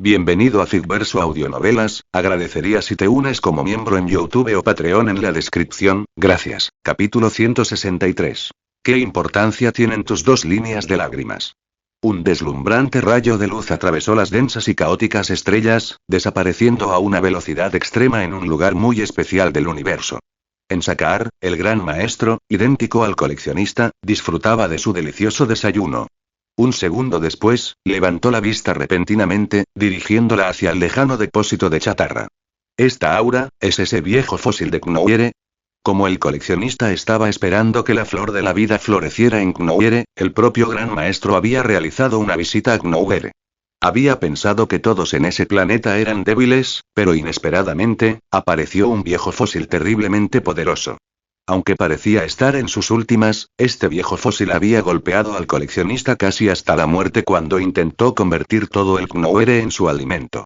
Bienvenido a Figverso Audionovelas, agradecería si te unes como miembro en YouTube o Patreon en la descripción, gracias. Capítulo 163. ¿Qué importancia tienen tus dos líneas de lágrimas? Un deslumbrante rayo de luz atravesó las densas y caóticas estrellas, desapareciendo a una velocidad extrema en un lugar muy especial del universo. En Sakaar, el gran maestro, idéntico al coleccionista, disfrutaba de su delicioso desayuno. Un segundo después, levantó la vista repentinamente, dirigiéndola hacia el lejano depósito de chatarra. ¿Esta aura, es ese viejo fósil de Knowhere? Como el coleccionista estaba esperando que la flor de la vida floreciera en Knowhere, el propio gran maestro había realizado una visita a Knowhere. Había pensado que todos en ese planeta eran débiles, pero inesperadamente, apareció un viejo fósil terriblemente poderoso. Aunque parecía estar en sus últimas, este viejo fósil había golpeado al coleccionista casi hasta la muerte cuando intentó convertir todo el Knowhere en su alimento.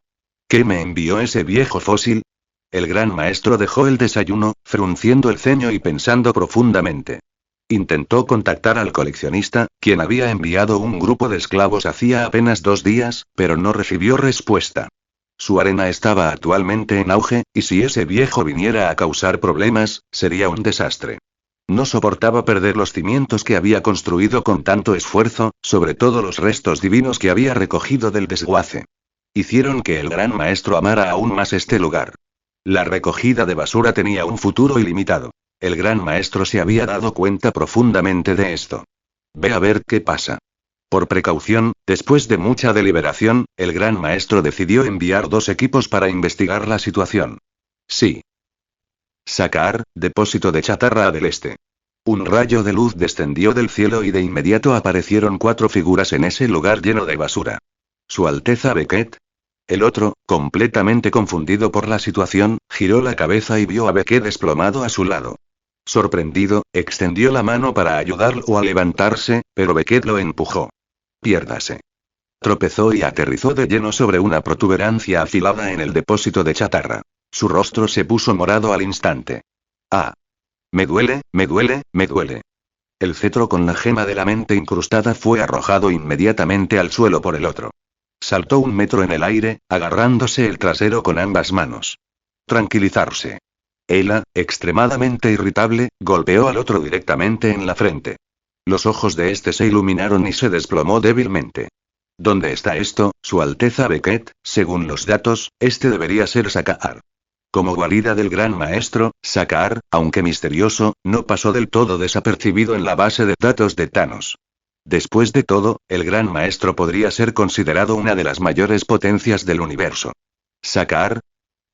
¿Qué me envió ese viejo fósil? El gran maestro dejó el desayuno, frunciendo el ceño y pensando profundamente. Intentó contactar al coleccionista, quien había enviado un grupo de esclavos hacía apenas 2 días, pero no recibió respuesta. Su arena estaba actualmente en auge, y si ese viejo viniera a causar problemas, sería un desastre. No soportaba perder los cimientos que había construido con tanto esfuerzo, sobre todo los restos divinos que había recogido del desguace. Hicieron que el gran maestro amara aún más este lugar. La recogida de basura tenía un futuro ilimitado. El gran maestro se había dado cuenta profundamente de esto. Ve a ver qué pasa. Por precaución, después de mucha deliberación, el gran maestro decidió enviar 2 equipos para investigar la situación. Sí. Sakaar, depósito de chatarra del este. Un rayo de luz descendió del cielo y de inmediato aparecieron 4 figuras en ese lugar lleno de basura. Su Alteza Beckett. El otro, completamente confundido por la situación, giró la cabeza y vio a Beckett desplomado a su lado. Sorprendido, extendió la mano para ayudarlo a levantarse, pero Beckett lo empujó. Piérdase. Tropezó y aterrizó de lleno sobre una protuberancia afilada en el depósito de chatarra. Su rostro se puso morado al instante. ¡Ah! Me duele, me duele, me duele. El cetro con la gema de la mente incrustada fue arrojado inmediatamente al suelo por el otro. Saltó 1 metro en el aire, agarrándose el trasero con ambas manos. Tranquilizarse. Ella, extremadamente irritable, golpeó al otro directamente en la frente. Los ojos de este se iluminaron y se desplomó débilmente. ¿Dónde está esto, Su Alteza Beckett? Según los datos, este debería ser Sakaar. Como guarida del gran maestro, Sakaar, aunque misterioso, no pasó del todo desapercibido en la base de datos de Thanos. Después de todo, el gran maestro podría ser considerado una de las mayores potencias del universo. Sakaar.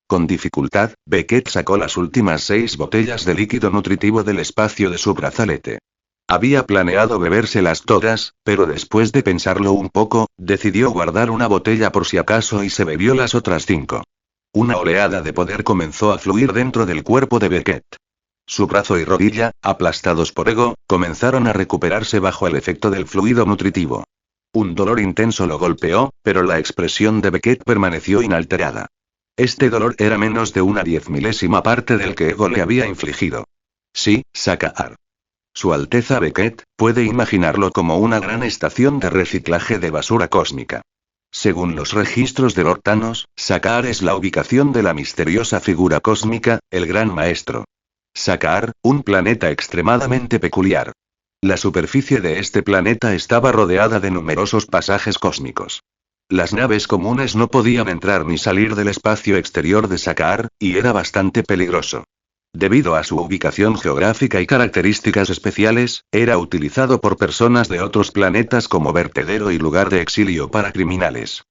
Con dificultad, Beckett sacó las últimas 6 botellas de líquido nutritivo del espacio de su brazalete. Había planeado bebérselas todas, pero después de pensarlo un poco, decidió guardar una botella por si acaso y se bebió las otras 5. Una oleada de poder comenzó a fluir dentro del cuerpo de Beckett. Su brazo y rodilla, aplastados por ego, comenzaron a recuperarse bajo el efecto del fluido nutritivo. Un dolor intenso lo golpeó, pero la expresión de Beckett permaneció inalterada. Este dolor era menos de una 10.000ª parte del que Ego le había infligido. Sí, Sakaar. Su Alteza Beckett, puede imaginarlo como una gran estación de reciclaje de basura cósmica. Según los registros de Lord Thanos, Sakaar es la ubicación de la misteriosa figura cósmica, el Gran Maestro. Sakaar, un planeta extremadamente peculiar. La superficie de este planeta estaba rodeada de numerosos pasajes cósmicos. Las naves comunes no podían entrar ni salir del espacio exterior de Sakaar, y era bastante peligroso. Debido a su ubicación geográfica y características especiales, era utilizado por personas de otros planetas como vertedero y lugar de exilio para criminales.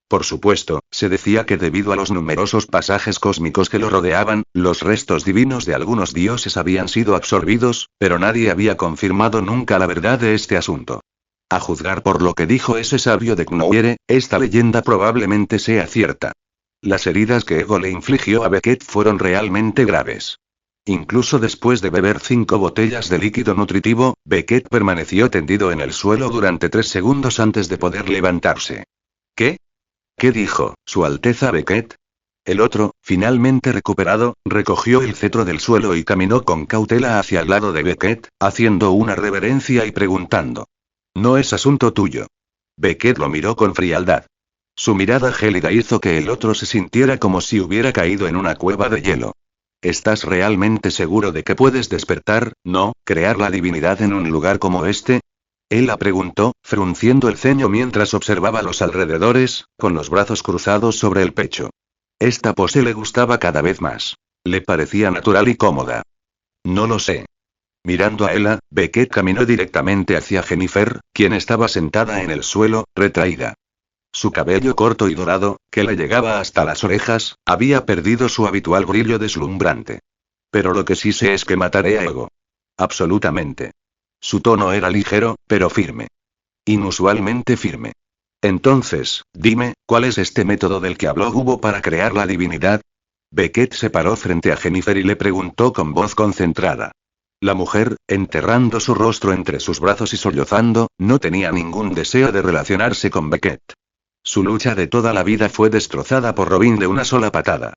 Por supuesto, se decía que debido a los numerosos pasajes cósmicos que lo rodeaban, los restos divinos de algunos dioses habían sido absorbidos, pero nadie había confirmado nunca la verdad de este asunto. A juzgar por lo que dijo ese sabio de Knowhere, esta leyenda probablemente sea cierta. Las heridas que Ego le infligió a Beckett fueron realmente graves. Incluso después de beber 5 botellas de líquido nutritivo, Beckett permaneció tendido en el suelo durante 3 segundos antes de poder levantarse. ¿Qué? ¿Qué dijo, Su Alteza Beckett? El otro, finalmente recuperado, recogió el cetro del suelo y caminó con cautela hacia el lado de Beckett, haciendo una reverencia y preguntando. No es asunto tuyo. Beckett lo miró con frialdad. Su mirada gélida hizo que el otro se sintiera como si hubiera caído en una cueva de hielo. ¿Estás realmente seguro de que puedes despertar, no, crear la divinidad en un lugar como este? Él la preguntó, frunciendo el ceño mientras observaba los alrededores, con los brazos cruzados sobre el pecho. Esta pose le gustaba cada vez más. Le parecía natural y cómoda. No lo sé. Mirando a Ella, Beckett caminó directamente hacia Jennifer, quien estaba sentada en el suelo, retraída. Su cabello corto y dorado, que le llegaba hasta las orejas, había perdido su habitual brillo deslumbrante. Pero lo que sí sé es que mataré a Ego. Absolutamente. Su tono era ligero, pero firme. Inusualmente firme. Entonces, dime, ¿cuál es este método del que habló Hugo para crear la divinidad? Beckett se paró frente a Jennifer y le preguntó con voz concentrada. La mujer, enterrando su rostro entre sus brazos y sollozando, no tenía ningún deseo de relacionarse con Beckett. Su lucha de toda la vida fue destrozada por Robin de una sola patada.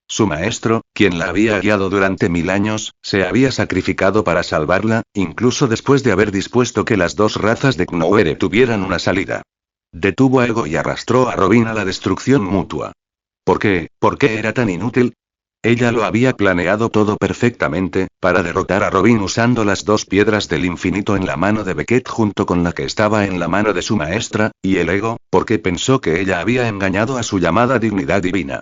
Su maestro, quien la había guiado durante 1000 años, se había sacrificado para salvarla, incluso después de haber dispuesto que las dos razas de Knower tuvieran una salida. Detuvo a Ego y arrastró a Robin a la destrucción mutua. ¿Por qué? ¿Por qué era tan inútil? Ella lo había planeado todo perfectamente, para derrotar a Robin usando las dos piedras del infinito en la mano de Beckett junto con la que estaba en la mano de su maestra, y el Ego, porque pensó que ella había engañado a su llamada dignidad divina.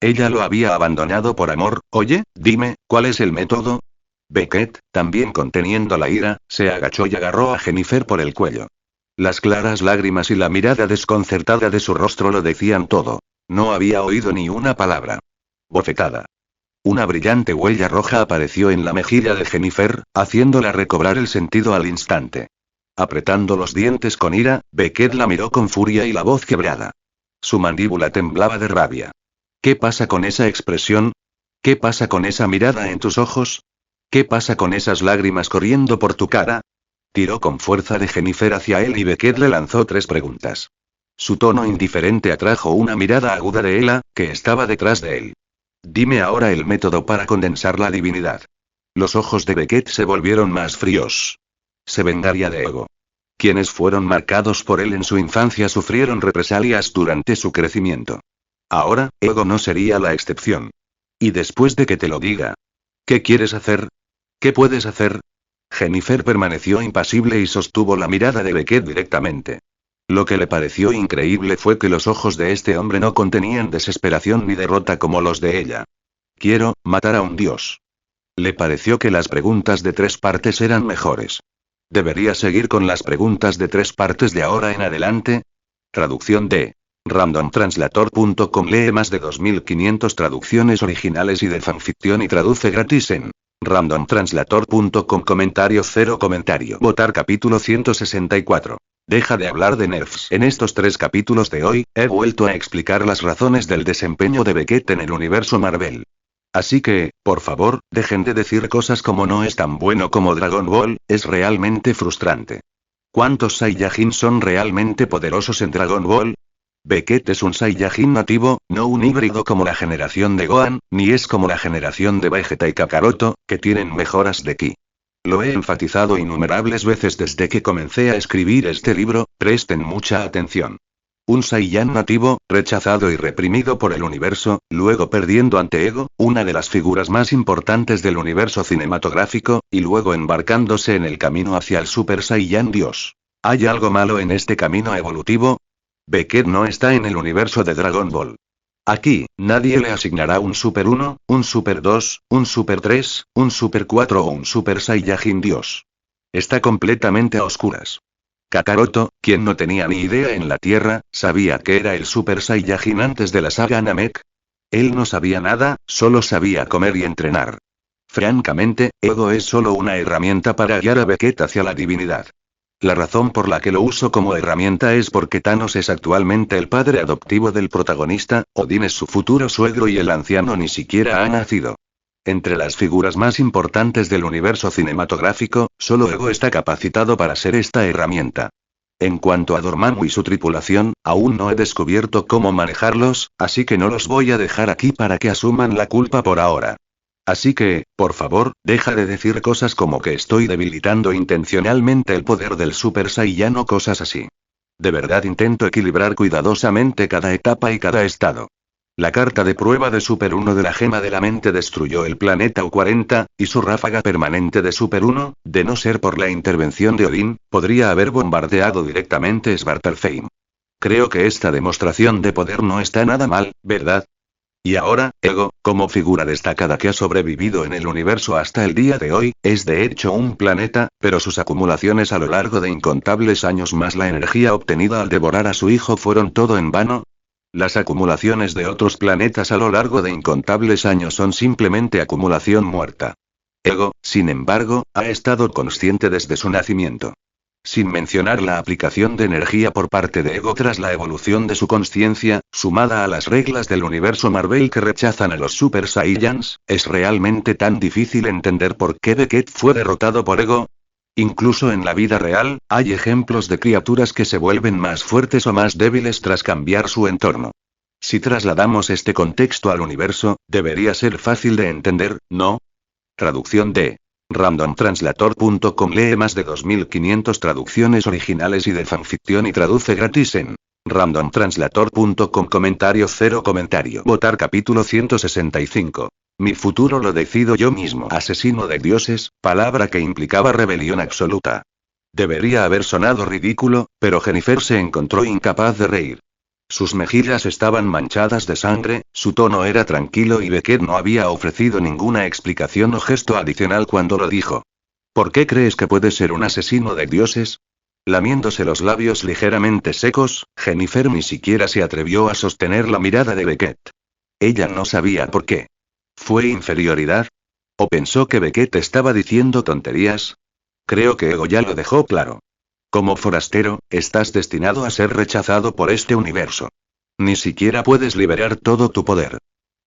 Ella lo había abandonado por amor. Oye, dime, ¿cuál es el método? Beckett, también conteniendo la ira, se agachó y agarró a Jennifer por el cuello. Las claras lágrimas y la mirada desconcertada de su rostro lo decían todo. No había oído ni una palabra. Bofetada. Una brillante huella roja apareció en la mejilla de Jennifer, haciéndola recobrar el sentido al instante. Apretando los dientes con ira, Beckett la miró con furia y la voz quebrada. Su mandíbula temblaba de rabia. ¿Qué pasa con esa expresión? ¿Qué pasa con esa mirada en tus ojos? ¿Qué pasa con esas lágrimas corriendo por tu cara? Tiró con fuerza de Jennifer hacia él y Beckett le lanzó 3 preguntas. Su tono indiferente atrajo una mirada aguda de Ella, que estaba detrás de él. Dime ahora el método para condensar la divinidad. Los ojos de Beckett se volvieron más fríos. Se vengaría de Ego. Quienes fueron marcados por él en su infancia sufrieron represalias durante su crecimiento. Ahora, Ego no sería la excepción. Y después de que te lo diga. ¿Qué quieres hacer? ¿Qué puedes hacer? Jennifer permaneció impasible y sostuvo la mirada de Beckett directamente. Lo que le pareció increíble fue que los ojos de este hombre no contenían desesperación ni derrota como los de ella. Quiero matar a un dios. Le pareció que las preguntas de 3 partes eran mejores. ¿Debería seguir con las preguntas de 3 partes de ahora en adelante? Traducción de randomtranslator.com. Lee más de 2500 traducciones originales y de fanficción y traduce gratis en randomtranslator.com. Comentario 0 comentario. Votar capítulo 164. Deja de hablar de nerfs. En estos 3 capítulos de hoy, he vuelto a explicar las razones del desempeño de Beckett en el universo Marvel. Así que, por favor, dejen de decir cosas como no es tan bueno como Dragon Ball, es realmente frustrante. ¿Cuántos Saiyajin son realmente poderosos en Dragon Ball? Beckett es un Saiyajin nativo, no un híbrido como la generación de Gohan, ni es como la generación de Vegeta y Kakaroto, que tienen mejoras de ki. Lo he enfatizado innumerables veces desde que comencé a escribir este libro, presten mucha atención. Un Saiyan nativo, rechazado y reprimido por el universo, luego perdiendo ante Ego, una de las figuras más importantes del universo cinematográfico, y luego embarcándose en el camino hacia el Super Saiyan Dios. ¿Hay algo malo en este camino evolutivo? Beckett no está en el universo de Dragon Ball. Aquí, nadie le asignará un Super 1, un Super 2, un Super 3, un Super 4 o un Super Saiyajin Dios. Está completamente a oscuras. Kakaroto, quien no tenía ni idea en la Tierra, sabía que era el Super Saiyajin antes de la saga Namek. Él no sabía nada, solo sabía comer y entrenar. Francamente, Ego es solo una herramienta para guiar a Beckett hacia la divinidad. La razón por la que lo uso como herramienta es porque Thanos es actualmente el padre adoptivo del protagonista, Odín es su futuro suegro y el anciano ni siquiera ha nacido. Entre las figuras más importantes del universo cinematográfico, solo Ego está capacitado para ser esta herramienta. En cuanto a Dormammu y su tripulación, aún no he descubierto cómo manejarlos, así que no los voy a dejar aquí para que asuman la culpa por ahora. Así que, por favor, deja de decir cosas como que estoy debilitando intencionalmente el poder del Super Saiyan o cosas así. De verdad intento equilibrar cuidadosamente cada etapa y cada estado. La carta de prueba de Super 1 de la gema de la mente destruyó el planeta U-40, y su ráfaga permanente de Super 1, de no ser por la intervención de Odín, podría haber bombardeado directamente Svartalfheim. Creo que esta demostración de poder no está nada mal, ¿verdad? Y ahora, Ego, como figura destacada que ha sobrevivido en el universo hasta el día de hoy, es de hecho un planeta, pero sus acumulaciones a lo largo de incontables años más la energía obtenida al devorar a su hijo fueron todo en vano. Las acumulaciones de otros planetas a lo largo de incontables años son simplemente acumulación muerta. Ego, sin embargo, ha estado consciente desde su nacimiento. Sin mencionar la aplicación de energía por parte de Ego tras la evolución de su consciencia, sumada a las reglas del universo Marvel que rechazan a los Super Saiyans, es realmente tan difícil entender por qué Beckett fue derrotado por Ego. Incluso en la vida real, hay ejemplos de criaturas que se vuelven más fuertes o más débiles tras cambiar su entorno. Si trasladamos este contexto al universo, debería ser fácil de entender, ¿no? Traducción de randomtranslator.com. Lee más de 2500 traducciones originales y de fanficción y traduce gratis en randomtranslator.com. Comentario 0 comentario. Votar capítulo 165. Mi futuro lo decido yo mismo. Asesino de dioses, palabra que implicaba rebelión absoluta. Debería haber sonado ridículo, pero Jennifer se encontró incapaz de reír. Sus mejillas estaban manchadas de sangre, su tono era tranquilo y Beckett no había ofrecido ninguna explicación o gesto adicional cuando lo dijo. ¿Por qué crees que puede ser un asesino de dioses? Lamiéndose los labios ligeramente secos, Jennifer ni siquiera se atrevió a sostener la mirada de Beckett. Ella no sabía por qué. ¿Fue inferioridad? ¿O pensó que Beckett estaba diciendo tonterías? Creo que Ego ya lo dejó claro. Como forastero, estás destinado a ser rechazado por este universo. Ni siquiera puedes liberar todo tu poder.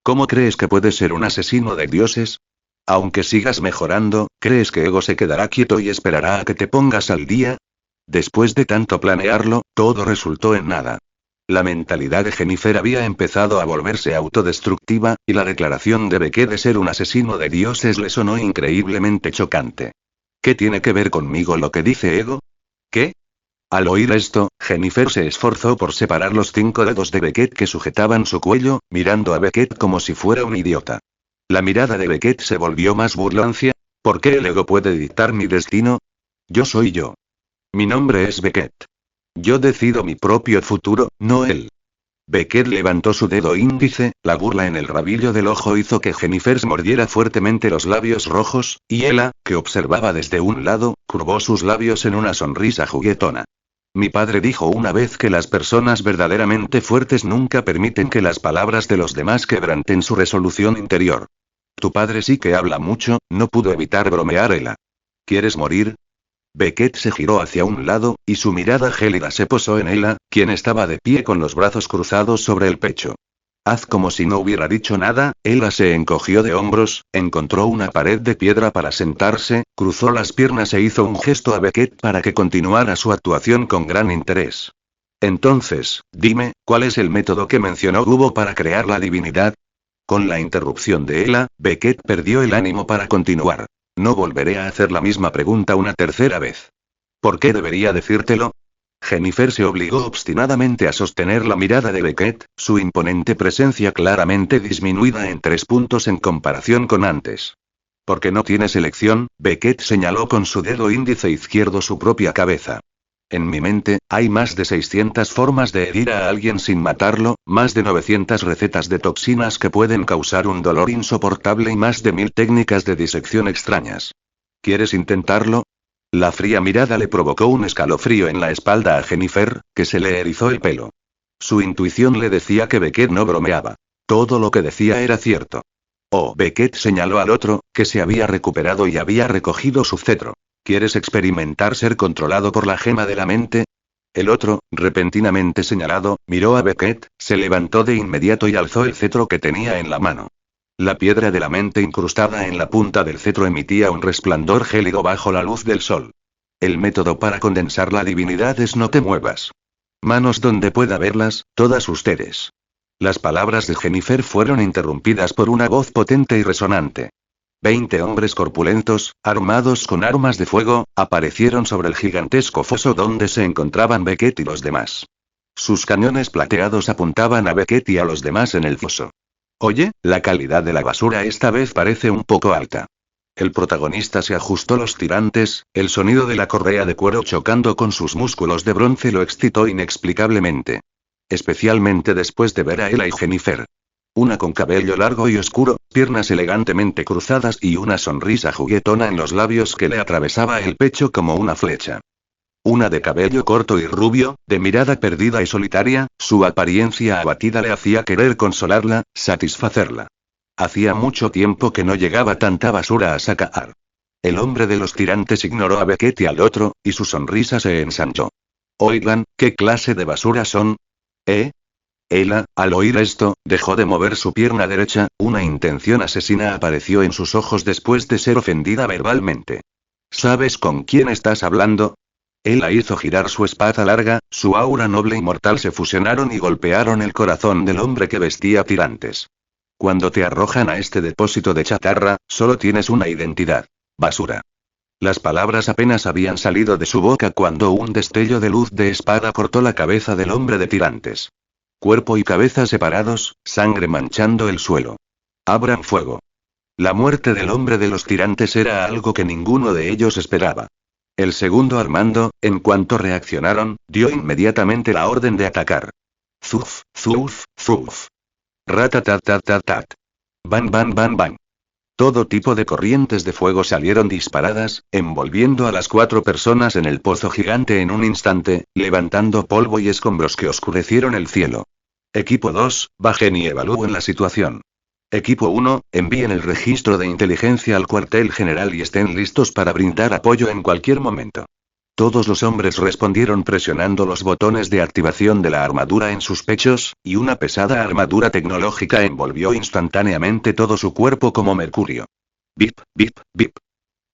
¿Cómo crees que puedes ser un asesino de dioses? Aunque sigas mejorando, ¿crees que Ego se quedará quieto y esperará a que te pongas al día? Después de tanto planearlo, todo resultó en nada. La mentalidad de Jennifer había empezado a volverse autodestructiva, y la declaración de Beckett de ser un asesino de dioses le sonó increíblemente chocante. ¿Qué tiene que ver conmigo lo que dice Ego? ¿Qué? Al oír esto, Jennifer se esforzó por separar los 5 dedos de Beckett que sujetaban su cuello, mirando a Beckett como si fuera un idiota. La mirada de Beckett se volvió más burlancia. ¿Por qué el ego puede dictar mi destino? Yo soy yo. Mi nombre es Beckett. Yo decido mi propio futuro, no él. Beckett levantó su dedo índice, la burla en el rabillo del ojo hizo que Jennifer se mordiera fuertemente los labios rojos, y Ella, que observaba desde un lado, curvó sus labios en una sonrisa juguetona. Mi padre dijo una vez que las personas verdaderamente fuertes nunca permiten que las palabras de los demás quebranten su resolución interior. Tu padre sí que habla mucho, no pudo evitar bromear Ella. ¿Quieres morir? Beckett se giró hacia un lado, y su mirada gélida se posó en Ella, quien estaba de pie con los brazos cruzados sobre el pecho. Haz como si no hubiera dicho nada. Ella se encogió de hombros, encontró una pared de piedra para sentarse, cruzó las piernas e hizo un gesto a Beckett para que continuara su actuación con gran interés. Entonces, dime, ¿cuál es el método que mencionó Hugo para crear la divinidad? Con la interrupción de Ella, Beckett perdió el ánimo para continuar. No volveré a hacer la misma pregunta una tercera vez. ¿Por qué debería decírtelo? Jennifer se obligó obstinadamente a sostener la mirada de Beckett, su imponente presencia claramente disminuida en 3 puntos en comparación con antes. Porque no tienes elección, Beckett señaló con su dedo índice izquierdo su propia cabeza. En mi mente, hay más de 600 formas de herir a alguien sin matarlo, más de 900 recetas de toxinas que pueden causar un dolor insoportable y más de 1000 técnicas de disección extrañas. ¿Quieres intentarlo? La fría mirada le provocó un escalofrío en la espalda a Jennifer, que se le erizó el pelo. Su intuición le decía que Beckett no bromeaba. Todo lo que decía era cierto. Oh, Beckett señaló al otro, que se había recuperado y había recogido su cetro. ¿Quieres experimentar ser controlado por la gema de la mente? El otro, repentinamente señalado, miró a Beckett, se levantó de inmediato y alzó el cetro que tenía en la mano. La piedra de la mente incrustada en la punta del cetro emitía un resplandor gélido bajo la luz del sol. El método para condensar la divinidad es no te muevas. Manos donde pueda verlas, todas ustedes. Las palabras de Jennifer fueron interrumpidas por una voz potente y resonante. 20 hombres corpulentos, armados con armas de fuego, aparecieron sobre el gigantesco foso donde se encontraban Beckett y los demás. Sus cañones plateados apuntaban a Beckett y a los demás en el foso. Oye, la calidad de la basura esta vez parece un poco alta. El protagonista se ajustó los tirantes, el sonido de la correa de cuero chocando con sus músculos de bronce lo excitó inexplicablemente. Especialmente después de ver a Ella y Jennifer. Una con cabello largo y oscuro, piernas elegantemente cruzadas y una sonrisa juguetona en los labios que le atravesaba el pecho como una flecha. Una de cabello corto y rubio, de mirada perdida y solitaria, su apariencia abatida le hacía querer consolarla, satisfacerla. Hacía mucho tiempo que no llegaba tanta basura a Sakaar. El hombre de los tirantes ignoró a Beckett y al otro, y su sonrisa se ensanchó. Oigan, ¿qué clase de basura son? Ella, al oír esto, dejó de mover su pierna derecha, una intención asesina apareció en sus ojos después de ser ofendida verbalmente. ¿Sabes con quién estás hablando? Ella hizo girar su espada larga, su aura noble y mortal se fusionaron y golpearon el corazón del hombre que vestía tirantes. Cuando te arrojan a este depósito de chatarra, solo tienes una identidad. Basura. Las palabras apenas habían salido de su boca cuando un destello de luz de espada cortó la cabeza del hombre de tirantes. Cuerpo y cabeza separados, sangre manchando el suelo. Abran fuego. La muerte del hombre de los tirantes era algo que ninguno de ellos esperaba. El segundo al mando, en cuanto reaccionaron, dio inmediatamente la orden de atacar. Zuf, zuf, zuf. Ratatatatatatat. Ban ban ban ban. Todo tipo de corrientes de fuego salieron disparadas, envolviendo a las 4 personas en el pozo gigante en un instante, levantando polvo y escombros que oscurecieron el cielo. Equipo 2, bajen y evalúen la situación. Equipo 1, envíen el registro de inteligencia al cuartel general y estén listos para brindar apoyo en cualquier momento. Todos los hombres respondieron presionando los botones de activación de la armadura en sus pechos, y una pesada armadura tecnológica envolvió instantáneamente todo su cuerpo como mercurio. Bip, bip, bip.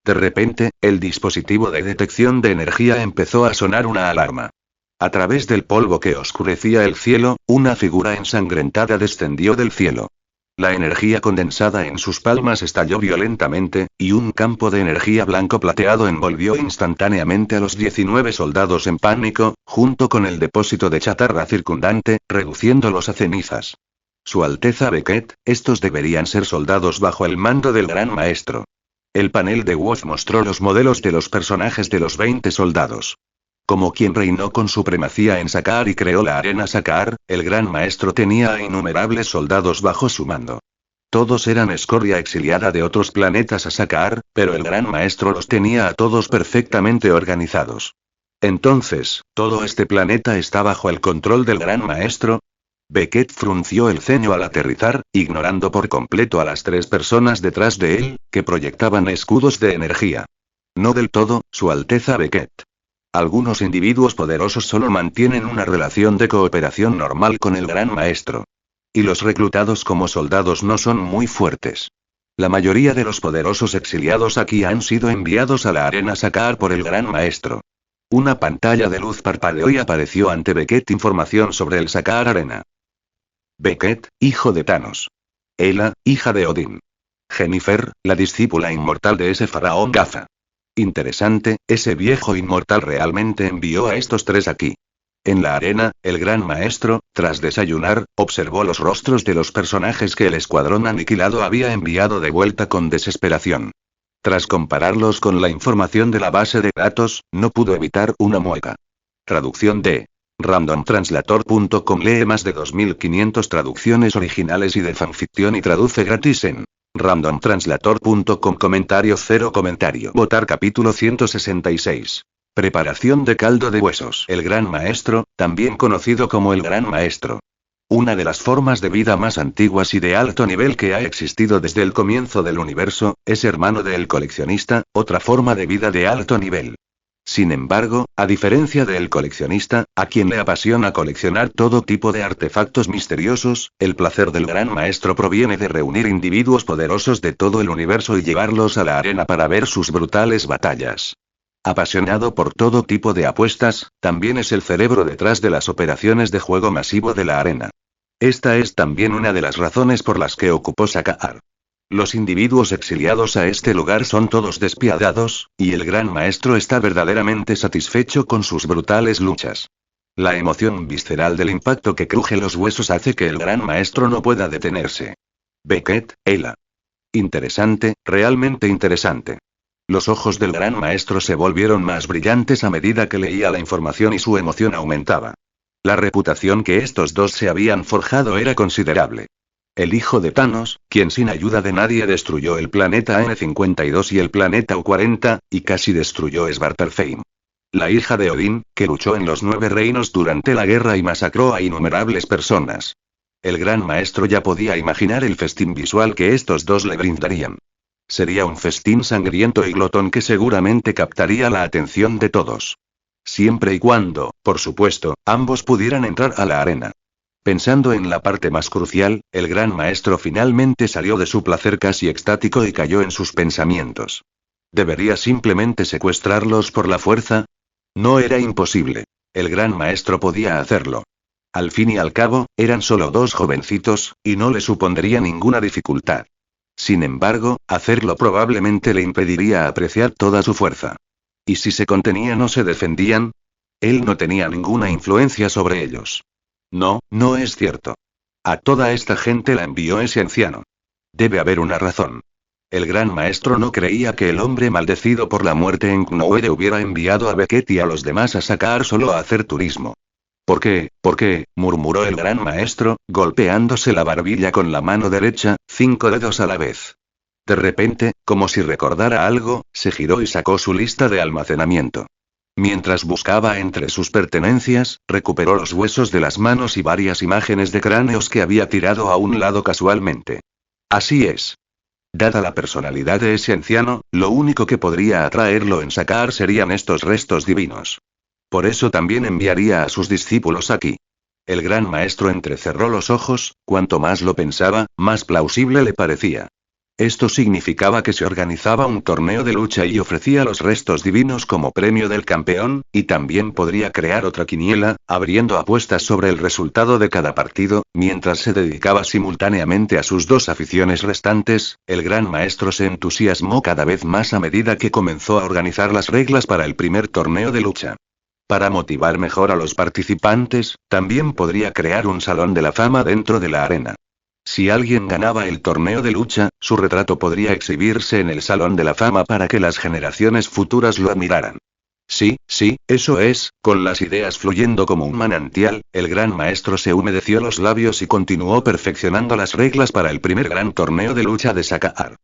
De repente, el dispositivo de detección de energía empezó a sonar una alarma. A través del polvo que oscurecía el cielo, una figura ensangrentada descendió del cielo. La energía condensada en sus palmas estalló violentamente, y un campo de energía blanco plateado envolvió instantáneamente a los 19 soldados en pánico, junto con el depósito de chatarra circundante, reduciéndolos a cenizas. Su Alteza Beckett, estos deberían ser soldados bajo el mando del Gran Maestro. El panel de Woz mostró los modelos de los personajes de los 20 soldados. Como quien reinó con supremacía en Sakaar y creó la arena Sakaar, el Gran Maestro tenía a innumerables soldados bajo su mando. Todos eran escoria exiliada de otros planetas a Sakaar, pero el Gran Maestro los tenía a todos perfectamente organizados. Entonces, ¿todo este planeta está bajo el control del Gran Maestro? Beckett frunció el ceño al aterrizar, ignorando por completo a las 3 personas detrás de él, que proyectaban escudos de energía. No del todo, Su Alteza Beckett. Algunos individuos poderosos solo mantienen una relación de cooperación normal con el Gran Maestro. Y los reclutados como soldados no son muy fuertes. La mayoría de los poderosos exiliados aquí han sido enviados a la arena Sakaar por el Gran Maestro. Una pantalla de luz parpadeó y apareció ante Beckett información sobre el Sakaar Arena. Beckett, hijo de Thanos. Ella, hija de Odín. Jennifer, la discípula inmortal de ese faraón Gaza. Interesante, ese viejo inmortal realmente envió a estos 3 aquí. En la arena, el Gran Maestro, tras desayunar, observó los rostros de los personajes que el escuadrón aniquilado había enviado de vuelta con desesperación. Tras compararlos con la información de la base de datos, no pudo evitar una mueca. Traducción de randomtranslator.com. Lee más de 2500 traducciones originales y de fanficción y traduce gratis en randomtranslator.com. Comentario 0 comentario. Votar capítulo 166. Preparación de caldo de huesos. El Gran Maestro, también conocido como el Gran Maestro. Una de las formas de vida más antiguas y de alto nivel que ha existido desde el comienzo del universo, es hermano del coleccionista, otra forma de vida de alto nivel. Sin embargo, a diferencia del coleccionista, a quien le apasiona coleccionar todo tipo de artefactos misteriosos, el placer del Gran Maestro proviene de reunir individuos poderosos de todo el universo y llevarlos a la arena para ver sus brutales batallas. Apasionado por todo tipo de apuestas, también es el cerebro detrás de las operaciones de juego masivo de la arena. Esta es también una de las razones por las que ocupó Sakaar. Los individuos exiliados a este lugar son todos despiadados, y el gran maestro está verdaderamente satisfecho con sus brutales luchas. La emoción visceral del impacto que cruje los huesos hace que el gran maestro no pueda detenerse. Beckett, Ella. Interesante, realmente interesante. Los ojos del gran maestro se volvieron más brillantes a medida que leía la información y su emoción aumentaba. La reputación que estos dos se habían forjado era considerable. El hijo de Thanos, quien sin ayuda de nadie destruyó el planeta N52 y el planeta U40, y casi destruyó Svartalfheim. La hija de Odín, que luchó en los 9 reinos durante la guerra y masacró a innumerables personas. El gran maestro ya podía imaginar el festín visual que estos dos le brindarían. Sería un festín sangriento y glotón que seguramente captaría la atención de todos. Siempre y cuando, por supuesto, ambos pudieran entrar a la arena. Pensando en la parte más crucial, el gran maestro finalmente salió de su placer casi extático y cayó en sus pensamientos. ¿Debería simplemente secuestrarlos por la fuerza? No era imposible. El gran maestro podía hacerlo. Al fin y al cabo, eran solo dos jovencitos, y no le supondría ninguna dificultad. Sin embargo, hacerlo probablemente le impediría apreciar toda su fuerza. ¿Y si se contenían o se defendían? Él no tenía ninguna influencia sobre ellos. No, no es cierto. A toda esta gente la envió ese anciano. Debe haber una razón. El gran maestro no creía que el hombre maldecido por la muerte en Knower hubiera enviado a Beckett y a los demás a Sakaar solo a hacer turismo. ¿Por qué? ¿Por qué?, murmuró el gran maestro, golpeándose la barbilla con la mano derecha, 5 dedos a la vez. De repente, como si recordara algo, se giró y sacó su lista de almacenamiento. Mientras buscaba entre sus pertenencias, recuperó los huesos de las manos y varias imágenes de cráneos que había tirado a un lado casualmente. Así es. Dada la personalidad de ese anciano, lo único que podría atraerlo en Sakaar serían estos restos divinos. Por eso también enviaría a sus discípulos aquí. El gran maestro entrecerró los ojos, cuanto más lo pensaba, más plausible le parecía. Esto significaba que se organizaba un torneo de lucha y ofrecía los restos divinos como premio del campeón, y también podría crear otra quiniela, abriendo apuestas sobre el resultado de cada partido, mientras se dedicaba simultáneamente a sus dos aficiones restantes. El gran maestro se entusiasmó cada vez más a medida que comenzó a organizar las reglas para el primer torneo de lucha. Para motivar mejor a los participantes, también podría crear un salón de la fama dentro de la arena. Si alguien ganaba el torneo de lucha, su retrato podría exhibirse en el Salón de la Fama para que las generaciones futuras lo admiraran. Sí, eso es. Con las ideas fluyendo como un manantial, el gran maestro se humedeció los labios y continuó perfeccionando las reglas para el primer gran torneo de lucha de Sakaar.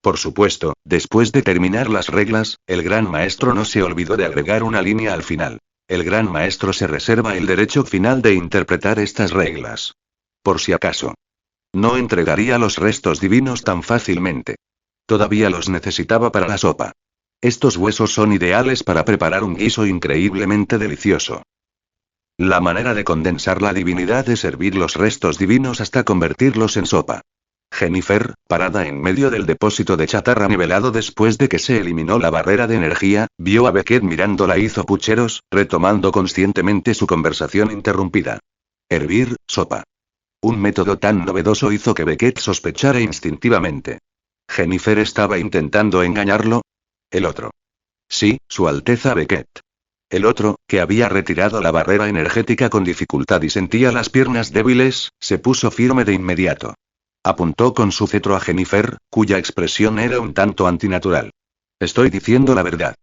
Por supuesto, después de terminar las reglas, el gran maestro no se olvidó de agregar una línea al final. El gran maestro se reserva el derecho final de interpretar estas reglas. Por si acaso. No entregaría los restos divinos tan fácilmente. Todavía los necesitaba para la sopa. Estos huesos son ideales para preparar un guiso increíblemente delicioso. La manera de condensar la divinidad es hervir los restos divinos hasta convertirlos en sopa. Jennifer, parada en medio del depósito de chatarra nivelado después de que se eliminó la barrera de energía, vio a Beckett mirándola y hizo pucheros, retomando conscientemente su conversación interrumpida. Hervir, sopa. Un método tan novedoso hizo que Beckett sospechara instintivamente. ¿Jennifer estaba intentando engañarlo? El otro. Sí, Su Alteza Beckett. El otro, que había retirado la barrera energética con dificultad y sentía las piernas débiles, se puso firme de inmediato. Apuntó con su cetro a Jennifer, cuya expresión era un tanto antinatural. Estoy diciendo la verdad.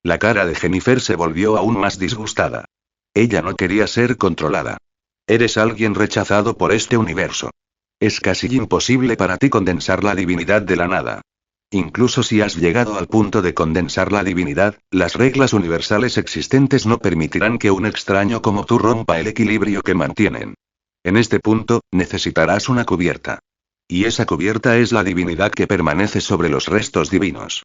La cara de Jennifer se volvió aún más disgustada. Ella no quería ser controlada. Eres alguien rechazado por este universo. Es casi imposible para ti condensar la divinidad de la nada. Incluso si has llegado al punto de condensar la divinidad, las reglas universales existentes no permitirán que un extraño como tú rompa el equilibrio que mantienen. En este punto, necesitarás una cubierta. Y esa cubierta es la divinidad que permanece sobre los restos divinos.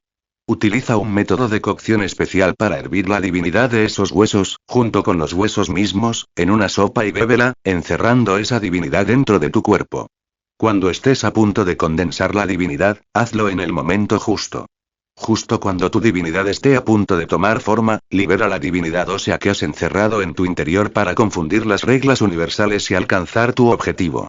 Utiliza un método de cocción especial para hervir la divinidad de esos huesos, junto con los huesos mismos, en una sopa y bébela, encerrando esa divinidad dentro de tu cuerpo. Cuando estés a punto de condensar la divinidad, hazlo en el momento justo. Justo cuando tu divinidad esté a punto de tomar forma, libera la divinidad ósea que has encerrado en tu interior para confundir las reglas universales y alcanzar tu objetivo.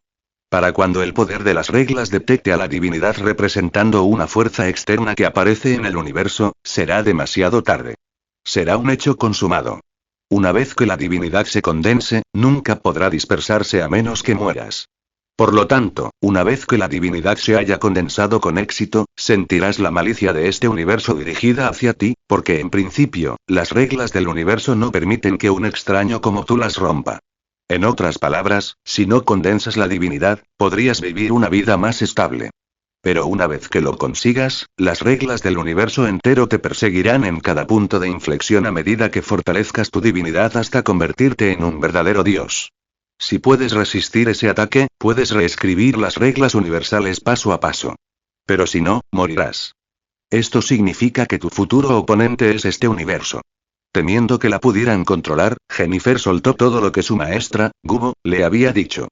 Para cuando el poder de las reglas detecte a la divinidad representando una fuerza externa que aparece en el universo, será demasiado tarde. Será un hecho consumado. Una vez que la divinidad se condense, nunca podrá dispersarse a menos que mueras. Por lo tanto, una vez que la divinidad se haya condensado con éxito, sentirás la malicia de este universo dirigida hacia ti, porque en principio, las reglas del universo no permiten que un extraño como tú las rompa. En otras palabras, si no condensas la divinidad, podrías vivir una vida más estable. Pero una vez que lo consigas, las reglas del universo entero te perseguirán en cada punto de inflexión a medida que fortalezcas tu divinidad hasta convertirte en un verdadero dios. Si puedes resistir ese ataque, puedes reescribir las reglas universales paso a paso. Pero si no, morirás. Esto significa que tu futuro oponente es este universo. Temiendo que la pudieran controlar, Jennifer soltó todo lo que su maestra, Gubo, le había dicho.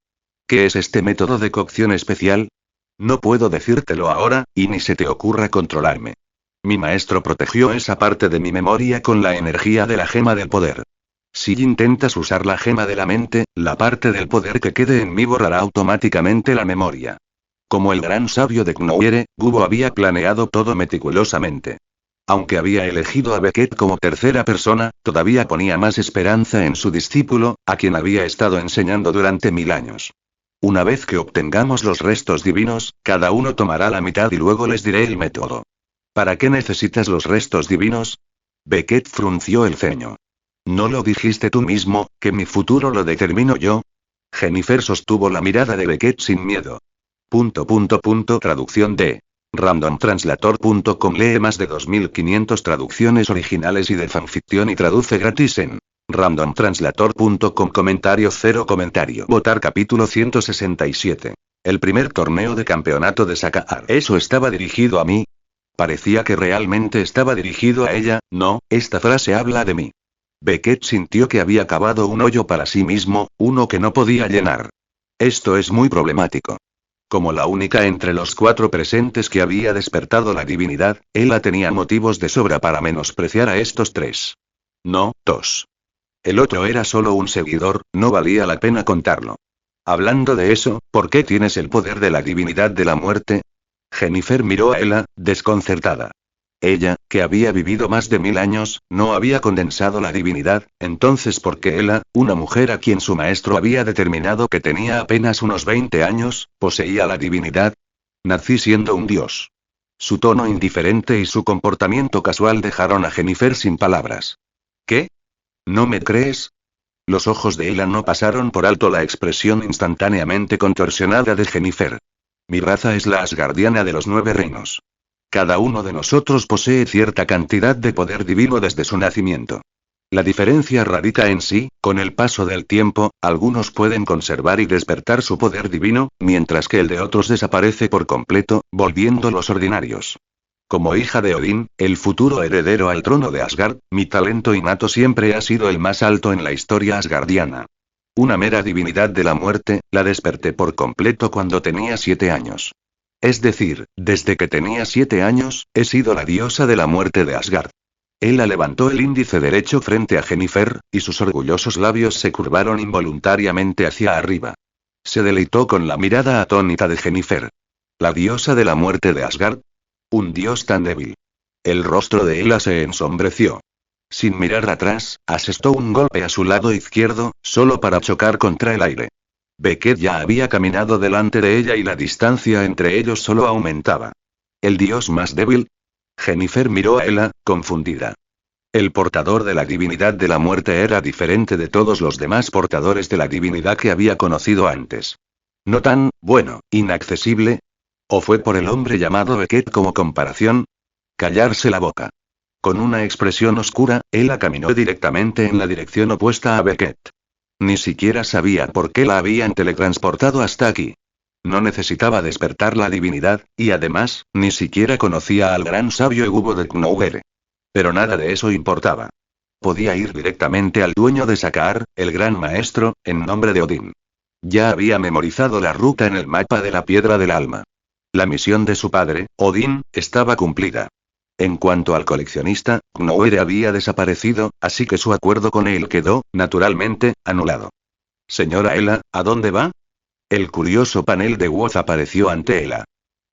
¿Qué es este método de cocción especial? No puedo decírtelo ahora, y ni se te ocurra controlarme. Mi maestro protegió esa parte de mi memoria con la energía de la gema del poder. Si intentas usar la gema de la mente, la parte del poder que quede en mí borrará automáticamente la memoria. Como el gran sabio de Knowhere, Gubo había planeado todo meticulosamente. Aunque había elegido a Beckett como tercera persona, todavía ponía más esperanza en su discípulo, a quien había estado enseñando durante 1000 años. Una vez que obtengamos los restos divinos, cada uno tomará la mitad y luego les diré el método. ¿Para qué necesitas los restos divinos? Beckett frunció el ceño. ¿No lo dijiste tú mismo, que mi futuro lo determino yo? Jennifer sostuvo la mirada de Beckett sin miedo. Traducción de randomtranslator.com. Lee más de 2500 traducciones originales y de fanficción y traduce gratis en randomtranslator.com. Comentario 0 comentario. Votar capítulo 167. El primer torneo de campeonato de Sakaar. ¿Eso estaba dirigido a mí? Parecía que realmente estaba dirigido a ella. No, esta frase habla de mí. Beckett sintió que había cavado un hoyo para sí mismo, uno que no podía llenar. Esto es muy problemático. Como la única entre los 4 presentes que había despertado la divinidad, ella tenía motivos de sobra para menospreciar a estos 3. No, 2. El otro era solo un seguidor, no valía la pena contarlo. Hablando de eso, ¿por qué tienes el poder de la divinidad de la muerte? Jennifer miró a Ella, desconcertada. Ella, que había vivido más de 1000 años, no había condensado la divinidad, entonces ¿por qué Ella, una mujer a quien su maestro había determinado que tenía apenas unos 20 años, poseía la divinidad? Nací siendo un dios. Su tono indiferente y su comportamiento casual dejaron a Jennifer sin palabras. ¿Qué? ¿No me crees? Los ojos de Ella no pasaron por alto la expresión instantáneamente contorsionada de Jennifer. Mi raza es la Asgardiana de los 9 reinos. Cada uno de nosotros posee cierta cantidad de poder divino desde su nacimiento. La diferencia radica en sí, con el paso del tiempo, algunos pueden conservar y despertar su poder divino, mientras que el de otros desaparece por completo, volviéndolos ordinarios. Como hija de Odín, el futuro heredero al trono de Asgard, mi talento innato siempre ha sido el más alto en la historia asgardiana. Una mera divinidad de la muerte, la desperté por completo cuando tenía 7 años. Es decir, desde que tenía 7 años, he sido la diosa de la muerte de Asgard. Ella levantó el índice derecho frente a Jennifer, y sus orgullosos labios se curvaron involuntariamente hacia arriba. Se deleitó con la mirada atónita de Jennifer. ¿La diosa de la muerte de Asgard? Un dios tan débil. El rostro de Ella se ensombreció. Sin mirar atrás, asestó un golpe a su lado izquierdo, solo para chocar contra el aire. Beckett ya había caminado delante de ella y la distancia entre ellos solo aumentaba. ¿El dios más débil? Jennifer miró a Ella, confundida. El portador de la divinidad de la muerte era diferente de todos los demás portadores de la divinidad que había conocido antes. ¿No tan, bueno, inaccesible? ¿O fue por el hombre llamado Beckett como comparación? Callarse la boca. Con una expresión oscura, Ella caminó directamente en la dirección opuesta a Beckett. Ni siquiera sabía por qué la habían teletransportado hasta aquí. No necesitaba despertar la divinidad, y además, ni siquiera conocía al gran sabio Egubo de Knowhere. Pero nada de eso importaba. Podía ir directamente al dueño de Sakaar, el gran maestro, en nombre de Odín. Ya había memorizado la ruta en el mapa de la piedra del alma. La misión de su padre, Odín, estaba cumplida. En cuanto al coleccionista, Knowhere había desaparecido, así que su acuerdo con él quedó, naturalmente, anulado. Señora Ella, ¿a dónde va? El curioso panel de Woz apareció ante Ella.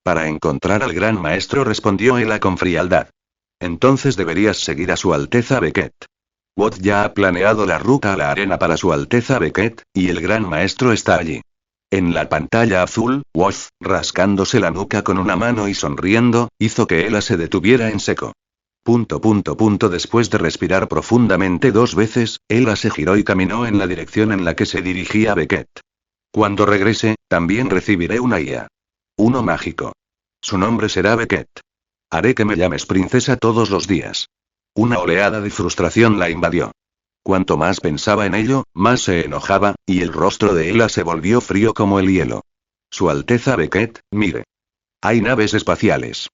Para encontrar al gran maestro, respondió Ella con frialdad. Entonces deberías seguir a Su Alteza Beckett. Woz ya ha planeado la ruta a la arena para Su Alteza Beckett, y el gran maestro está allí. En la pantalla azul, Woz, rascándose la nuca con una mano y sonriendo, hizo que Ella se detuviera en seco. Después de respirar profundamente 2 veces, Ella se giró y caminó en la dirección en la que se dirigía Beckett. Cuando regrese, también recibiré una IA. Uno mágico. Su nombre será Beckett. Haré que me llames princesa todos los días. Una oleada de frustración la invadió. Cuanto más pensaba en ello, más se enojaba, y el rostro de Ella se volvió frío como el hielo. Su Alteza Beckett, mire. Hay naves espaciales.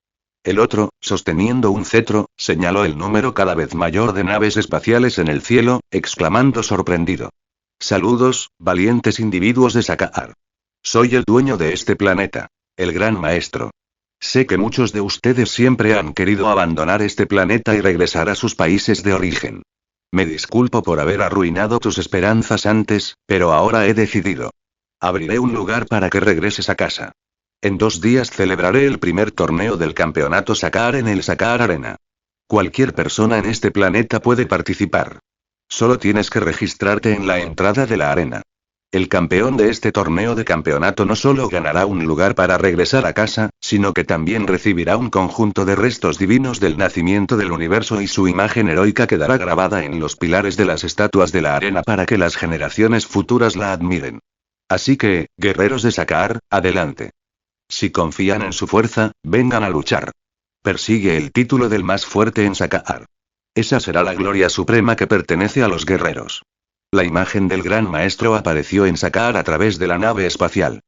El otro, sosteniendo un cetro, señaló el número cada vez mayor de naves espaciales en el cielo, exclamando sorprendido. Saludos, valientes individuos de Sakaar. Soy el dueño de este planeta. El gran maestro. Sé que muchos de ustedes siempre han querido abandonar este planeta y regresar a sus países de origen. Me disculpo por haber arruinado tus esperanzas antes, pero ahora he decidido. Abriré un lugar para que regreses a casa. En 2 días celebraré el primer torneo del campeonato Sakaar en el Sakaar Arena. Cualquier persona en este planeta puede participar. Solo tienes que registrarte en la entrada de la arena. El campeón de este torneo de campeonato no solo ganará un lugar para regresar a casa, sino que también recibirá un conjunto de restos divinos del nacimiento del universo y su imagen heroica quedará grabada en los pilares de las estatuas de la arena para que las generaciones futuras la admiren. Así que, guerreros de Sakaar, adelante. Si confían en su fuerza, vengan a luchar. Persigue el título del más fuerte en Sakaar. Esa será la gloria suprema que pertenece a los guerreros. La imagen del gran maestro apareció en Sakaar a través de la nave espacial.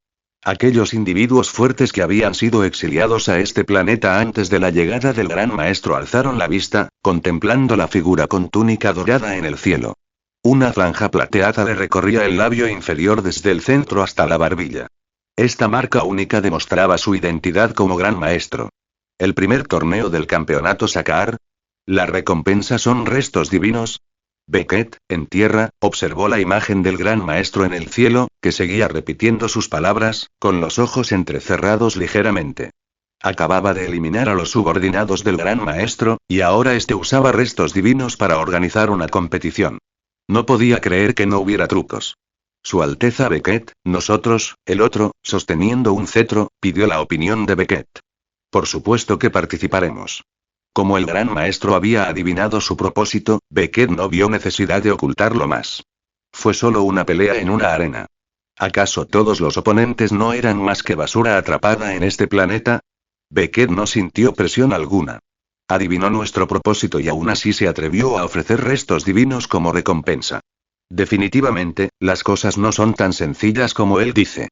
Aquellos individuos fuertes que habían sido exiliados a este planeta antes de la llegada del gran maestro alzaron la vista, contemplando la figura con túnica dorada en el cielo. Una franja plateada le recorría el labio inferior desde el centro hasta la barbilla. Esta marca única demostraba su identidad como gran maestro. El primer torneo del campeonato Sakaar. La recompensa son restos divinos. Beckett, en tierra, observó la imagen del gran maestro en el cielo, que seguía repitiendo sus palabras, con los ojos entrecerrados ligeramente. Acababa de eliminar a los subordinados del gran maestro, y ahora este usaba restos divinos para organizar una competición. No podía creer que no hubiera trucos. Su Alteza Beckett, nosotros, el otro, sosteniendo un cetro, pidió la opinión de Beckett. Por supuesto que participaremos. Como el gran maestro había adivinado su propósito, Beckett no vio necesidad de ocultarlo más. Fue solo una pelea en una arena. ¿Acaso todos los oponentes no eran más que basura atrapada en este planeta? Beckett no sintió presión alguna. Adivinó nuestro propósito y aún así se atrevió a ofrecer restos divinos como recompensa. Definitivamente, las cosas no son tan sencillas como él dice.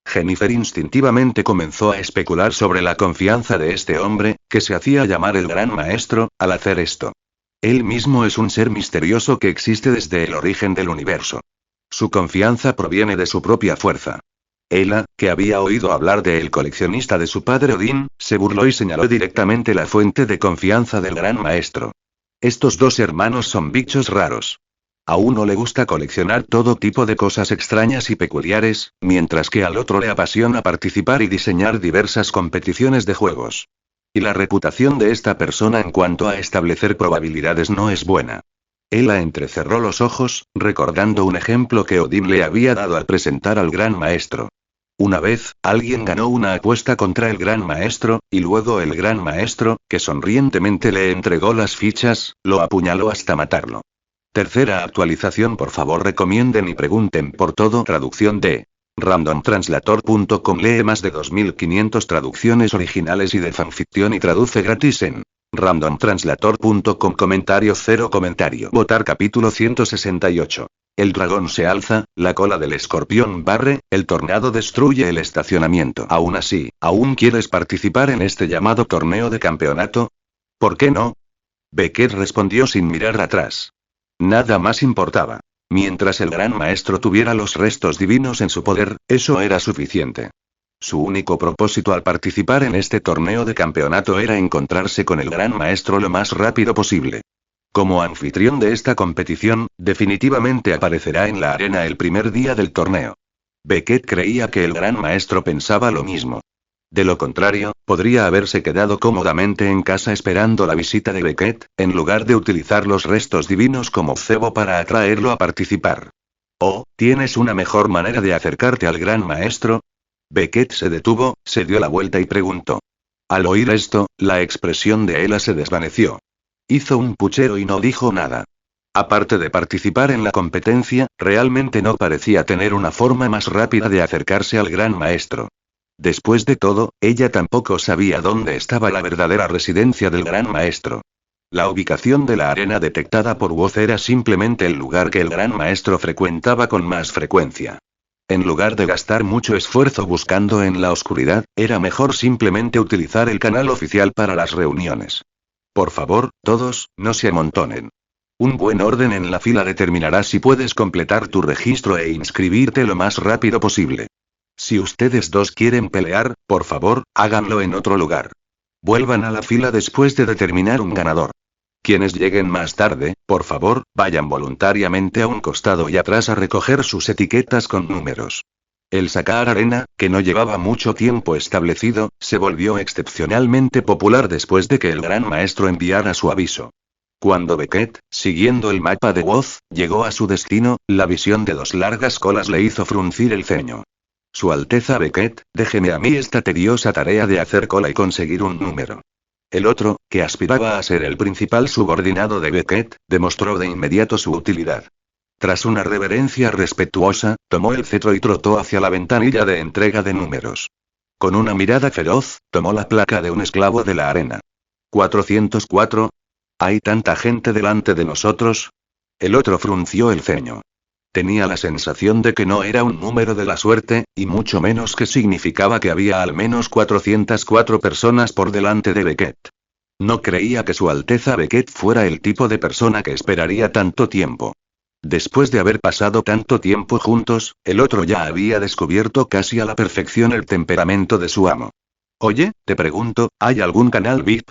Jennifer instintivamente comenzó a especular sobre la confianza de este hombre, que se hacía llamar el gran maestro, al hacer esto. Él mismo es un ser misterioso que existe desde el origen del universo. Su confianza proviene de su propia fuerza. Ella, que había oído hablar de el coleccionista de su padre Odín, se burló y señaló directamente la fuente de confianza del gran maestro. Estos 2 hermanos son bichos raros. A uno le gusta coleccionar todo tipo de cosas extrañas y peculiares, mientras que al otro le apasiona participar y diseñar diversas competiciones de juegos. Y la reputación de esta persona en cuanto a establecer probabilidades no es buena. Ella entrecerró los ojos, recordando un ejemplo que Odín le había dado al presentar al gran maestro. Una vez, alguien ganó una apuesta contra el gran maestro, y luego el gran maestro, que sonrientemente le entregó las fichas, lo apuñaló hasta matarlo. Tercera actualización. Por favor recomienden y pregunten por todo. Traducción de randomtranslator.com. Lee más de 2500 traducciones originales y de fanficción y traduce gratis en randomtranslator.com. Comentario 0 comentario. Votar capítulo 168. El dragón se alza, la cola del escorpión barre, el tornado destruye el estacionamiento. Aún así, ¿aún quieres participar en este llamado torneo de campeonato? ¿Por qué no? Beckett respondió sin mirar atrás. Nada más importaba. Mientras el gran maestro tuviera los restos divinos en su poder, eso era suficiente. Su único propósito al participar en este torneo de campeonato era encontrarse con el gran maestro lo más rápido posible. Como anfitrión de esta competición, definitivamente aparecerá en la arena el primer día del torneo. Beckett creía que el gran maestro pensaba lo mismo. De lo contrario, podría haberse quedado cómodamente en casa esperando la visita de Beckett, en lugar de utilizar los restos divinos como cebo para atraerlo a participar. ¿Oh, tienes una mejor manera de acercarte al gran maestro? Beckett se detuvo, se dio la vuelta y preguntó. Al oír esto, la expresión de Ella se desvaneció. Hizo un puchero y no dijo nada. Aparte de participar en la competencia, realmente no parecía tener una forma más rápida de acercarse al gran maestro. Después de todo, ella tampoco sabía dónde estaba la verdadera residencia del gran maestro. La ubicación de la arena detectada por voz era simplemente el lugar que el gran maestro frecuentaba con más frecuencia. En lugar de gastar mucho esfuerzo buscando en la oscuridad, era mejor simplemente utilizar el canal oficial para las reuniones. Por favor, todos, no se amontonen. Un buen orden en la fila determinará si puedes completar tu registro e inscribirte lo más rápido posible. Si ustedes dos quieren pelear, por favor, háganlo en otro lugar. Vuelvan a la fila después de determinar un ganador. Quienes lleguen más tarde, por favor, vayan voluntariamente a un costado y atrás a recoger sus etiquetas con números. El sacar arena, que no llevaba mucho tiempo establecido, se volvió excepcionalmente popular después de que el gran maestro enviara su aviso. Cuando Beckett, siguiendo el mapa de Woz, llegó a su destino, la visión de dos largas colas le hizo fruncir el ceño. Su Alteza Beckett, déjeme a mí esta tediosa tarea de hacer cola y conseguir un número. El otro, que aspiraba a ser el principal subordinado de Beckett, demostró de inmediato su utilidad. Tras una reverencia respetuosa, tomó el cetro y trotó hacia la ventanilla de entrega de números. Con una mirada feroz, tomó la placa de un esclavo de la arena. 404. ¿Hay tanta gente delante de nosotros? El otro frunció el ceño. Tenía la sensación de que no era un número de la suerte, y mucho menos que significaba que había al menos 404 personas por delante de Beckett. No creía que Su Alteza Beckett fuera el tipo de persona que esperaría tanto tiempo. Después de haber pasado tanto tiempo juntos, el otro ya había descubierto casi a la perfección el temperamento de su amo. Oye, te pregunto, ¿hay algún canal VIP?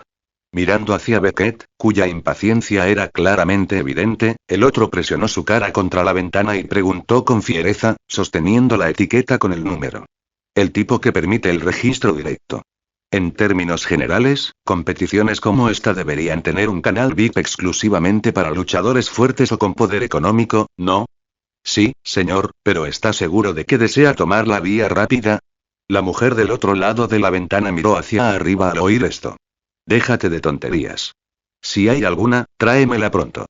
Mirando hacia Beckett, cuya impaciencia era claramente evidente, el otro presionó su cara contra la ventana y preguntó con fiereza, sosteniendo la etiqueta con el número. El tipo que permite el registro directo. En términos generales, competiciones como esta deberían tener un canal VIP exclusivamente para luchadores fuertes o con poder económico, ¿no? Sí, señor, pero ¿está seguro de que desea tomar la vía rápida? La mujer del otro lado de la ventana miró hacia arriba al oír esto. Déjate de tonterías. Si hay alguna, tráemela pronto.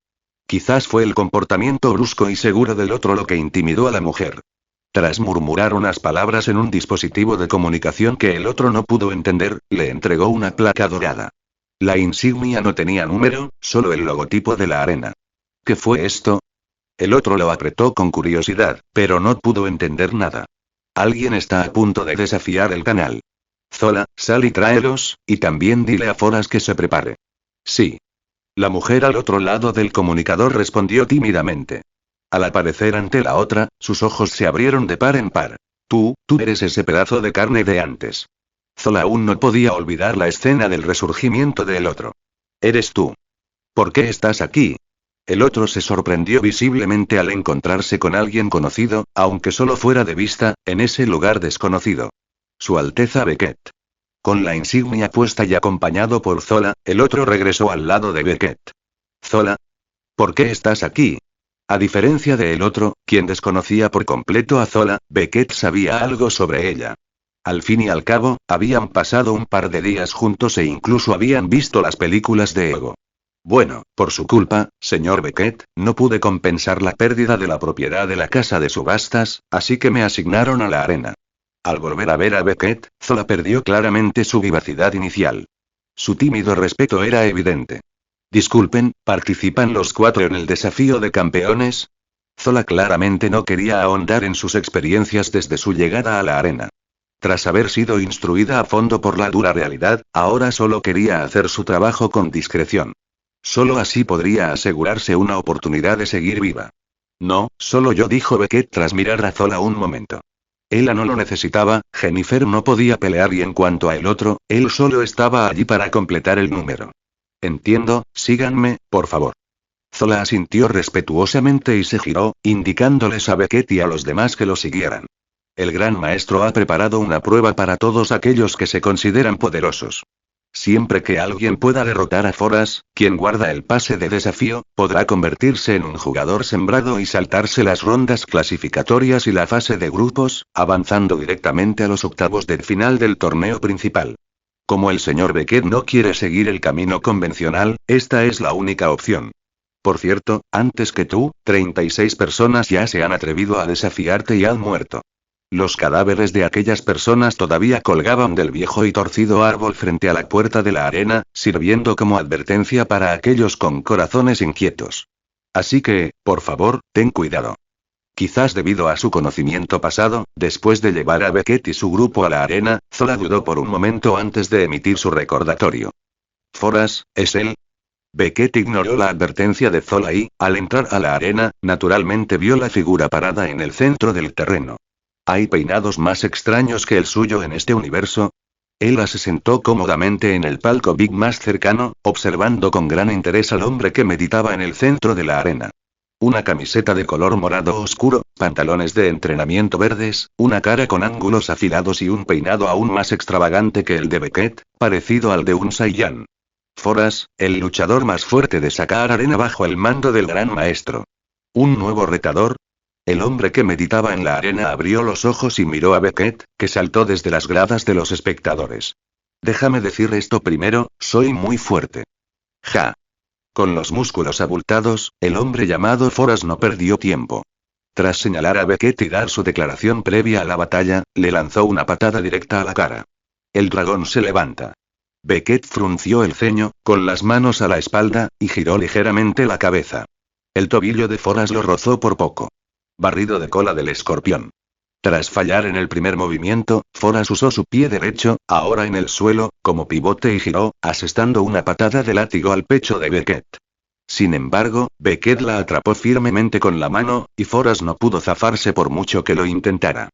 Quizás fue el comportamiento brusco y seguro del otro lo que intimidó a la mujer. Tras murmurar unas palabras en un dispositivo de comunicación que el otro no pudo entender, le entregó una placa dorada. La insignia no tenía número, solo el logotipo de la arena. ¿Qué fue esto? El otro lo apretó con curiosidad, pero no pudo entender nada. Alguien está a punto de desafiar el canal. Zola, sal y tráelos, y también dile a Foras que se prepare. Sí. La mujer al otro lado del comunicador respondió tímidamente. Al aparecer ante la otra, sus ojos se abrieron de par en par. Tú eres ese pedazo de carne de antes. Zola aún no podía olvidar la escena del resurgimiento del otro. Eres tú. ¿Por qué estás aquí? El otro se sorprendió visiblemente al encontrarse con alguien conocido, aunque solo fuera de vista, en ese lugar desconocido. Su Alteza Beckett. Con la insignia puesta y acompañado por Zola, el otro regresó al lado de Beckett. Zola. ¿Por qué estás aquí? A diferencia de el otro, quien desconocía por completo a Zola, Beckett sabía algo sobre ella. Al fin y al cabo, habían pasado un par de días juntos e incluso habían visto las películas de Ego. Bueno, por su culpa, señor Beckett, no pude compensar la pérdida de la propiedad de la casa de subastas, así que me asignaron a la arena. Al volver a ver a Beckett, Zola perdió claramente su vivacidad inicial. Su tímido respeto era evidente. Disculpen, ¿participan los cuatro en el desafío de campeones? Zola claramente no quería ahondar en sus experiencias desde su llegada a la arena. Tras haber sido instruida a fondo por la dura realidad, ahora solo quería hacer su trabajo con discreción. Solo así podría asegurarse una oportunidad de seguir viva. No, solo yo, dijo Beckett tras mirar a Zola un momento. Ella no lo necesitaba, Jennifer no podía pelear y en cuanto a el otro, él solo estaba allí para completar el número. Entiendo, síganme, por favor. Zola asintió respetuosamente y se giró, indicándoles a Beckett y a los demás que lo siguieran. El gran maestro ha preparado una prueba para todos aquellos que se consideran poderosos. Siempre que alguien pueda derrotar a Foras, quien guarda el pase de desafío, podrá convertirse en un jugador sembrado y saltarse las rondas clasificatorias y la fase de grupos, avanzando directamente a los octavos de final del torneo principal. Como el señor Beckett no quiere seguir el camino convencional, esta es la única opción. Por cierto, antes que tú, 36 personas ya se han atrevido a desafiarte y han muerto. Los cadáveres de aquellas personas todavía colgaban del viejo y torcido árbol frente a la puerta de la arena, sirviendo como advertencia para aquellos con corazones inquietos. Así que, por favor, ten cuidado. Quizás debido a su conocimiento pasado, después de llevar a Beckett y su grupo a la arena, Zola dudó por un momento antes de emitir su recordatorio. Foras, ¿es él? Beckett ignoró la advertencia de Zola y, al entrar a la arena, naturalmente vio la figura parada en el centro del terreno. ¿Hay peinados más extraños que el suyo en este universo? Ella se sentó cómodamente en el palco Big más cercano, observando con gran interés al hombre que meditaba en el centro de la arena. Una camiseta de color morado oscuro, pantalones de entrenamiento verdes, una cara con ángulos afilados y un peinado aún más extravagante que el de Beckett, parecido al de un Saiyan. Foras, el luchador más fuerte de Sakar Arena bajo el mando del gran maestro. ¿Un nuevo retador? El hombre que meditaba en la arena abrió los ojos y miró a Beckett, que saltó desde las gradas de los espectadores. Déjame decir esto primero, soy muy fuerte. Ja. Con los músculos abultados, el hombre llamado Foras no perdió tiempo. Tras señalar a Beckett y dar su declaración previa a la batalla, le lanzó una patada directa a la cara. El dragón se levanta. Beckett frunció el ceño, con las manos a la espalda, y giró ligeramente la cabeza. El tobillo de Foras lo rozó por poco. Barrido de cola del escorpión. Tras fallar en el primer movimiento, Foras usó su pie derecho, ahora en el suelo, como pivote y giró, asestando una patada de látigo al pecho de Beckett. Sin embargo, Beckett la atrapó firmemente con la mano, y Foras no pudo zafarse por mucho que lo intentara.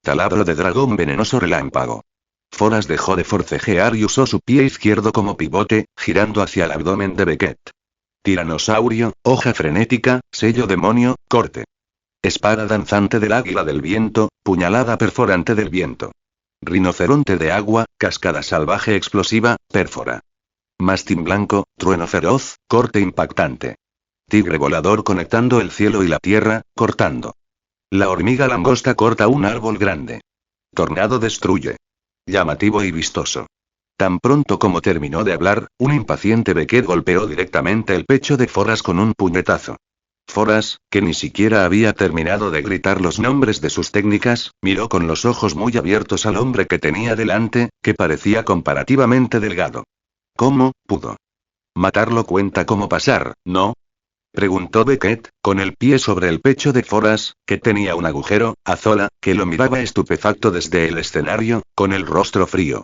Taladro de dragón venenoso relámpago. Foras dejó de forcejear y usó su pie izquierdo como pivote, girando hacia el abdomen de Beckett. Tiranosaurio, hoja frenética, sello demonio, corte. Espada danzante del águila del viento, puñalada perforante del viento. Rinoceronte de agua, cascada salvaje explosiva, pérfora. Mastín blanco, trueno feroz, corte impactante. Tigre volador conectando el cielo y la tierra, cortando. La hormiga langosta corta un árbol grande. Tornado destruye. Llamativo y vistoso. Tan pronto como terminó de hablar, un impaciente Beckett golpeó directamente el pecho de Foras con un puñetazo. Foras, que ni siquiera había terminado de gritar los nombres de sus técnicas, miró con los ojos muy abiertos al hombre que tenía delante, que parecía comparativamente delgado. ¿Cómo pudo? Matarlo cuenta como pasar, ¿no? Preguntó Beckett, con el pie sobre el pecho de Foras, que tenía un agujero, a Zola, que lo miraba estupefacto desde el escenario, con el rostro frío.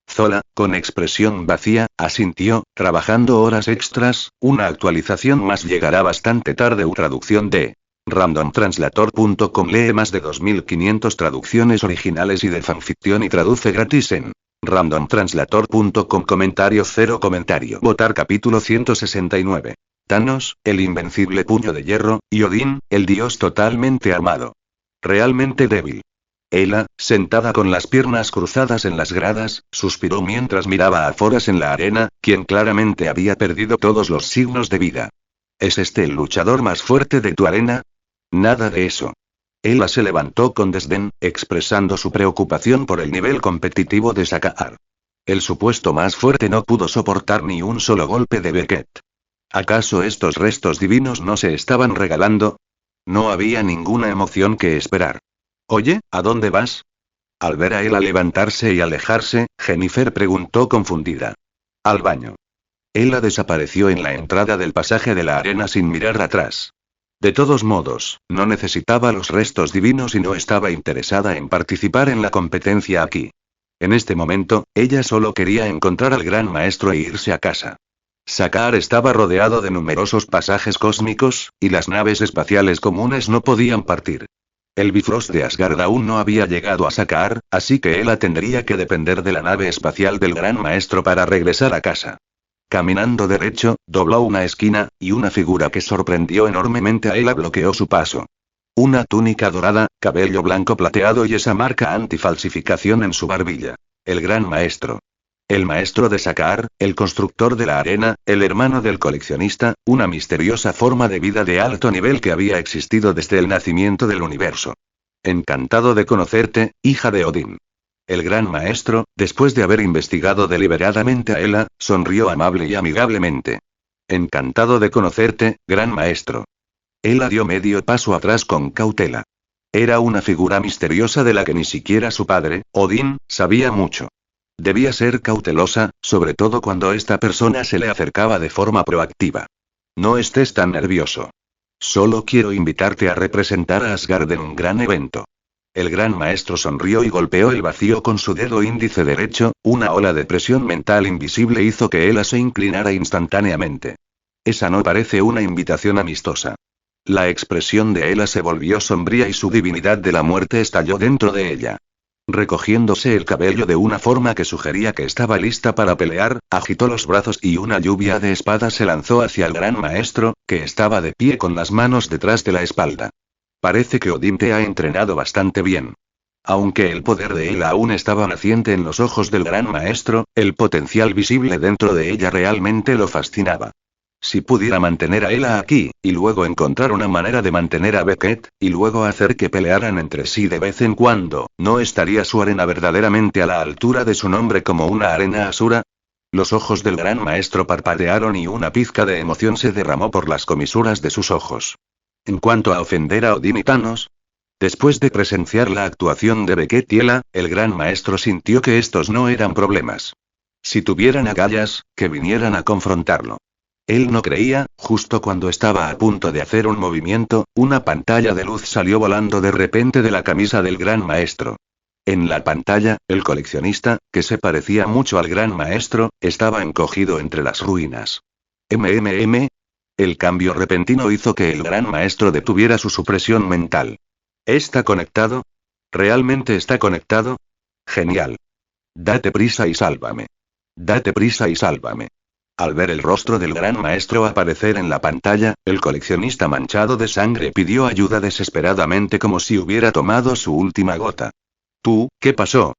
Zola, con expresión vacía, asintió, trabajando horas extras, una actualización más llegará bastante tarde. Traducción de randomtranslator.com. Lee más de 2500 traducciones originales y de fanficción y traduce gratis en randomtranslator.com. Comentario 0 comentario. Votar capítulo 169. Thanos, el invencible puño de hierro, y Odín, el dios totalmente armado. Realmente débil. Ella, sentada con las piernas cruzadas en las gradas, suspiró mientras miraba a Foras en la arena, quien claramente había perdido todos los signos de vida. ¿Es este el luchador más fuerte de tu arena? Nada de eso. Ella se levantó con desdén, expresando su preocupación por el nivel competitivo de Sakar. El supuesto más fuerte no pudo soportar ni un solo golpe de Beckett. ¿Acaso estos restos divinos no se estaban regalando? No había ninguna emoción que esperar. Oye, ¿a dónde vas? Al ver a Ella levantarse y alejarse, Jennifer preguntó confundida. Al baño. Ella desapareció en la entrada del pasaje de la arena sin mirar atrás. De todos modos, no necesitaba los restos divinos y no estaba interesada en participar en la competencia aquí. En este momento, ella solo quería encontrar al gran maestro e irse a casa. Sakar estaba rodeado de numerosos pasajes cósmicos, y las naves espaciales comunes no podían partir. El Bifrost de Asgard aún no había llegado a Sakar, así que Ella tendría que depender de la nave espacial del gran maestro para regresar a casa. Caminando derecho, dobló una esquina, y una figura que sorprendió enormemente a Ella bloqueó su paso. Una túnica dorada, cabello blanco plateado y esa marca antifalsificación en su barbilla. El gran maestro. El maestro de Sakaar, el constructor de la arena, el hermano del coleccionista, una misteriosa forma de vida de alto nivel que había existido desde el nacimiento del universo. Encantado de conocerte, hija de Odín. El gran maestro, después de haber investigado deliberadamente a Ela, sonrió amable y amigablemente. Encantado de conocerte, gran maestro. Ela dio medio paso atrás con cautela. Era una figura misteriosa de la que ni siquiera su padre, Odín, sabía mucho. Debía ser cautelosa, sobre todo cuando esta persona se le acercaba de forma proactiva. No estés tan nervioso. Solo quiero invitarte a representar a Asgard en un gran evento. El gran maestro sonrió y golpeó el vacío con su dedo índice derecho, una ola de presión mental invisible hizo que Ela se inclinara instantáneamente. Esa no parece una invitación amistosa. La expresión de Ela se volvió sombría y su divinidad de la muerte estalló dentro de ella. Recogiéndose el cabello de una forma que sugería que estaba lista para pelear, agitó los brazos y una lluvia de espadas se lanzó hacia el gran maestro, que estaba de pie con las manos detrás de la espalda. Parece que Odín te ha entrenado bastante bien. Aunque el poder de él aún estaba naciente en los ojos del gran maestro, el potencial visible dentro de ella realmente lo fascinaba. Si pudiera mantener a Ela aquí, y luego encontrar una manera de mantener a Beckett, y luego hacer que pelearan entre sí de vez en cuando, ¿no estaría su arena verdaderamente a la altura de su nombre como una arena asura? Los ojos del gran maestro parpadearon y una pizca de emoción se derramó por las comisuras de sus ojos. En cuanto a ofender a Odín y Thanos, después de presenciar la actuación de Beckett y Ela, el gran maestro sintió que estos no eran problemas. Si tuvieran agallas, que vinieran a confrontarlo. Él no creía, justo cuando estaba a punto de hacer un movimiento, una pantalla de luz salió volando de repente de la camisa del gran maestro. En la pantalla, el coleccionista, que se parecía mucho al gran maestro, estaba encogido entre las ruinas. El cambio repentino hizo que el gran maestro detuviera su supresión mental. ¿Está conectado? ¿Realmente está conectado? Genial. Date prisa y sálvame. Date prisa y sálvame. Al ver el rostro del gran maestro aparecer en la pantalla, el coleccionista manchado de sangre pidió ayuda desesperadamente como si hubiera tomado su última gota. ¿Tú, qué pasó?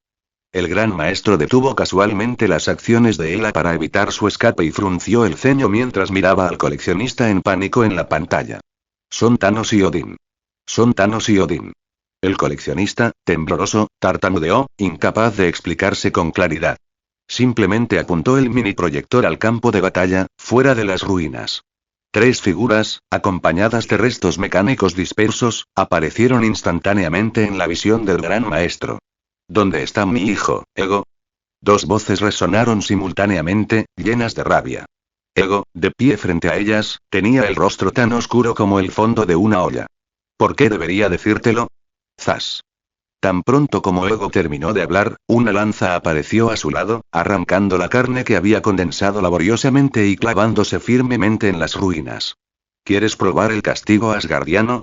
El gran maestro detuvo casualmente las acciones de Ela para evitar su escape y frunció el ceño mientras miraba al coleccionista en pánico en la pantalla. Son Thanos y Odín. Son Thanos y Odín. El coleccionista, tembloroso, tartamudeó, incapaz de explicarse con claridad. Simplemente apuntó el mini proyector al campo de batalla, fuera de las ruinas. Tres figuras, acompañadas de restos mecánicos dispersos, aparecieron instantáneamente en la visión del gran maestro. ¿Dónde está mi hijo, Ego? Dos voces resonaron simultáneamente, llenas de rabia. Ego, de pie frente a ellas, tenía el rostro tan oscuro como el fondo de una olla. ¿Por qué debería decírtelo? Zas. Tan pronto como Ego terminó de hablar, una lanza apareció a su lado, arrancando la carne que había condensado laboriosamente y clavándose firmemente en las ruinas. ¿Quieres probar el castigo asgardiano?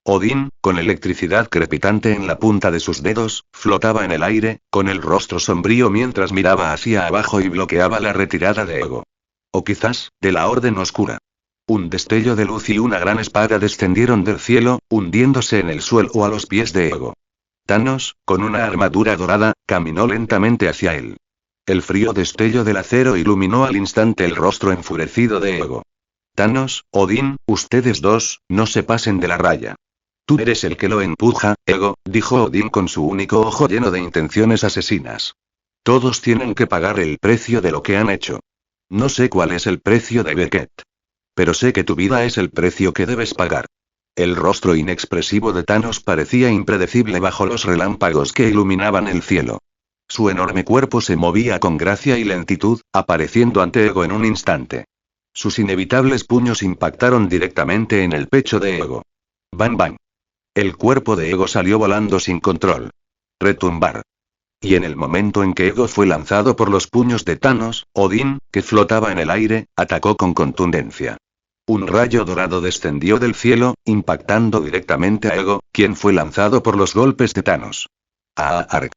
Odín, con electricidad crepitante en la punta de sus dedos, flotaba en el aire, con el rostro sombrío mientras miraba hacia abajo y bloqueaba la retirada de Ego. O quizás, de la Orden Oscura. Un destello de luz y una gran espada descendieron del cielo, hundiéndose en el suelo a los pies de Ego. Thanos, con una armadura dorada, caminó lentamente hacia él. El frío destello del acero iluminó al instante el rostro enfurecido de Ego. Thanos, Odín, ustedes dos, no se pasen de la raya. Tú eres el que lo empuja, Ego, dijo Odín con su único ojo lleno de intenciones asesinas. Todos tienen que pagar el precio de lo que han hecho. No sé cuál es el precio de Beckett. Pero sé que tu vida es el precio que debes pagar. El rostro inexpresivo de Thanos parecía impredecible bajo los relámpagos que iluminaban el cielo. Su enorme cuerpo se movía con gracia y lentitud, apareciendo ante Ego en un instante. Sus inevitables puños impactaron directamente en el pecho de Ego. ¡Bang bang! El cuerpo de Ego salió volando sin control. Retumbar. Y en el momento en que Ego fue lanzado por los puños de Thanos, Odín, que flotaba en el aire, atacó con contundencia. Un rayo dorado descendió del cielo, impactando directamente a Ego, quien fue lanzado por los golpes de Thanos. ¡Arg!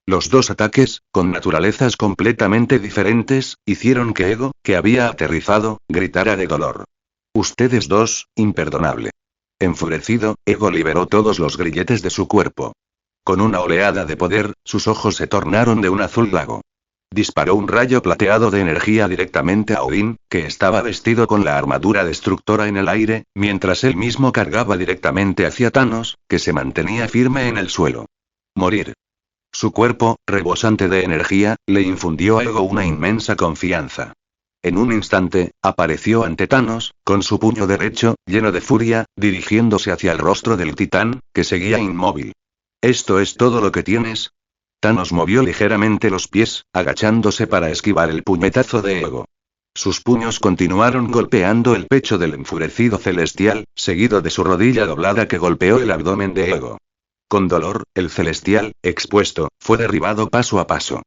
Los dos ataques, con naturalezas completamente diferentes, hicieron que Ego, que había aterrizado, gritara de dolor. Ustedes dos, imperdonable. Enfurecido, Ego liberó todos los grilletes de su cuerpo. Con una oleada de poder, sus ojos se tornaron de un azul lago. Disparó un rayo plateado de energía directamente a Odín, que estaba vestido con la armadura destructora en el aire, mientras él mismo cargaba directamente hacia Thanos, que se mantenía firme en el suelo. Morir. Su cuerpo, rebosante de energía, le infundió a Ego una inmensa confianza. En un instante, apareció ante Thanos, con su puño derecho, lleno de furia, dirigiéndose hacia el rostro del titán, que seguía inmóvil. ¿Esto es todo lo que tienes? Thanos movió ligeramente los pies, agachándose para esquivar el puñetazo de Ego. Sus puños continuaron golpeando el pecho del enfurecido celestial, seguido de su rodilla doblada que golpeó el abdomen de Ego. Con dolor, el celestial, expuesto, fue derribado paso a paso.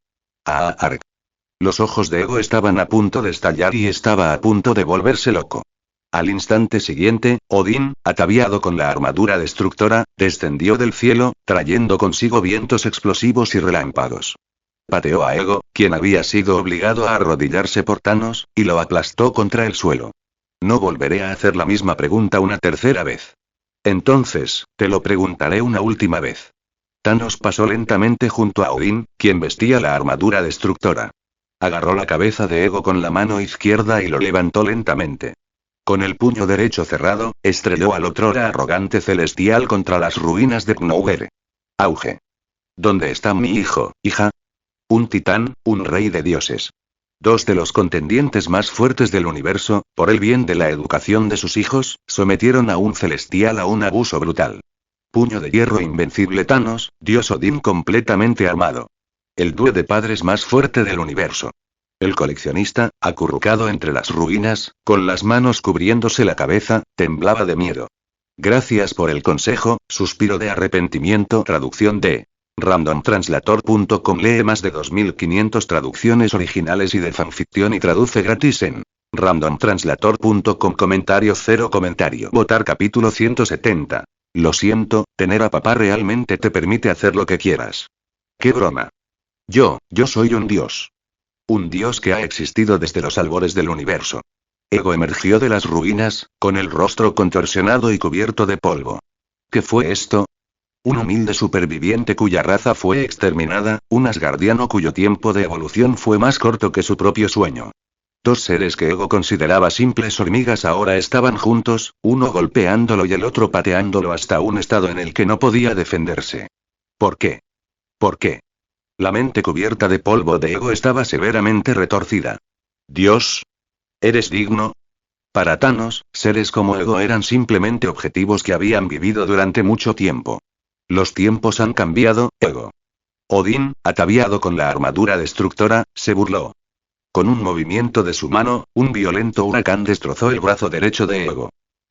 ¡Ah! Los ojos de Ego estaban a punto de estallar y estaba a punto de volverse loco. Al instante siguiente, Odín, ataviado con la armadura destructora, descendió del cielo, trayendo consigo vientos explosivos y relámpagos. Pateó a Ego, quien había sido obligado a arrodillarse por Thanos, y lo aplastó contra el suelo. No volveré a hacer la misma pregunta una tercera vez. Entonces, te lo preguntaré una última vez. Thanos pasó lentamente junto a Odín, quien vestía la armadura destructora. Agarró la cabeza de Ego con la mano izquierda y lo levantó lentamente. Con el puño derecho cerrado, estrelló al otrora arrogante celestial contra las ruinas de Pnougere. Auge. ¿Dónde está mi hijo, hija? Un titán, un rey de dioses. Dos de los contendientes más fuertes del universo, por el bien de la educación de sus hijos, sometieron a un celestial a un abuso brutal. Puño de hierro invencible Thanos, dios Odín completamente armado. El dúo de padres más fuerte del universo. El coleccionista, acurrucado entre las ruinas, con las manos cubriéndose la cabeza, temblaba de miedo. Gracias por el consejo, suspiro de arrepentimiento. Traducción de randomtranslator.com. Lee más de 2500 traducciones originales y de fanficción y traduce gratis en randomtranslator.com. Comentario 0 comentario. Votar capítulo 170. Lo siento, tener a papá realmente te permite hacer lo que quieras. ¡Qué broma! Yo soy un dios. Un dios que ha existido desde los albores del universo. Ego emergió de las ruinas, con el rostro contorsionado y cubierto de polvo. ¿Qué fue esto? Un humilde superviviente cuya raza fue exterminada, un asgardiano cuyo tiempo de evolución fue más corto que su propio sueño. Dos seres que Ego consideraba simples hormigas ahora estaban juntos, uno golpeándolo y el otro pateándolo hasta un estado en el que no podía defenderse. ¿Por qué? ¿Por qué? La mente cubierta de polvo de Ego estaba severamente retorcida. ¿Dios? ¿Eres digno? Para Thanos, seres como Ego eran simplemente objetivos que habían vivido durante mucho tiempo. Los tiempos han cambiado, Ego. Odín, ataviado con la armadura destructora, se burló. Con un movimiento de su mano, un violento huracán destrozó el brazo derecho de Ego.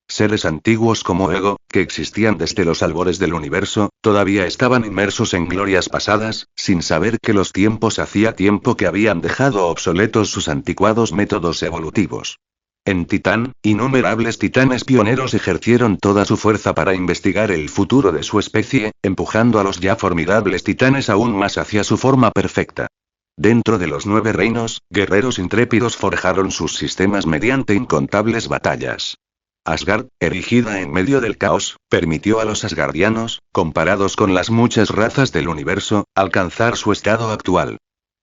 Seres antiguos como Ego, que existían desde los albores del universo, todavía estaban inmersos en glorias pasadas, sin saber que los tiempos hacía tiempo que habían dejado obsoletos sus anticuados métodos evolutivos. En Titán, innumerables titanes pioneros ejercieron toda su fuerza para investigar el futuro de su especie, empujando a los ya formidables titanes aún más hacia su forma perfecta. Dentro de los 9 reinos, guerreros intrépidos forjaron sus sistemas mediante incontables batallas. Asgard, erigida en medio del caos, permitió a los asgardianos, comparados con las muchas razas del universo, alcanzar su estado actual.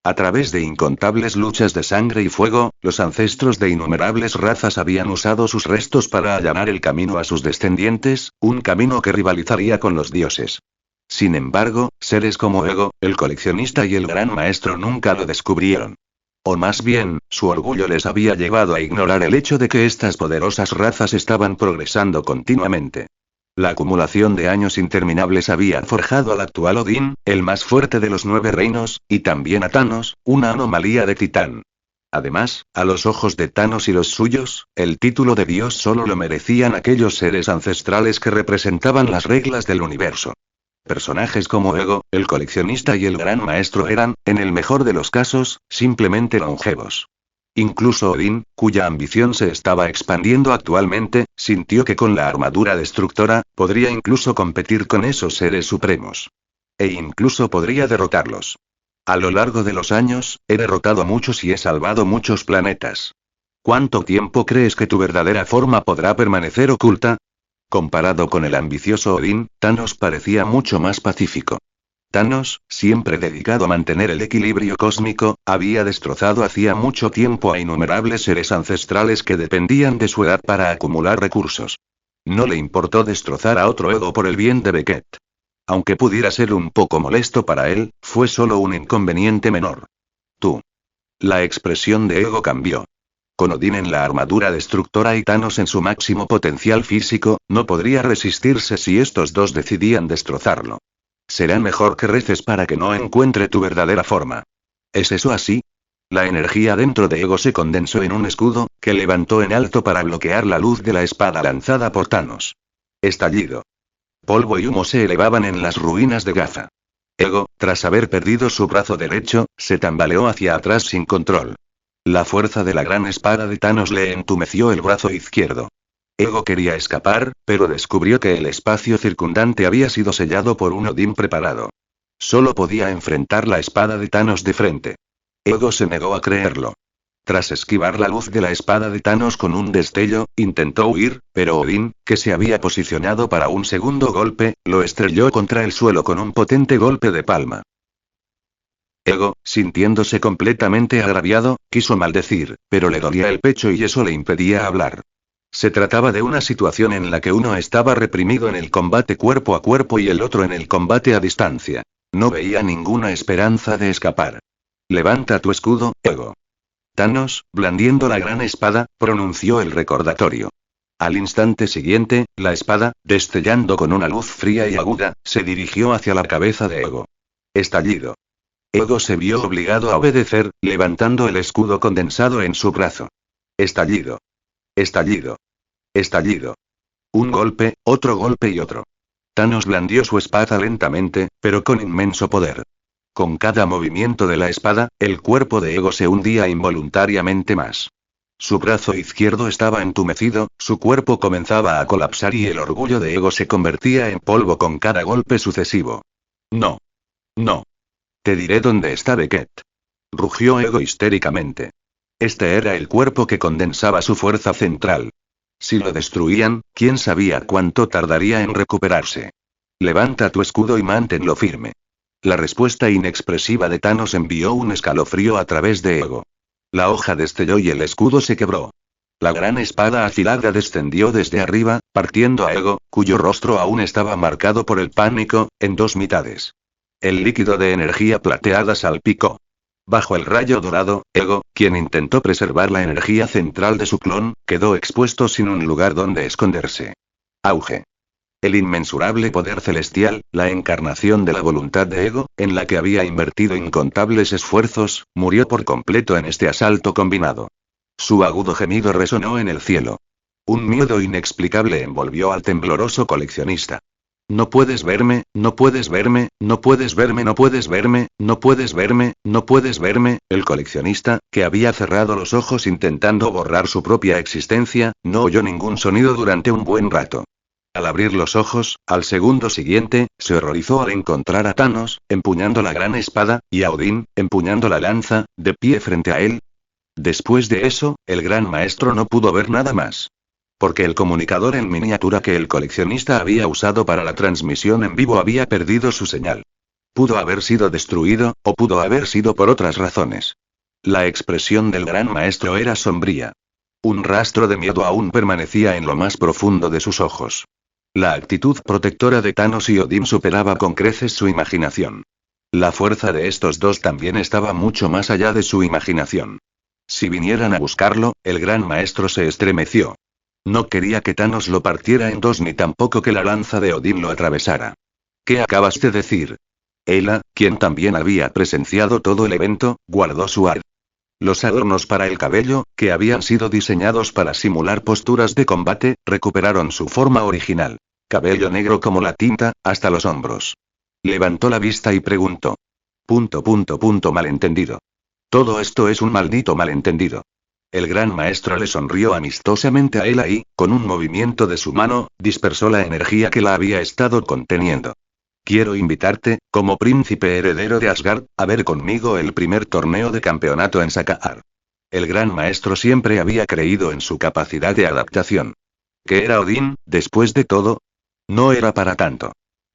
A través de incontables luchas de sangre y fuego, los ancestros de innumerables razas habían usado sus restos para allanar el camino a sus descendientes, un camino que rivalizaría con los dioses. Sin embargo, seres como Ego, el coleccionista y el gran maestro nunca lo descubrieron. O más bien, su orgullo les había llevado a ignorar el hecho de que estas poderosas razas estaban progresando continuamente. La acumulación de años interminables había forjado al actual Odín, el más fuerte de los 9 reinos, y también a Thanos, una anomalía de titán. Además, a los ojos de Thanos y los suyos, el título de Dios solo lo merecían aquellos seres ancestrales que representaban las reglas del universo. Personajes como Ego, el coleccionista y el gran maestro eran, en el mejor de los casos, simplemente longevos. Incluso Odín, cuya ambición se estaba expandiendo actualmente, sintió que con la armadura destructora, podría incluso competir con esos seres supremos. E incluso podría derrotarlos. A lo largo de los años, he derrotado a muchos y he salvado muchos planetas. ¿Cuánto tiempo crees que tu verdadera forma podrá permanecer oculta? Comparado con el ambicioso Odín, Thanos parecía mucho más pacífico. Thanos, siempre dedicado a mantener el equilibrio cósmico, había destrozado hacía mucho tiempo a innumerables seres ancestrales que dependían de su edad para acumular recursos. No le importó destrozar a otro ego por el bien de Beckett. Aunque pudiera ser un poco molesto para él, fue solo un inconveniente menor. Tú. La expresión de Ego cambió. Con Odín en la armadura destructora y Thanos en su máximo potencial físico, no podría resistirse si estos dos decidían destrozarlo. Será mejor que reces para que no encuentre tu verdadera forma. ¿Es eso así? La energía dentro de Ego se condensó en un escudo, que levantó en alto para bloquear la luz de la espada lanzada por Thanos. Estallido. Polvo y humo se elevaban en las ruinas de Gaza. Ego, tras haber perdido su brazo derecho, se tambaleó hacia atrás sin control. La fuerza de la gran espada de Thanos le entumeció el brazo izquierdo. Ego quería escapar, pero descubrió que el espacio circundante había sido sellado por un Odín preparado. Solo podía enfrentar la espada de Thanos de frente. Ego se negó a creerlo. Tras esquivar la luz de la espada de Thanos con un destello, intentó huir, pero Odín, que se había posicionado para un segundo golpe, lo estrelló contra el suelo con un potente golpe de palma. Ego, sintiéndose completamente agraviado, quiso maldecir, pero le dolía el pecho y eso le impedía hablar. Se trataba de una situación en la que uno estaba reprimido en el combate cuerpo a cuerpo y el otro en el combate a distancia. No veía ninguna esperanza de escapar. Levanta tu escudo, Ego. Thanos, blandiendo la gran espada, pronunció el recordatorio. Al instante siguiente, la espada, destellando con una luz fría y aguda, se dirigió hacia la cabeza de Ego. Estallido. Ego se vio obligado a obedecer, levantando el escudo condensado en su brazo. Estallido. Estallido. Estallido. Un golpe, otro golpe y otro. Thanos blandió su espada lentamente, pero con inmenso poder. Con cada movimiento de la espada, el cuerpo de Ego se hundía involuntariamente más. Su brazo izquierdo estaba entumecido, su cuerpo comenzaba a colapsar y el orgullo de Ego se convertía en polvo con cada golpe sucesivo. No. No. Te diré dónde está Beckett. Rugió Ego histéricamente. Este era el cuerpo que condensaba su fuerza central. Si lo destruían, quién sabía cuánto tardaría en recuperarse. Levanta tu escudo y manténlo firme. La respuesta inexpresiva de Thanos envió un escalofrío a través de Ego. La hoja destelló y el escudo se quebró. La gran espada afilada descendió desde arriba, partiendo a Ego, cuyo rostro aún estaba marcado por el pánico, en dos mitades. El líquido de energía plateada salpicó. Bajo el rayo dorado, Ego, quien intentó preservar la energía central de su clon, quedó expuesto sin un lugar donde esconderse. Auge. El inmensurable poder celestial, la encarnación de la voluntad de Ego, en la que había invertido incontables esfuerzos, murió por completo en este asalto combinado. Su agudo gemido resonó en el cielo. Un miedo inexplicable envolvió al tembloroso coleccionista. No puedes verme, no puedes verme, no puedes verme, no puedes verme, no puedes verme, no puedes verme. El coleccionista, que había cerrado los ojos intentando borrar su propia existencia, no oyó ningún sonido durante un buen rato. Al abrir los ojos, al segundo siguiente, se horrorizó al encontrar a Thanos, empuñando la gran espada, y a Odín, empuñando la lanza, de pie frente a él. Después de eso, el gran maestro no pudo ver nada más. Porque el comunicador en miniatura que el coleccionista había usado para la transmisión en vivo había perdido su señal. Pudo haber sido destruido, o pudo haber sido por otras razones. La expresión del gran maestro era sombría. Un rastro de miedo aún permanecía en lo más profundo de sus ojos. La actitud protectora de Thanos y Odín superaba con creces su imaginación. La fuerza de estos dos también estaba mucho más allá de su imaginación. Si vinieran a buscarlo, el gran maestro se estremeció. No quería que Thanos lo partiera en dos ni tampoco que la lanza de Odín lo atravesara. ¿Qué acabas de decir? Ela, quien también había presenciado todo el evento, guardó su ar. Los adornos para el cabello, que habían sido diseñados para simular posturas de combate, recuperaron su forma original. Cabello negro como la tinta, hasta los hombros. Levantó la vista y preguntó. Malentendido. Todo esto es un maldito malentendido. El gran maestro le sonrió amistosamente a Ela y, con un movimiento de su mano, dispersó la energía que la había estado conteniendo. Quiero invitarte, como príncipe heredero de Asgard, a ver conmigo el primer torneo de campeonato en Sakaar. El gran maestro siempre había creído en su capacidad de adaptación. ¿Qué era Odín, después de todo? No era para tanto.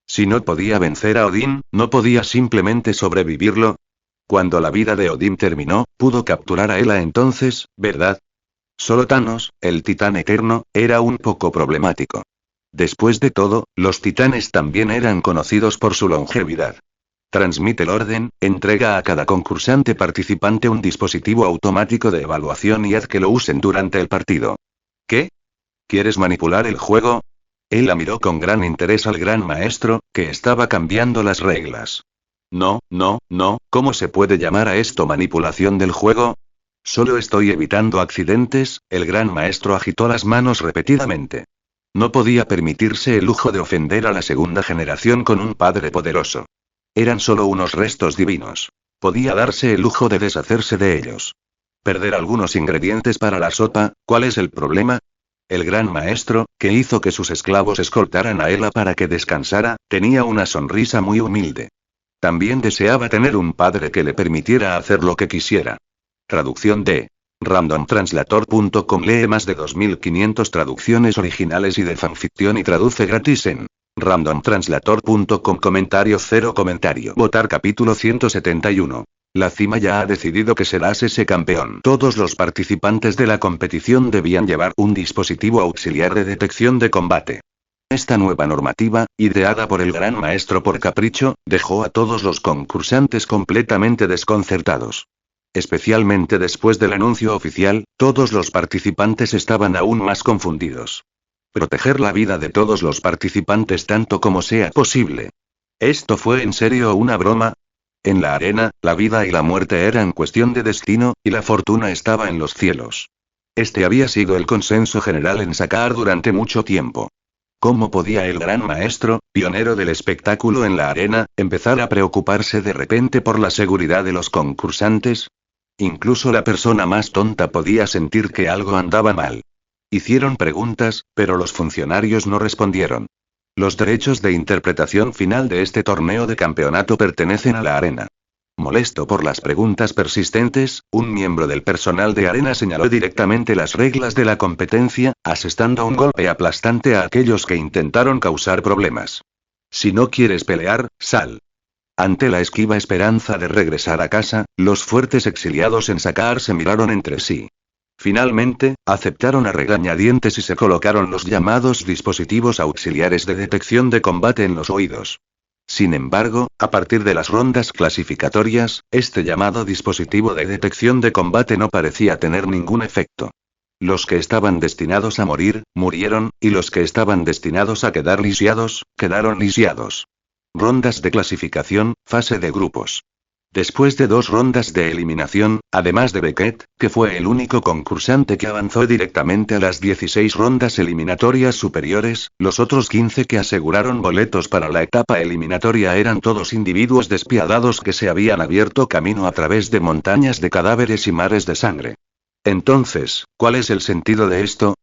Si no podía vencer a Odín, ¿no podía simplemente sobrevivirlo? Cuando la vida de Odín terminó, pudo capturar a Hela entonces, ¿verdad? Solo Thanos, el titán eterno, era un poco problemático. Después de todo, los titanes también eran conocidos por su longevidad. Transmite el orden, entrega a cada concursante participante un dispositivo automático de evaluación y haz que lo usen durante el partido. ¿Qué? ¿Quieres manipular el juego? Él la miró con gran interés al gran maestro, que estaba cambiando las reglas. No, no, no, ¿cómo se puede llamar a esto manipulación del juego? Solo estoy evitando accidentes, el gran maestro agitó las manos repetidamente. No podía permitirse el lujo de ofender a la segunda generación con un padre poderoso. Eran solo unos restos divinos. Podía darse el lujo de deshacerse de ellos. Perder algunos ingredientes para la sopa, ¿cuál es el problema? El gran maestro, que hizo que sus esclavos escoltaran a Hela para que descansara, tenía una sonrisa muy humilde. También deseaba tener un padre que le permitiera hacer lo que quisiera. Traducción de randomtranslator.com. Lee más de 2500 traducciones originales y de fanficción y traduce gratis en randomtranslator.com. Comentario 0 comentario. Votar capítulo 171. La cima ya ha decidido que serás ese campeón. Todos los participantes de la competición debían llevar un dispositivo auxiliar de detección de combate. Esta nueva normativa, ideada por el gran maestro por capricho, dejó a todos los concursantes completamente desconcertados. Especialmente después del anuncio oficial, todos los participantes estaban aún más confundidos. Proteger la vida de todos los participantes tanto como sea posible. ¿Esto fue en serio una broma? En la arena, la vida y la muerte eran cuestión de destino, y la fortuna estaba en los cielos. Este había sido el consenso general en Sakaar durante mucho tiempo. ¿Cómo podía el gran maestro, pionero del espectáculo en la arena, empezar a preocuparse de repente por la seguridad de los concursantes? Incluso la persona más tonta podía sentir que algo andaba mal. Hicieron preguntas, pero los funcionarios no respondieron. Los derechos de interpretación final de este torneo de campeonato pertenecen a la arena. Molesto por las preguntas persistentes, un miembro del personal de arena señaló directamente las reglas de la competencia, asestando un golpe aplastante a aquellos que intentaron causar problemas. Si no quieres pelear, sal. Ante la esquiva esperanza de regresar a casa, los fuertes exiliados en Sakaar se miraron entre sí. Finalmente, aceptaron a regañadientes y se colocaron los llamados dispositivos auxiliares de detección de combate en los oídos. Sin embargo, a partir de las rondas clasificatorias, este llamado dispositivo de detección de combate no parecía tener ningún efecto. Los que estaban destinados a morir, murieron, y los que estaban destinados a quedar lisiados, quedaron lisiados. Rondas de clasificación, fase de grupos. Después de 2 rondas de eliminación, además de Beckett, que fue el único concursante que avanzó directamente a las 16 rondas eliminatorias superiores, los otros 15 que aseguraron boletos para la etapa eliminatoria eran todos individuos despiadados que se habían abierto camino a través de montañas de cadáveres y mares de sangre. Entonces, ¿cuál es el sentido de esto?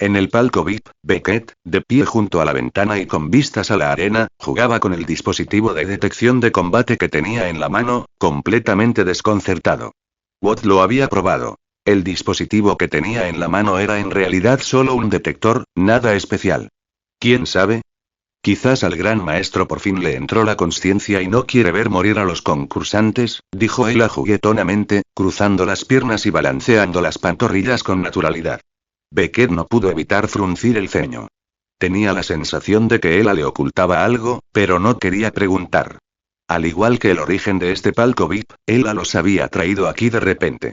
En el palco VIP, Beckett, de pie junto a la ventana y con vistas a la arena, jugaba con el dispositivo de detección de combate que tenía en la mano, completamente desconcertado. Watt lo había probado. El dispositivo que tenía en la mano era en realidad solo un detector, nada especial. ¿Quién sabe? Quizás al gran maestro por fin le entró la conciencia y no quiere ver morir a los concursantes, dijo Hela juguetonamente, cruzando las piernas y balanceando las pantorrillas con naturalidad. Beckett no pudo evitar fruncir el ceño. Tenía la sensación de que Hela le ocultaba algo, pero no quería preguntar. Al igual que el origen de este palco VIP, Hela los había traído aquí de repente.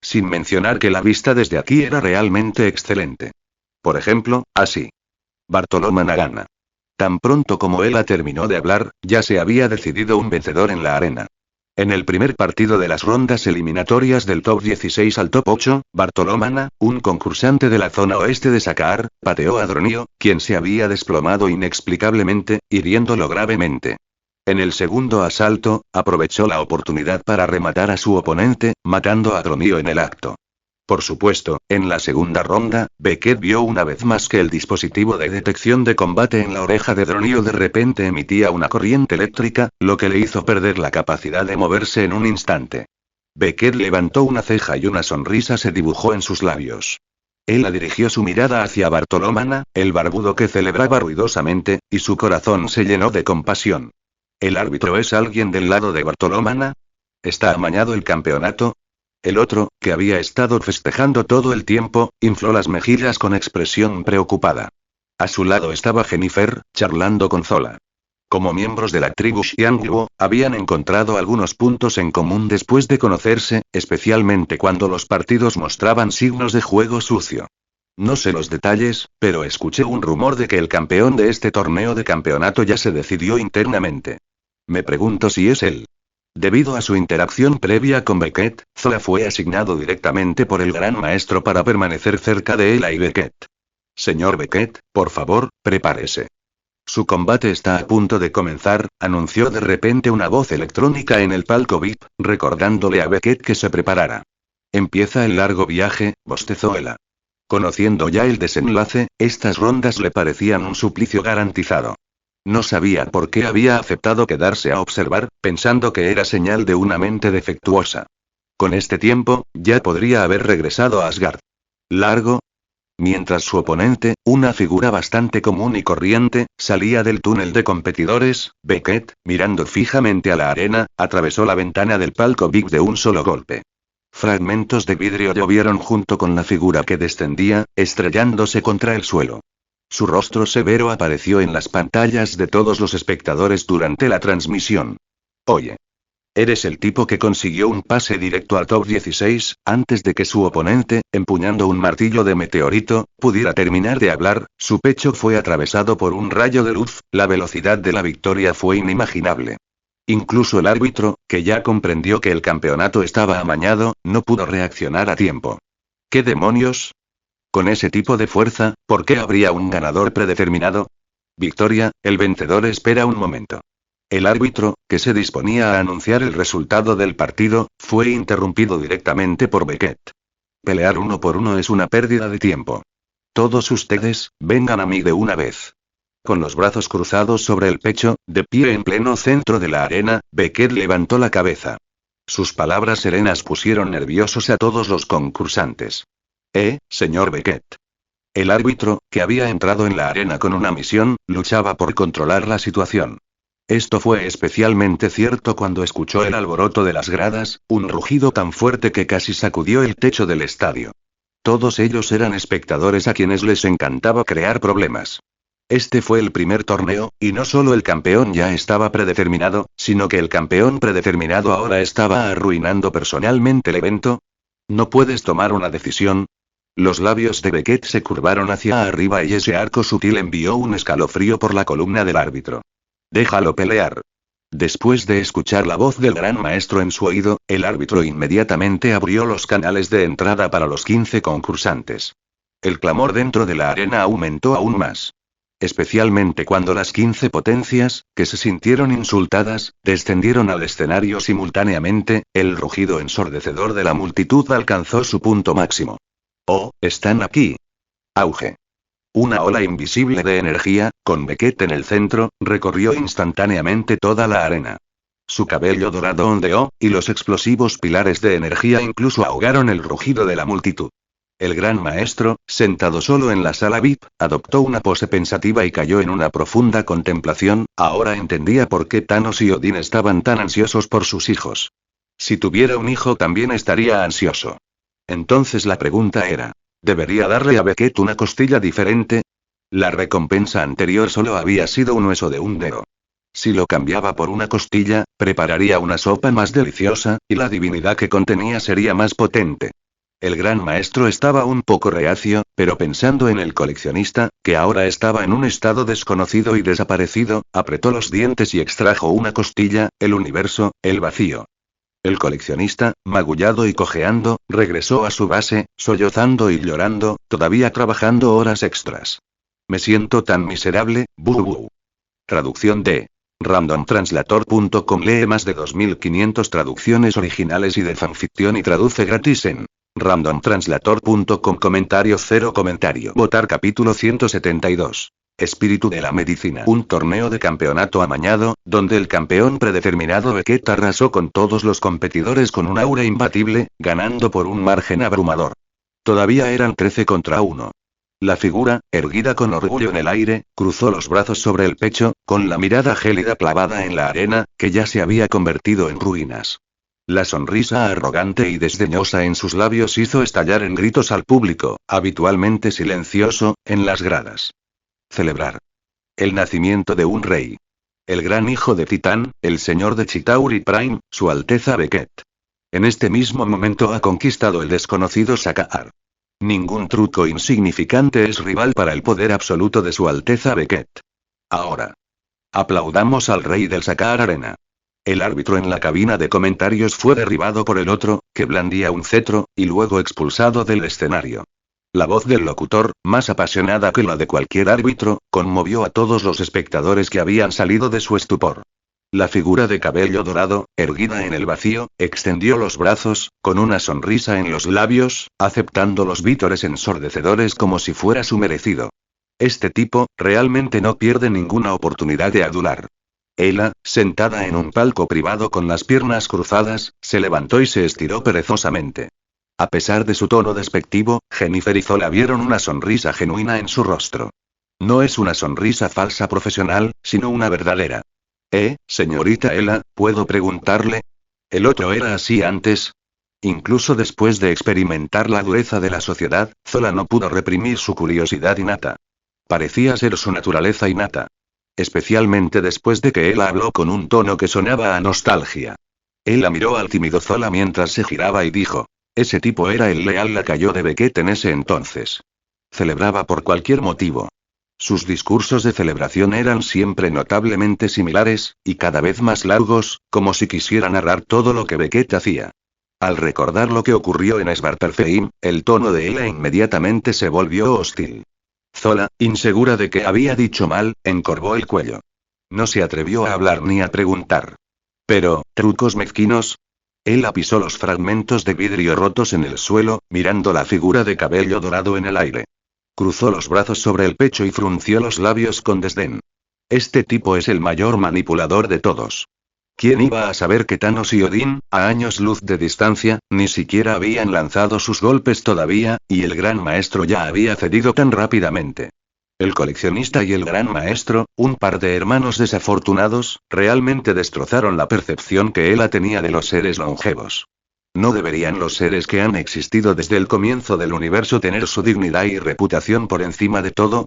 Sin mencionar que la vista desde aquí era realmente excelente. Por ejemplo, así. Bartolomé Nagana. Tan pronto como Hela terminó de hablar, ya se había decidido un vencedor en la arena. En el primer partido de las rondas eliminatorias del top 16 al top 8, Bartolomé, un concursante de la zona oeste de Sakaar, pateó a Dronio, quien se había desplomado inexplicablemente, hiriéndolo gravemente. En el segundo asalto, aprovechó la oportunidad para rematar a su oponente, matando a Dronio en el acto. Por supuesto, en la segunda ronda, Beckett vio una vez más que el dispositivo de detección de combate en la oreja de Dronio de repente emitía una corriente eléctrica, lo que le hizo perder la capacidad de moverse en un instante. Beckett levantó una ceja y una sonrisa se dibujó en sus labios. Ella dirigió su mirada hacia Bartolomana, el barbudo que celebraba ruidosamente, y su corazón se llenó de compasión. ¿El árbitro es alguien del lado de Bartolomana? ¿Está amañado el campeonato? El otro, que había estado festejando todo el tiempo, infló las mejillas con expresión preocupada. A su lado estaba Jennifer, charlando con Zola. Como miembros de la tribu Xiangluo, habían encontrado algunos puntos en común después de conocerse, especialmente cuando los partidos mostraban signos de juego sucio. No sé los detalles, pero escuché un rumor de que el campeón de este torneo de campeonato ya se decidió internamente. Me pregunto si es él. Debido a su interacción previa con Beckett, Zola fue asignado directamente por el Gran Maestro para permanecer cerca de él y Beckett. Señor Beckett, por favor, prepárese. Su combate está a punto de comenzar, anunció de repente una voz electrónica en el palco VIP, recordándole a Beckett que se preparara. Empieza el largo viaje, bostezó Ella. Conociendo ya el desenlace, estas rondas le parecían un suplicio garantizado. No sabía por qué había aceptado quedarse a observar, pensando que era señal de una mente defectuosa. Con este tiempo, ya podría haber regresado a Asgard. ¿Largo? Mientras su oponente, una figura bastante común y corriente, salía del túnel de competidores, Beckett, mirando fijamente a la arena, atravesó la ventana del palco VIP de un solo golpe. Fragmentos de vidrio llovieron junto con la figura que descendía, estrellándose contra el suelo. Su rostro severo apareció en las pantallas de todos los espectadores durante la transmisión. Oye. Eres el tipo que consiguió un pase directo al top 16, antes de que su oponente, empuñando un martillo de meteorito, pudiera terminar de hablar, su pecho fue atravesado por un rayo de luz, la velocidad de la victoria fue inimaginable. Incluso el árbitro, que ya comprendió que el campeonato estaba amañado, no pudo reaccionar a tiempo. ¿Qué demonios? Con ese tipo de fuerza, ¿por qué habría un ganador predeterminado? Victoria, el vencedor espera un momento. El árbitro, que se disponía a anunciar el resultado del partido, fue interrumpido directamente por Beckett. Pelear uno por uno es una pérdida de tiempo. Todos ustedes, vengan a mí de una vez. Con los brazos cruzados sobre el pecho, de pie en pleno centro de la arena, Beckett levantó la cabeza. Sus palabras serenas pusieron nerviosos a todos los concursantes. Señor Beckett. El árbitro, que había entrado en la arena con una misión, luchaba por controlar la situación. Esto fue especialmente cierto cuando escuchó el alboroto de las gradas, un rugido tan fuerte que casi sacudió el techo del estadio. Todos ellos eran espectadores a quienes les encantaba crear problemas. Este fue el primer torneo, y no solo el campeón ya estaba predeterminado, sino que el campeón predeterminado ahora estaba arruinando personalmente el evento. ¿No puedes tomar una decisión? Los labios de Beckett se curvaron hacia arriba y ese arco sutil envió un escalofrío por la columna del árbitro. Déjalo pelear. Después de escuchar la voz del gran maestro en su oído, el árbitro inmediatamente abrió los canales de entrada para los 15 concursantes. El clamor dentro de la arena aumentó aún más. Especialmente cuando las 15 potencias, que se sintieron insultadas, descendieron al escenario simultáneamente, el rugido ensordecedor de la multitud alcanzó su punto máximo. ¡Oh, están aquí! Auge. Una ola invisible de energía, con Beckett en el centro, recorrió instantáneamente toda la arena. Su cabello dorado ondeó, y los explosivos pilares de energía incluso ahogaron el rugido de la multitud. El gran maestro, sentado solo en la sala VIP, adoptó una pose pensativa y cayó en una profunda contemplación. Ahora entendía por qué Thanos y Odín estaban tan ansiosos por sus hijos. Si tuviera un hijo también estaría ansioso. Entonces la pregunta era, ¿debería darle a Beckett una costilla diferente? La recompensa anterior solo había sido un hueso de un dedo. Si lo cambiaba por una costilla, prepararía una sopa más deliciosa, y la divinidad que contenía sería más potente. El gran maestro estaba un poco reacio, pero pensando en el coleccionista, que ahora estaba en un estado desconocido y desaparecido, apretó los dientes y extrajo una costilla, el universo, el vacío. El coleccionista, magullado y cojeando, regresó a su base, sollozando y llorando, todavía trabajando horas extras. Me siento tan miserable, buh. Traducción de randomtranslator.com. Lee más de 2500 traducciones originales y de fanficción y traduce gratis en randomtranslator.com. Comentario 0 comentario. Votar capítulo 172. Espíritu de la medicina. Un torneo de campeonato amañado, donde el campeón predeterminado Beckett arrasó con todos los competidores con un aura imbatible, ganando por un margen abrumador. Todavía eran 13 contra 1. La figura, erguida con orgullo en el aire, cruzó los brazos sobre el pecho, con la mirada gélida clavada en la arena, que ya se había convertido en ruinas. La sonrisa arrogante y desdeñosa en sus labios hizo estallar en gritos al público, habitualmente silencioso, en las gradas. Celebrar. El nacimiento de un rey. El gran hijo de Titán, el señor de Chitauri Prime, Su Alteza Beckett. En este mismo momento ha conquistado el desconocido Sakaar. Ningún truco insignificante es rival para el poder absoluto de Su Alteza Beckett. Ahora. Aplaudamos al rey del Sakaar Arena. El árbitro en la cabina de comentarios fue derribado por el otro, que blandía un cetro, y luego expulsado del escenario. La voz del locutor, más apasionada que la de cualquier árbitro, conmovió a todos los espectadores que habían salido de su estupor. La figura de cabello dorado, erguida en el vacío, extendió los brazos, con una sonrisa en los labios, aceptando los vítores ensordecedores como si fuera su merecido. Este tipo, realmente no pierde ninguna oportunidad de adular. Ella, sentada en un palco privado con las piernas cruzadas, se levantó y se estiró perezosamente. A pesar de su tono despectivo, Jennifer y Zola vieron una sonrisa genuina en su rostro. No es una sonrisa falsa profesional, sino una verdadera. Señorita Ella, ¿puedo preguntarle? ¿El otro era así antes? Incluso después de experimentar la dureza de la sociedad, Zola no pudo reprimir su curiosidad innata. Parecía ser su naturaleza innata. Especialmente después de que Ella habló con un tono que sonaba a nostalgia. Ella miró al tímido Zola mientras se giraba y dijo: ese tipo era el leal lacayo de Beckett en ese entonces. Celebraba por cualquier motivo. Sus discursos de celebración eran siempre notablemente similares, y cada vez más largos, como si quisiera narrar todo lo que Beckett hacía. Al recordar lo que ocurrió en Svartalfheim, el tono de Ella inmediatamente se volvió hostil. Zola, insegura de que había dicho mal, encorvó el cuello. No se atrevió a hablar ni a preguntar. Pero, ¿trucos mezquinos? Ella pisó los fragmentos de vidrio rotos en el suelo, mirando la figura de cabello dorado en el aire. Cruzó los brazos sobre el pecho y frunció los labios con desdén. Este tipo es el mayor manipulador de todos. ¿Quién iba a saber que Thanos y Odín, a años luz de distancia, ni siquiera habían lanzado sus golpes todavía, y el gran maestro ya había cedido tan rápidamente? El coleccionista y el gran maestro, un par de hermanos desafortunados, realmente destrozaron la percepción que Ella tenía de los seres longevos. ¿No deberían los seres que han existido desde el comienzo del universo tener su dignidad y reputación por encima de todo?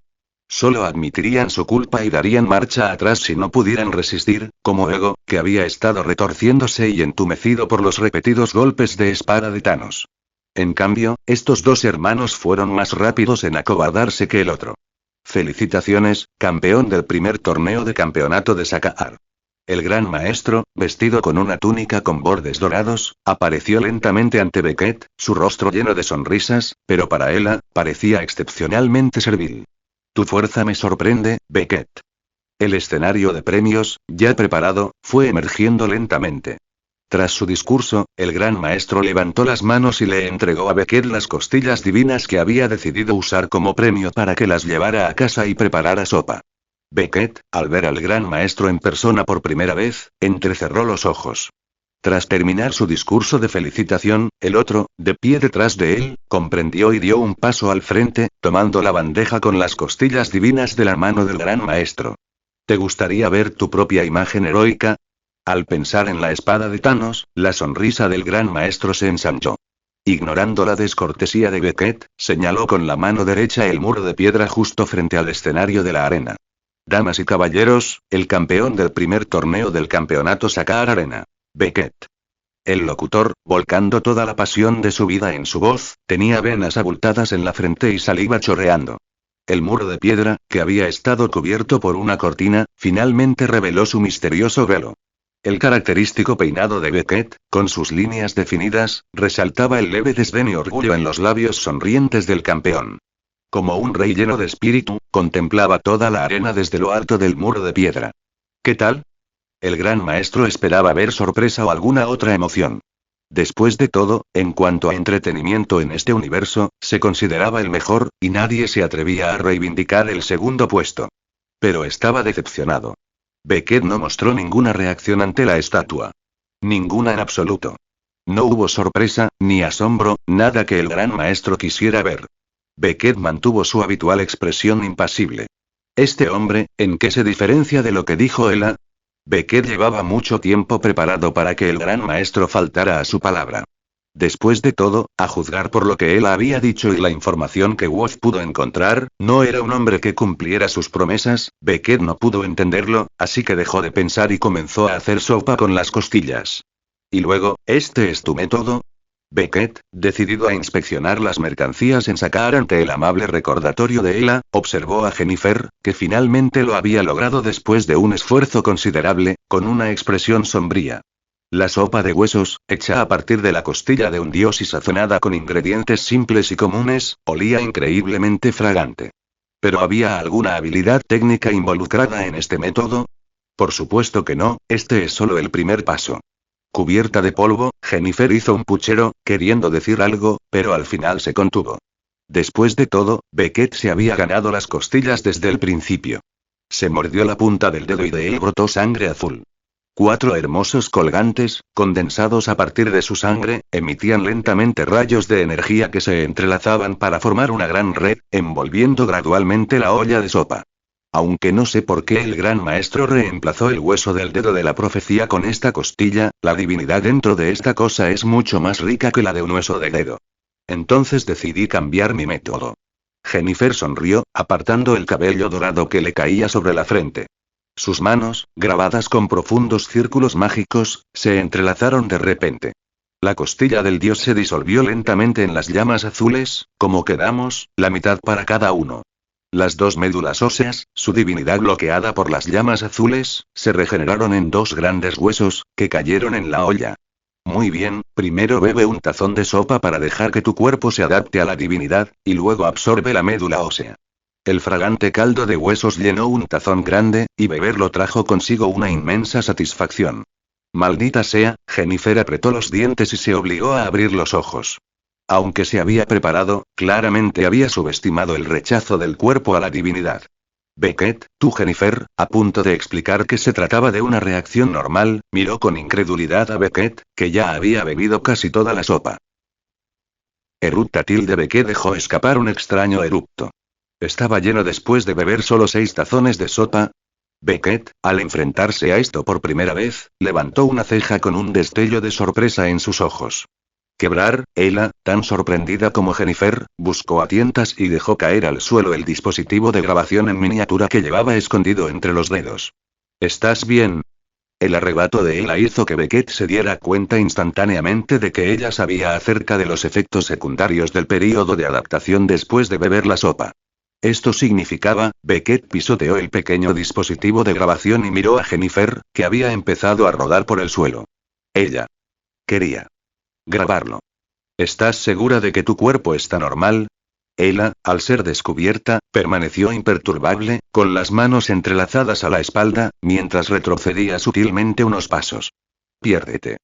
Solo admitirían su culpa y darían marcha atrás si no pudieran resistir, como Ego, que había estado retorciéndose y entumecido por los repetidos golpes de espada de Thanos. En cambio, estos dos hermanos fueron más rápidos en acobardarse que el otro. Felicitaciones, campeón del primer torneo de campeonato de Sakaar. El gran maestro, vestido con una túnica con bordes dorados, apareció lentamente ante Beckett, su rostro lleno de sonrisas, pero para Ella, parecía excepcionalmente servil. Tu fuerza me sorprende, Beckett. El escenario de premios, ya preparado, fue emergiendo lentamente. Tras su discurso, el gran maestro levantó las manos y le entregó a Beckett las costillas divinas que había decidido usar como premio para que las llevara a casa y preparara sopa. Beckett, al ver al gran maestro en persona por primera vez, entrecerró los ojos. Tras terminar su discurso de felicitación, el otro, de pie detrás de él, comprendió y dio un paso al frente, tomando la bandeja con las costillas divinas de la mano del gran maestro. ¿Te gustaría ver tu propia imagen heroica? Al pensar en la espada de Thanos, la sonrisa del gran maestro se ensanchó. Ignorando la descortesía de Beckett, señaló con la mano derecha el muro de piedra justo frente al escenario de la arena. Damas y caballeros, el campeón del primer torneo del campeonato Sakaar Arena. Beckett. El locutor, volcando toda la pasión de su vida en su voz, tenía venas abultadas en la frente y saliva chorreando. El muro de piedra, que había estado cubierto por una cortina, finalmente reveló su misterioso velo. El característico peinado de Beckett, con sus líneas definidas, resaltaba el leve desdén y orgullo en los labios sonrientes del campeón. Como un rey lleno de espíritu, contemplaba toda la arena desde lo alto del muro de piedra. ¿Qué tal? El gran maestro esperaba ver sorpresa o alguna otra emoción. Después de todo, en cuanto a entretenimiento en este universo, se consideraba el mejor, y nadie se atrevía a reivindicar el segundo puesto. Pero estaba decepcionado. Beckett no mostró ninguna reacción ante la estatua. Ninguna en absoluto. No hubo sorpresa, ni asombro, nada que el gran maestro quisiera ver. Beckett mantuvo su habitual expresión impasible. ¿Este hombre, en qué se diferencia de lo que dijo Ella? Beckett llevaba mucho tiempo preparado para que el gran maestro faltara a su palabra. Después de todo, a juzgar por lo que él había dicho y la información que Wolf pudo encontrar, no era un hombre que cumpliera sus promesas. Beckett no pudo entenderlo, así que dejó de pensar y comenzó a hacer sopa con las costillas. Y luego, ¿este es tu método? Beckett, decidido a inspeccionar las mercancías en sacar ante el amable recordatorio de Ella, observó a Jennifer, que finalmente lo había logrado después de un esfuerzo considerable, con una expresión sombría. La sopa de huesos, hecha a partir de la costilla de un dios y sazonada con ingredientes simples y comunes, olía increíblemente fragante. ¿Pero había alguna habilidad técnica involucrada en este método? Por supuesto que no, este es solo el primer paso. Cubierta de polvo, Jennifer hizo un puchero, queriendo decir algo, pero al final se contuvo. Después de todo, Beckett se había ganado las costillas desde el principio. Se mordió la punta del dedo y de él brotó sangre azul. 4 hermosos colgantes, condensados a partir de su sangre, emitían lentamente rayos de energía que se entrelazaban para formar una gran red, envolviendo gradualmente la olla de sopa. Aunque no sé por qué el gran maestro reemplazó el hueso del dedo de la profecía con esta costilla, la divinidad dentro de esta cosa es mucho más rica que la de un hueso de dedo. Entonces decidí cambiar mi método. Jennifer sonrió, apartando el cabello dorado que le caía sobre la frente. Sus manos, grabadas con profundos círculos mágicos, se entrelazaron de repente. La costilla del dios se disolvió lentamente en las llamas azules, como quedamos, la mitad para cada uno. Las 2 médulas óseas, su divinidad bloqueada por las llamas azules, se regeneraron en 2 grandes huesos, que cayeron en la olla. Muy bien, primero bebe un tazón de sopa para dejar que tu cuerpo se adapte a la divinidad, y luego absorbe la médula ósea. El fragante caldo de huesos llenó un tazón grande, y beberlo trajo consigo una inmensa satisfacción. Maldita sea, Jennifer apretó los dientes y se obligó a abrir los ojos. Aunque se había preparado, claramente había subestimado el rechazo del cuerpo a la divinidad. Beckett, tú Jennifer, a punto de explicar que se trataba de una reacción normal, miró con incredulidad a Beckett, que ya había bebido casi toda la sopa. Eruptatil de Beckett dejó escapar un extraño eructo. ¿Estaba lleno después de beber solo 6 tazones de sopa? Beckett, al enfrentarse a esto por primera vez, levantó una ceja con un destello de sorpresa en sus ojos. Quebrar, Ella, tan sorprendida como Jennifer, buscó a tientas y dejó caer al suelo el dispositivo de grabación en miniatura que llevaba escondido entre los dedos. ¿Estás bien? El arrebato de Ella hizo que Beckett se diera cuenta instantáneamente de que ella sabía acerca de los efectos secundarios del período de adaptación después de beber la sopa. Esto significaba, Beckett pisoteó el pequeño dispositivo de grabación y miró a Jennifer, que había empezado a rodar por el suelo. Ella quería grabarlo. ¿Estás segura de que tu cuerpo está normal? Ella, al ser descubierta, permaneció imperturbable, con las manos entrelazadas a la espalda, mientras retrocedía sutilmente unos pasos. Piérdete.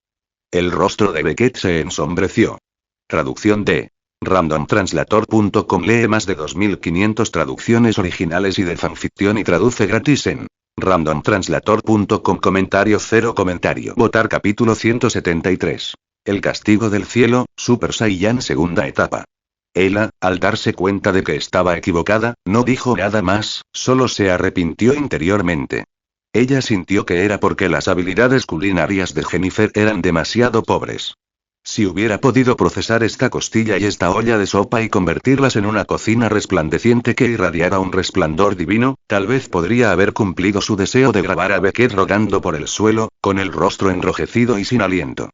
El rostro de Beckett se ensombreció. Traducción de randomtranslator.com. Lee más de 2500 traducciones originales y de fanficción y traduce gratis en randomtranslator.com. Comentario 0 comentario. Votar capítulo 173. El castigo del cielo, Super Saiyan segunda etapa. Ella, al darse cuenta de que estaba equivocada, no dijo nada más, solo se arrepintió interiormente. Ella sintió que era porque las habilidades culinarias de Jennifer eran demasiado pobres. Si hubiera podido procesar esta costilla y esta olla de sopa y convertirlas en una cocina resplandeciente que irradiara un resplandor divino, tal vez podría haber cumplido su deseo de grabar a Beckett rodando por el suelo, con el rostro enrojecido y sin aliento.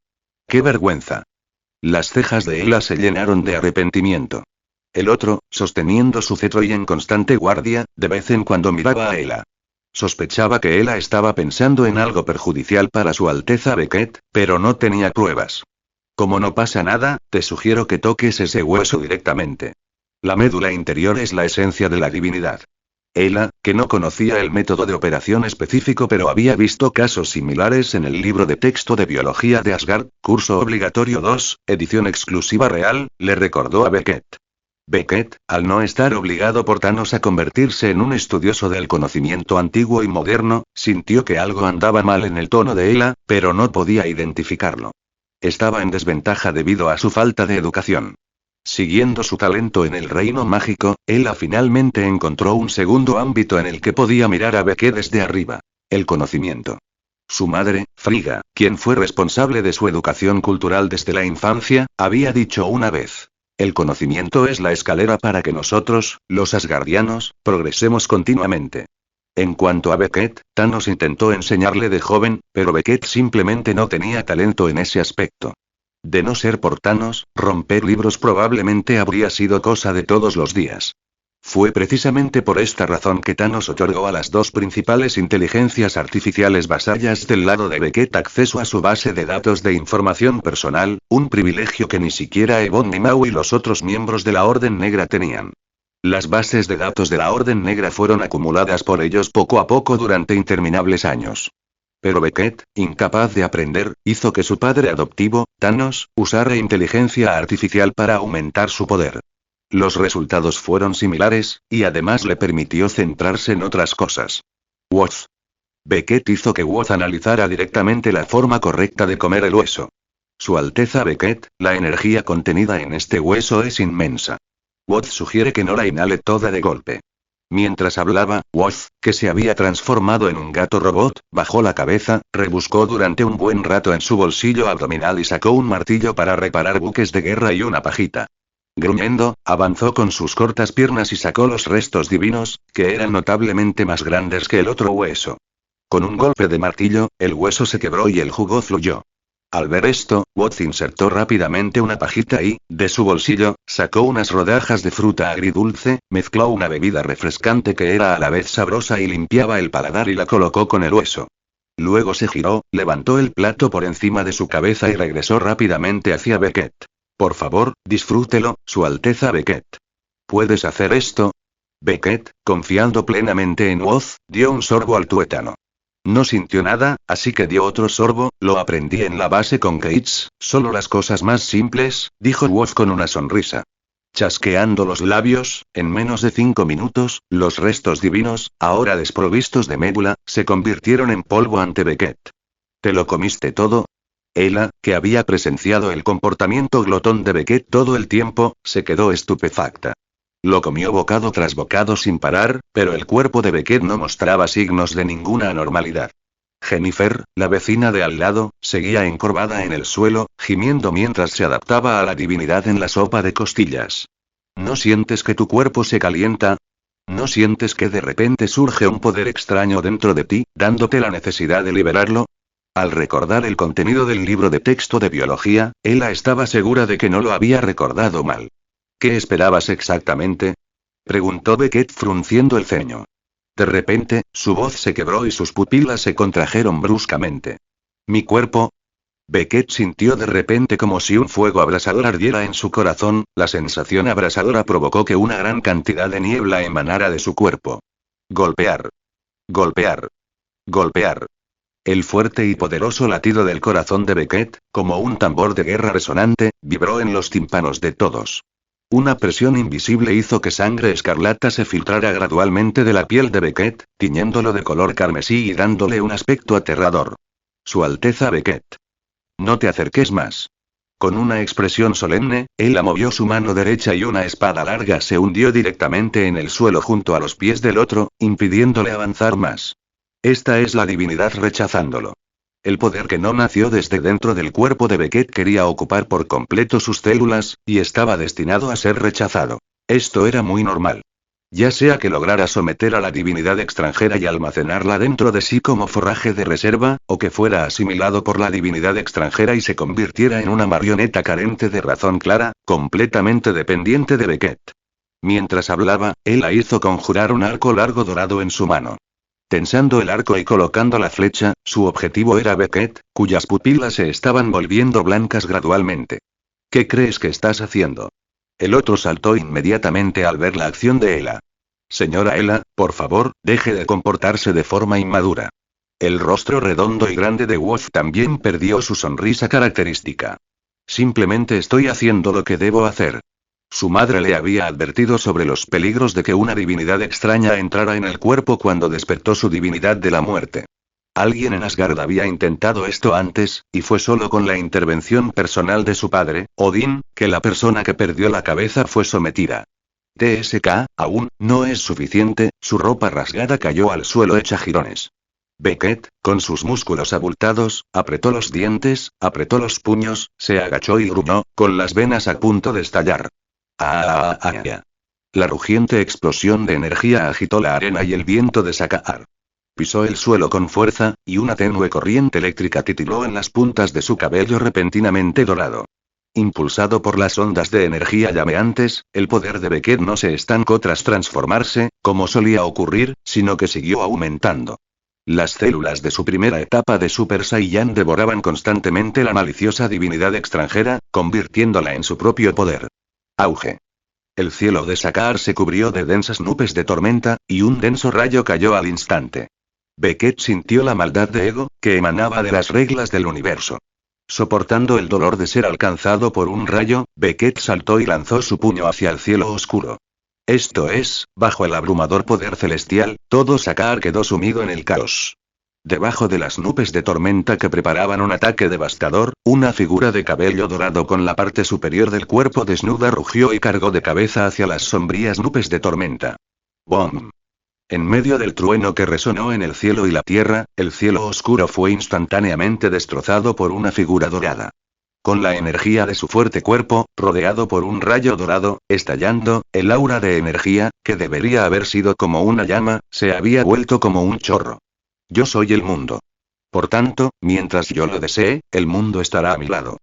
¡Qué vergüenza! Las cejas de Ella se llenaron de arrepentimiento. El otro, sosteniendo su cetro y en constante guardia, de vez en cuando miraba a Ella. Sospechaba que Ella estaba pensando en algo perjudicial para su Alteza Beckett, pero no tenía pruebas. Como no pasa nada, te sugiero que toques ese hueso directamente. La médula interior es la esencia de la divinidad. Ella, que no conocía el método de operación específico pero había visto casos similares en el libro de texto de biología de Asgard, curso obligatorio 2, edición exclusiva real, le recordó a Beckett. Beckett, al no estar obligado por Thanos a convertirse en un estudioso del conocimiento antiguo y moderno, sintió que algo andaba mal en el tono de Ella, pero no podía identificarlo. Estaba en desventaja debido a su falta de educación. Siguiendo su talento en el reino mágico, Ella finalmente encontró un segundo ámbito en el que podía mirar a Beckett desde arriba. El conocimiento. Su madre, Frigga, quien fue responsable de su educación cultural desde la infancia, había dicho una vez: el conocimiento es la escalera para que nosotros, los asgardianos, progresemos continuamente. En cuanto a Beckett, Thanos intentó enseñarle de joven, pero Beckett simplemente no tenía talento en ese aspecto. De no ser por Thanos, romper libros probablemente habría sido cosa de todos los días. Fue precisamente por esta razón que Thanos otorgó a las dos principales inteligencias artificiales vasallas del lado de Beckett acceso a su base de datos de información personal, un privilegio que ni siquiera Ebon ni Maw y los otros miembros de la Orden Negra tenían. Las bases de datos de la Orden Negra fueron acumuladas por ellos poco a poco durante interminables años. Pero Beckett, incapaz de aprender, hizo que su padre adoptivo, Thanos, usara inteligencia artificial para aumentar su poder. Los resultados fueron similares, y además le permitió centrarse en otras cosas. Woz. Beckett hizo que Woz analizara directamente la forma correcta de comer el hueso. Su Alteza Beckett, la energía contenida en este hueso es inmensa. Woz sugiere que no la inhale toda de golpe. Mientras hablaba, Woz, que se había transformado en un gato robot, bajó la cabeza, rebuscó durante un buen rato en su bolsillo abdominal y sacó un martillo para reparar buques de guerra y una pajita. Gruñendo, avanzó con sus cortas piernas y sacó los restos divinos, que eran notablemente más grandes que el otro hueso. Con un golpe de martillo, el hueso se quebró y el jugo fluyó. Al ver esto, Woz insertó rápidamente una pajita y, de su bolsillo, sacó unas rodajas de fruta agridulce, mezcló una bebida refrescante que era a la vez sabrosa y limpiaba el paladar y la colocó con el hueso. Luego se giró, levantó el plato por encima de su cabeza y regresó rápidamente hacia Beckett. Por favor, disfrútelo, Su Alteza Beckett. ¿Puedes hacer esto? Beckett, confiando plenamente en Woz, dio un sorbo al tuétano. No sintió nada, así que dio otro sorbo. Lo aprendí en la base con Gates, solo las cosas más simples, dijo Woz con una sonrisa. Chasqueando los labios, en menos de 5 minutos, los restos divinos, ahora desprovistos de médula, se convirtieron en polvo ante Beckett. ¿Te lo comiste todo? Ella, que había presenciado el comportamiento glotón de Beckett todo el tiempo, se quedó estupefacta. Lo comió bocado tras bocado sin parar, pero el cuerpo de Beckett no mostraba signos de ninguna anormalidad. Jennifer, la vecina de al lado, seguía encorvada en el suelo, gimiendo mientras se adaptaba a la divinidad en la sopa de costillas. ¿No sientes que tu cuerpo se calienta? ¿No sientes que de repente surge un poder extraño dentro de ti, dándote la necesidad de liberarlo? Al recordar el contenido del libro de texto de biología, Ella estaba segura de que no lo había recordado mal. ¿Qué esperabas exactamente? Preguntó Beckett frunciendo el ceño. De repente, su voz se quebró y sus pupilas se contrajeron bruscamente. ¿Mi cuerpo? Beckett sintió de repente como si un fuego abrasador ardiera en su corazón. La sensación abrasadora provocó que una gran cantidad de niebla emanara de su cuerpo. Golpear. Golpear. Golpear. El fuerte y poderoso latido del corazón de Beckett, como un tambor de guerra resonante, vibró en los tímpanos de todos. Una presión invisible hizo que sangre escarlata se filtrara gradualmente de la piel de Beckett, tiñéndolo de color carmesí y dándole un aspecto aterrador. Su Alteza Beckett. No te acerques más. Con una expresión solemne, Ella movió su mano derecha y una espada larga se hundió directamente en el suelo junto a los pies del otro, impidiéndole avanzar más. Esta es la divinidad rechazándolo. El poder que no nació desde dentro del cuerpo de Beckett quería ocupar por completo sus células, y estaba destinado a ser rechazado. Esto era muy normal. Ya sea que lograra someter a la divinidad extranjera y almacenarla dentro de sí como forraje de reserva, o que fuera asimilado por la divinidad extranjera y se convirtiera en una marioneta carente de razón clara, completamente dependiente de Beckett. Mientras hablaba, Ella hizo conjurar un arco largo dorado en su mano. Tensando el arco y colocando la flecha, su objetivo era Beckett, cuyas pupilas se estaban volviendo blancas gradualmente. ¿Qué crees que estás haciendo? El otro saltó inmediatamente al ver la acción de Ella. Señora Ella, por favor, deje de comportarse de forma inmadura. El rostro redondo y grande de Woz también perdió su sonrisa característica. Simplemente estoy haciendo lo que debo hacer. Su madre le había advertido sobre los peligros de que una divinidad extraña entrara en el cuerpo cuando despertó su divinidad de la muerte. Alguien en Asgard había intentado esto antes, y fue solo con la intervención personal de su padre, Odín, que la persona que perdió la cabeza fue sometida. TSK, aún, no es suficiente, su ropa rasgada cayó al suelo hecha jirones. Beckett, con sus músculos abultados, apretó los dientes, apretó los puños, se agachó y gruñó, con las venas a punto de estallar. ¡Ah! La rugiente explosión de energía agitó la arena y el viento de Sakaar. Pisó el suelo con fuerza, y una tenue corriente eléctrica titiló en las puntas de su cabello repentinamente dorado. Impulsado por las ondas de energía llameantes, el poder de Beckett no se estancó tras transformarse, como solía ocurrir, sino que siguió aumentando. Las células de su primera etapa de Super Saiyan devoraban constantemente la maliciosa divinidad extranjera, convirtiéndola en su propio poder. Auge. El cielo de Sakaar se cubrió de densas nubes de tormenta, y un denso rayo cayó al instante. Beckett sintió la maldad de ego, que emanaba de las reglas del universo. Soportando el dolor de ser alcanzado por un rayo, Beckett saltó y lanzó su puño hacia el cielo oscuro. Esto es, bajo el abrumador poder celestial, todo Sakaar quedó sumido en el caos. Debajo de las nubes de tormenta que preparaban un ataque devastador, una figura de cabello dorado con la parte superior del cuerpo desnuda rugió y cargó de cabeza hacia las sombrías nubes de tormenta. ¡Bom! En medio del trueno que resonó en el cielo y la tierra, el cielo oscuro fue instantáneamente destrozado por una figura dorada. Con la energía de su fuerte cuerpo, rodeado por un rayo dorado, estallando, el aura de energía, que debería haber sido como una llama, se había vuelto como un chorro. Yo soy el mundo. Por tanto, mientras yo lo desee, el mundo estará a mi lado.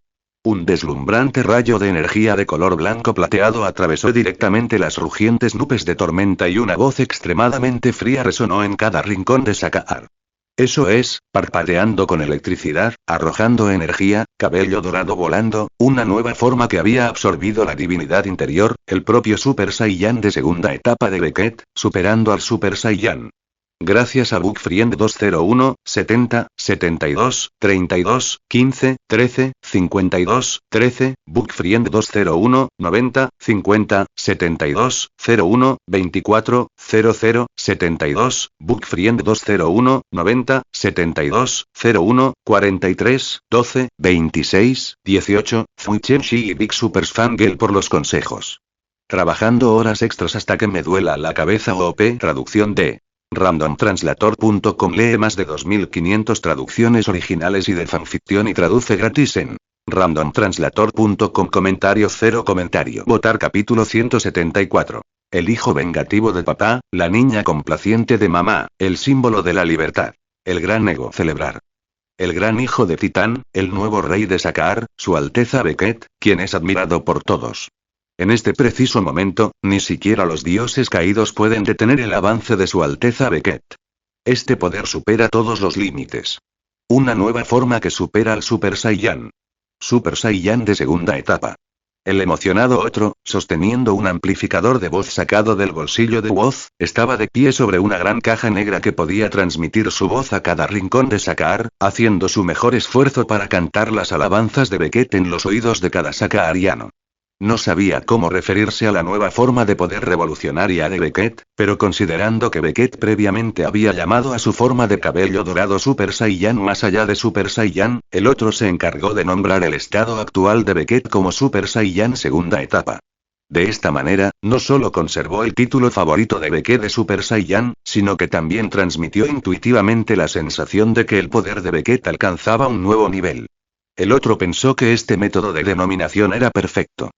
Un deslumbrante rayo de energía de color blanco plateado atravesó directamente las rugientes nubes de tormenta y una voz extremadamente fría resonó en cada rincón de Sakaar. Eso es, parpadeando con electricidad, arrojando energía, cabello dorado volando, una nueva forma que había absorbido la divinidad interior, el propio Super Saiyan de segunda etapa de Beckett, superando al Super Saiyan. Gracias a Bookfriend 201, 70, 72, 32, 15, 13, 52, 13, Bookfriend 201, 90, 50, 72, 01, 24, 00, 72, Bookfriend 201, 90, 72, 01, 43, 12, 26, 18, Fuichenshi y Big Supers Fangirl por los consejos. Trabajando horas extras hasta que me duela la cabeza OP. Traducción de randomtranslator.com. Lee más de 2500 traducciones originales y de fanficción y traduce gratis en randomtranslator.com. Comentario 0 comentario. Votar capítulo 174. El hijo vengativo de papá, la niña complaciente de mamá, el símbolo de la libertad. El gran ego. Celebrar. El gran hijo de Titán, el nuevo rey de Sakaar, Su Alteza Beckett, quien es admirado por todos. En este preciso momento, ni siquiera los dioses caídos pueden detener el avance de Su Alteza Beckett. Este poder supera todos los límites. Una nueva forma que supera al Super Saiyan. Super Saiyan de segunda etapa. El emocionado otro, sosteniendo un amplificador de voz sacado del bolsillo de Woz, estaba de pie sobre una gran caja negra que podía transmitir su voz a cada rincón de Sakaar, haciendo su mejor esfuerzo para cantar las alabanzas de Beckett en los oídos de cada sakaariano. No sabía cómo referirse a la nueva forma de poder revolucionaria de Beckett, pero considerando que Beckett previamente había llamado a su forma de cabello dorado Super Saiyan más allá de Super Saiyan, el otro se encargó de nombrar el estado actual de Beckett como Super Saiyan segunda etapa. De esta manera, no solo conservó el título favorito de Beckett de Super Saiyan, sino que también transmitió intuitivamente la sensación de que el poder de Beckett alcanzaba un nuevo nivel. El otro pensó que este método de denominación era perfecto.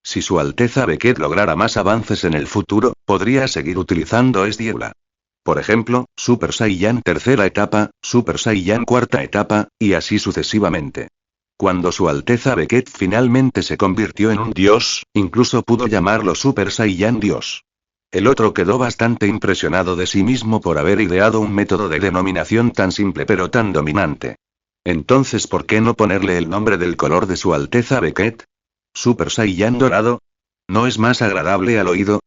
Si Su Alteza Beckett lograra más avances en el futuro, podría seguir utilizando Esdiula. Por ejemplo, Super Saiyan tercera etapa, Super Saiyan cuarta etapa, y así sucesivamente. Cuando Su Alteza Beckett finalmente se convirtió en un dios, incluso pudo llamarlo Super Saiyan Dios. El otro quedó bastante impresionado de sí mismo por haber ideado un método de denominación tan simple pero tan dominante. Entonces, ¿por qué no ponerle el nombre del color de Su Alteza Beckett? ¿Super Saiyan dorado? ¿No es más agradable al oído?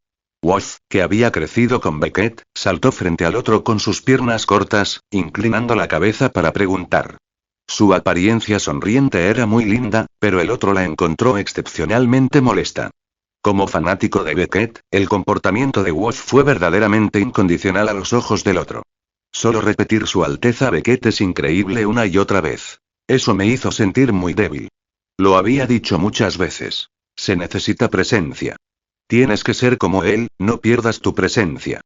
Woz, que había crecido con Beckett, saltó frente al otro con sus piernas cortas, inclinando la cabeza para preguntar. Su apariencia sonriente era muy linda, pero el otro la encontró excepcionalmente molesta. Como fanático de Beckett, el comportamiento de Woz fue verdaderamente incondicional a los ojos del otro. Solo repetir Su Alteza Beckett es increíble una y otra vez. Eso me hizo sentir muy débil. Lo había dicho muchas veces. Se necesita presencia. Tienes que ser como él, no pierdas tu presencia.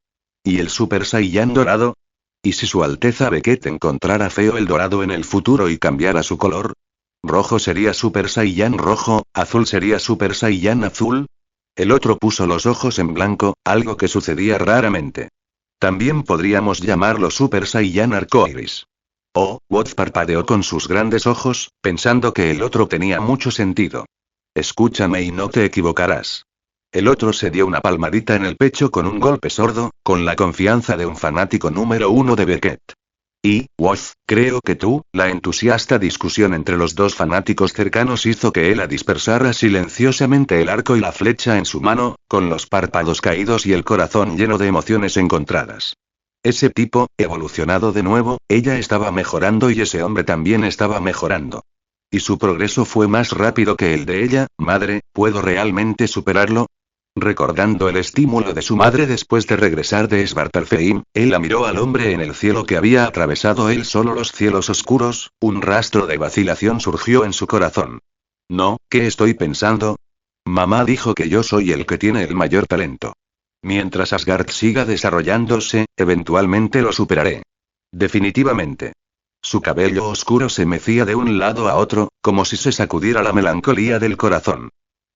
¿Y el Super Saiyan dorado? ¿Y si Su Alteza Beckett encontrara feo el dorado en el futuro y cambiara su color? ¿Rojo sería Super Saiyan rojo, azul sería Super Saiyan azul? El otro puso los ojos en blanco, algo que sucedía raramente. También podríamos llamarlo Super Saiyan arcoiris. Oh, Woz parpadeó con sus grandes ojos, pensando que el otro tenía mucho sentido. Escúchame y no te equivocarás. El otro se dio una palmadita en el pecho con un golpe sordo, con la confianza de un fanático número uno de Beckett. Y, Woz, creo que tú, la entusiasta discusión entre los dos fanáticos cercanos hizo que Ella dispersara silenciosamente el arco y la flecha en su mano, con los párpados caídos y el corazón lleno de emociones encontradas. Ese tipo, evolucionado de nuevo, ella estaba mejorando y ese hombre también estaba mejorando. Y su progreso fue más rápido que el de ella. Madre, ¿puedo realmente superarlo? Recordando el estímulo de su madre después de regresar de Svartalfheim, ella miró al hombre en el cielo que había atravesado él solo los cielos oscuros. Un rastro de vacilación surgió en su corazón. No, ¿qué estoy pensando? Mamá dijo que yo soy el que tiene el mayor talento. Mientras Asgard siga desarrollándose, eventualmente lo superaré. Definitivamente. Su cabello oscuro se mecía de un lado a otro, como si se sacudiera la melancolía del corazón.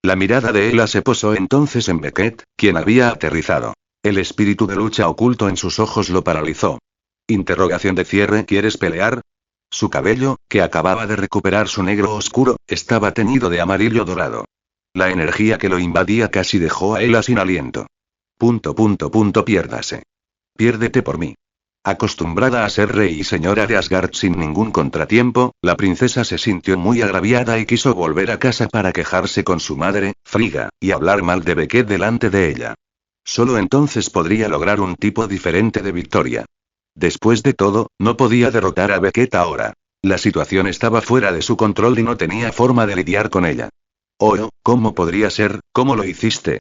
La mirada de Ella se posó entonces en Beckett, quien había aterrizado. El espíritu de lucha oculto en sus ojos lo paralizó. Interrogación de cierre. ¿Quieres pelear? Su cabello, que acababa de recuperar su negro oscuro, estaba teñido de amarillo dorado. La energía que lo invadía casi dejó a Ella sin aliento. Piérdase. Piérdete por mí. Acostumbrada a ser rey y señora de Asgard sin ningún contratiempo, la princesa se sintió muy agraviada y quiso volver a casa para quejarse con su madre, Frigga, y hablar mal de Beckett delante de ella. Solo entonces podría lograr un tipo diferente de victoria. Después de todo, no podía derrotar a Beckett ahora. La situación estaba fuera de su control y no tenía forma de lidiar con ella. Oh, ¿cómo podría ser? ¿Cómo lo hiciste?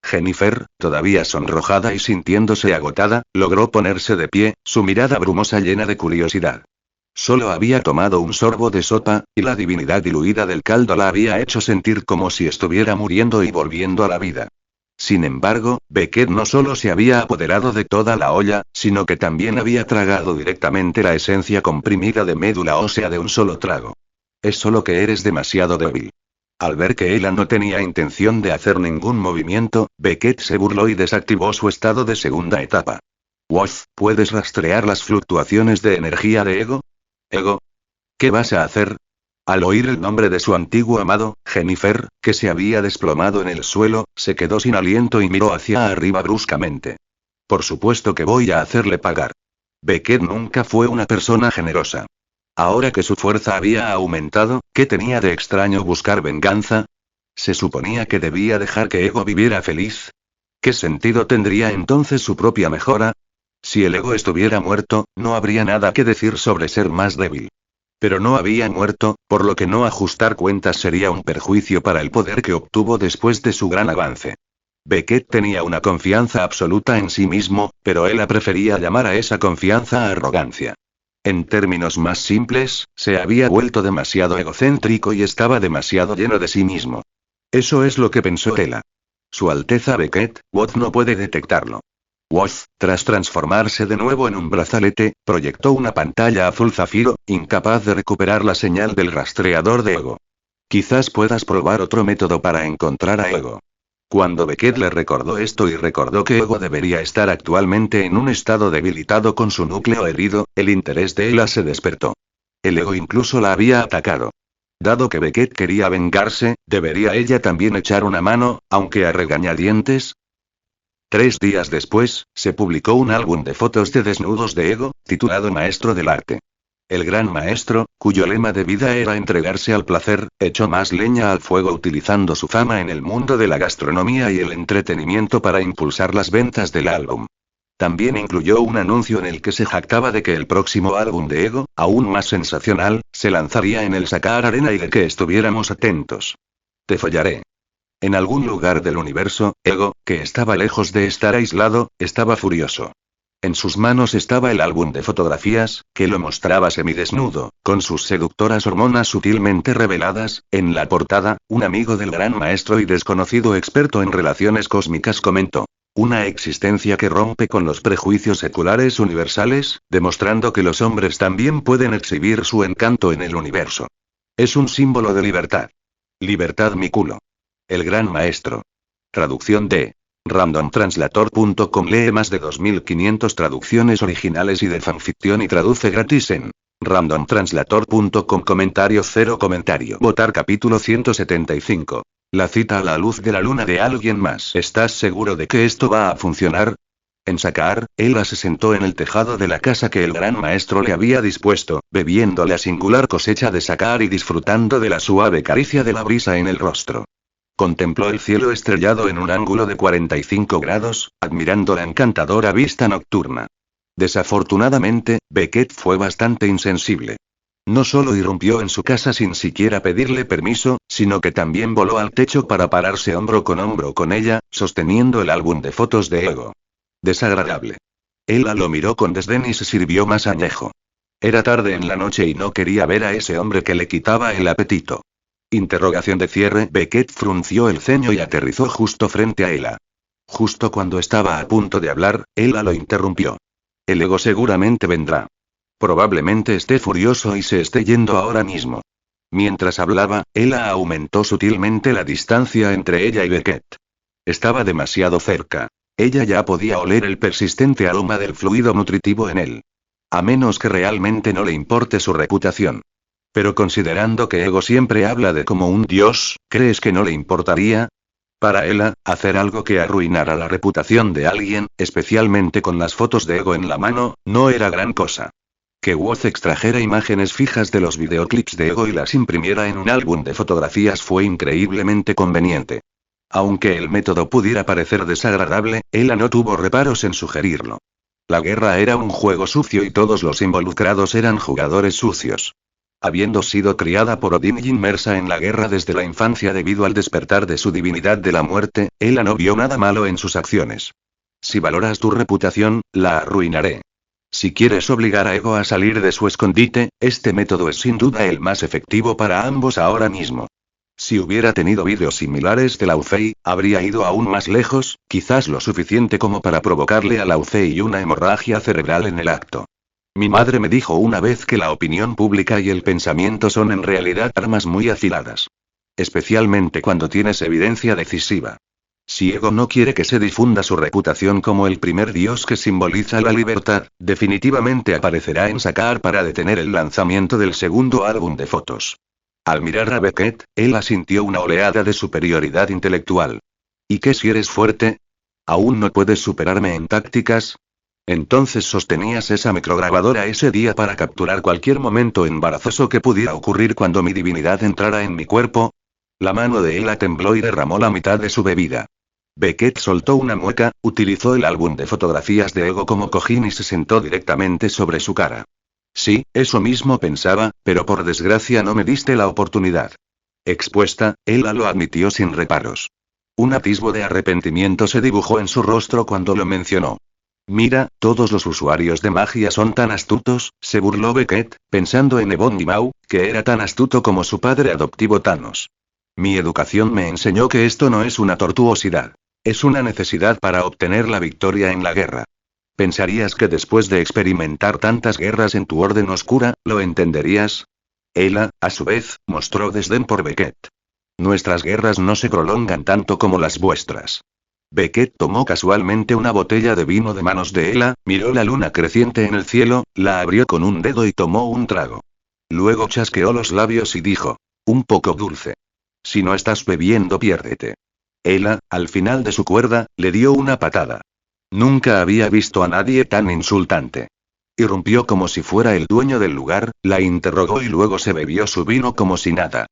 Jennifer, todavía sonrojada y sintiéndose agotada, logró ponerse de pie, su mirada brumosa llena de curiosidad. Solo había tomado un sorbo de sopa, y la divinidad diluida del caldo la había hecho sentir como si estuviera muriendo y volviendo a la vida. Sin embargo, Beckett no solo se había apoderado de toda la olla, sino que también había tragado directamente la esencia comprimida de médula ósea de un solo trago. Es solo que eres demasiado débil. Al ver que ella no tenía intención de hacer ningún movimiento, Beckett se burló y desactivó su estado de segunda etapa. Woz, ¿puedes rastrear las fluctuaciones de energía de Ego? ¿Ego? ¿Qué vas a hacer? Al oír el nombre de su antiguo amado, Jennifer, que se había desplomado en el suelo, se quedó sin aliento y miró hacia arriba bruscamente. Por supuesto que voy a hacerle pagar. Beckett nunca fue una persona generosa. Ahora que su fuerza había aumentado, ¿qué tenía de extraño buscar venganza? ¿Se suponía que debía dejar que Ego viviera feliz? ¿Qué sentido tendría entonces su propia mejora? Si el Ego estuviera muerto, no habría nada que decir sobre ser más débil. Pero no había muerto, por lo que no ajustar cuentas sería un perjuicio para el poder que obtuvo después de su gran avance. Beckett tenía una confianza absoluta en sí mismo, pero él prefería llamar a esa confianza arrogancia. En términos más simples, se había vuelto demasiado egocéntrico y estaba demasiado lleno de sí mismo. Eso es lo que pensó Ella. Su Alteza Beckett, Woz no puede detectarlo. Woz, tras transformarse de nuevo en un brazalete, proyectó una pantalla azul zafiro, incapaz de recuperar la señal del rastreador de Ego. Quizás puedas probar otro método para encontrar a Ego. Cuando Beckett le recordó esto y recordó que Ego debería estar actualmente en un estado debilitado con su núcleo herido, el interés de Ella se despertó. El Ego incluso la había atacado. Dado que Beckett quería vengarse, ¿debería ella también echar una mano, aunque a regañadientes? 3 días después, se publicó un álbum de fotos de desnudos de Ego, titulado Maestro del Arte. El gran maestro, cuyo lema de vida era entregarse al placer, echó más leña al fuego utilizando su fama en el mundo de la gastronomía y el entretenimiento para impulsar las ventas del álbum. También incluyó un anuncio en el que se jactaba de que el próximo álbum de Ego, aún más sensacional, se lanzaría en el Sacar Arena y de que estuviéramos atentos. Te follaré. En algún lugar del universo, Ego, que estaba lejos de estar aislado, estaba furioso. En sus manos estaba el álbum de fotografías, que lo mostraba semidesnudo, con sus seductoras hormonas sutilmente reveladas. En la portada, un amigo del gran maestro y desconocido experto en relaciones cósmicas comentó: una existencia que rompe con los prejuicios seculares universales, demostrando que los hombres también pueden exhibir su encanto en el universo. Es un símbolo de libertad. Libertad mi culo. El gran maestro. Traducción de randomtranslator.com. Lee más de 2500 traducciones originales y de fanficción y traduce gratis en randomtranslator.com. Comentario 0 comentario. Votar capítulo 175. La cita a la luz de la luna de alguien más. ¿Estás seguro de que esto va a funcionar? En Sakar, Ella se sentó en el tejado de la casa que el gran maestro le había dispuesto, bebiendo la singular cosecha de Sakar y disfrutando de la suave caricia de la brisa en el rostro. Contempló el cielo estrellado en un ángulo de 45 grados, admirando la encantadora vista nocturna. Desafortunadamente, Beckett fue bastante insensible. No solo irrumpió en su casa sin siquiera pedirle permiso, sino que también voló al techo para pararse hombro con ella, sosteniendo el álbum de fotos de Ego. Desagradable. Ella lo miró con desdén y se sirvió más añejo. Era tarde en la noche y no quería ver a ese hombre que le quitaba el apetito. Interrogación de cierre. Beckett frunció el ceño y aterrizó justo frente a Ella. Justo cuando estaba a punto de hablar, Ella lo interrumpió. El Ego seguramente vendrá. Probablemente esté furioso y se esté yendo ahora mismo. Mientras hablaba, Ella aumentó sutilmente la distancia entre ella y Beckett. Estaba demasiado cerca. Ella ya podía oler el persistente aroma del fluido nutritivo en él. A menos que realmente no le importe su reputación. Pero considerando que Ego siempre habla de como un dios, ¿crees que no le importaría? Para Ella, hacer algo que arruinara la reputación de alguien, especialmente con las fotos de Ego en la mano, no era gran cosa. Que Woz extrajera imágenes fijas de los videoclips de Ego y las imprimiera en un álbum de fotografías fue increíblemente conveniente. Aunque el método pudiera parecer desagradable, Ella no tuvo reparos en sugerirlo. La guerra era un juego sucio y todos los involucrados eran jugadores sucios. Habiendo sido criada por Odín y inmersa en la guerra desde la infancia debido al despertar de su divinidad de la muerte, Ella no vio nada malo en sus acciones. Si valoras tu reputación, la arruinaré. Si quieres obligar a Ego a salir de su escondite, este método es sin duda el más efectivo para ambos ahora mismo. Si hubiera tenido vídeos similares de Lao Fei, habría ido aún más lejos, quizás lo suficiente como para provocarle a Lao Fei una hemorragia cerebral en el acto. Mi madre me dijo una vez que la opinión pública y el pensamiento son en realidad armas muy afiladas. Especialmente cuando tienes evidencia decisiva. Si Ego no quiere que se difunda su reputación como el primer dios que simboliza la libertad, definitivamente aparecerá en Sakar para detener el lanzamiento del segundo álbum de fotos. Al mirar a Beckett, Ella sintió una oleada de superioridad intelectual. ¿Y qué si eres fuerte? ¿Aún no puedes superarme en tácticas? Entonces sostenías esa micrograbadora ese día para capturar cualquier momento embarazoso que pudiera ocurrir cuando mi divinidad entrara en mi cuerpo. La mano de Ella tembló y derramó la mitad de su bebida. Beckett soltó una mueca, utilizó el álbum de fotografías de Ego como cojín y se sentó directamente sobre su cara. Sí, eso mismo pensaba, pero por desgracia no me diste la oportunidad. Expuesta, Ella lo admitió sin reparos. Un atisbo de arrepentimiento se dibujó en su rostro cuando lo mencionó. Mira, todos los usuarios de magia son tan astutos, se burló Beckett, pensando en Ebon Mau, que era tan astuto como su padre adoptivo Thanos. Mi educación me enseñó que esto no es una tortuosidad. Es una necesidad para obtener la victoria en la guerra. ¿Pensarías que después de experimentar tantas guerras en tu orden oscura, lo entenderías? Ella, a su vez, mostró desdén por Beckett. Nuestras guerras no se prolongan tanto como las vuestras. Beckett tomó casualmente una botella de vino de manos de Ella, miró la luna creciente en el cielo, la abrió con un dedo y tomó un trago. Luego chasqueó los labios y dijo: un poco dulce. Si no estás bebiendo, piérdete. Ella, al final de su cuerda, le dio una patada. Nunca había visto a nadie tan insultante. Irrumpió como si fuera el dueño del lugar, la interrogó y luego se bebió su vino como si nada.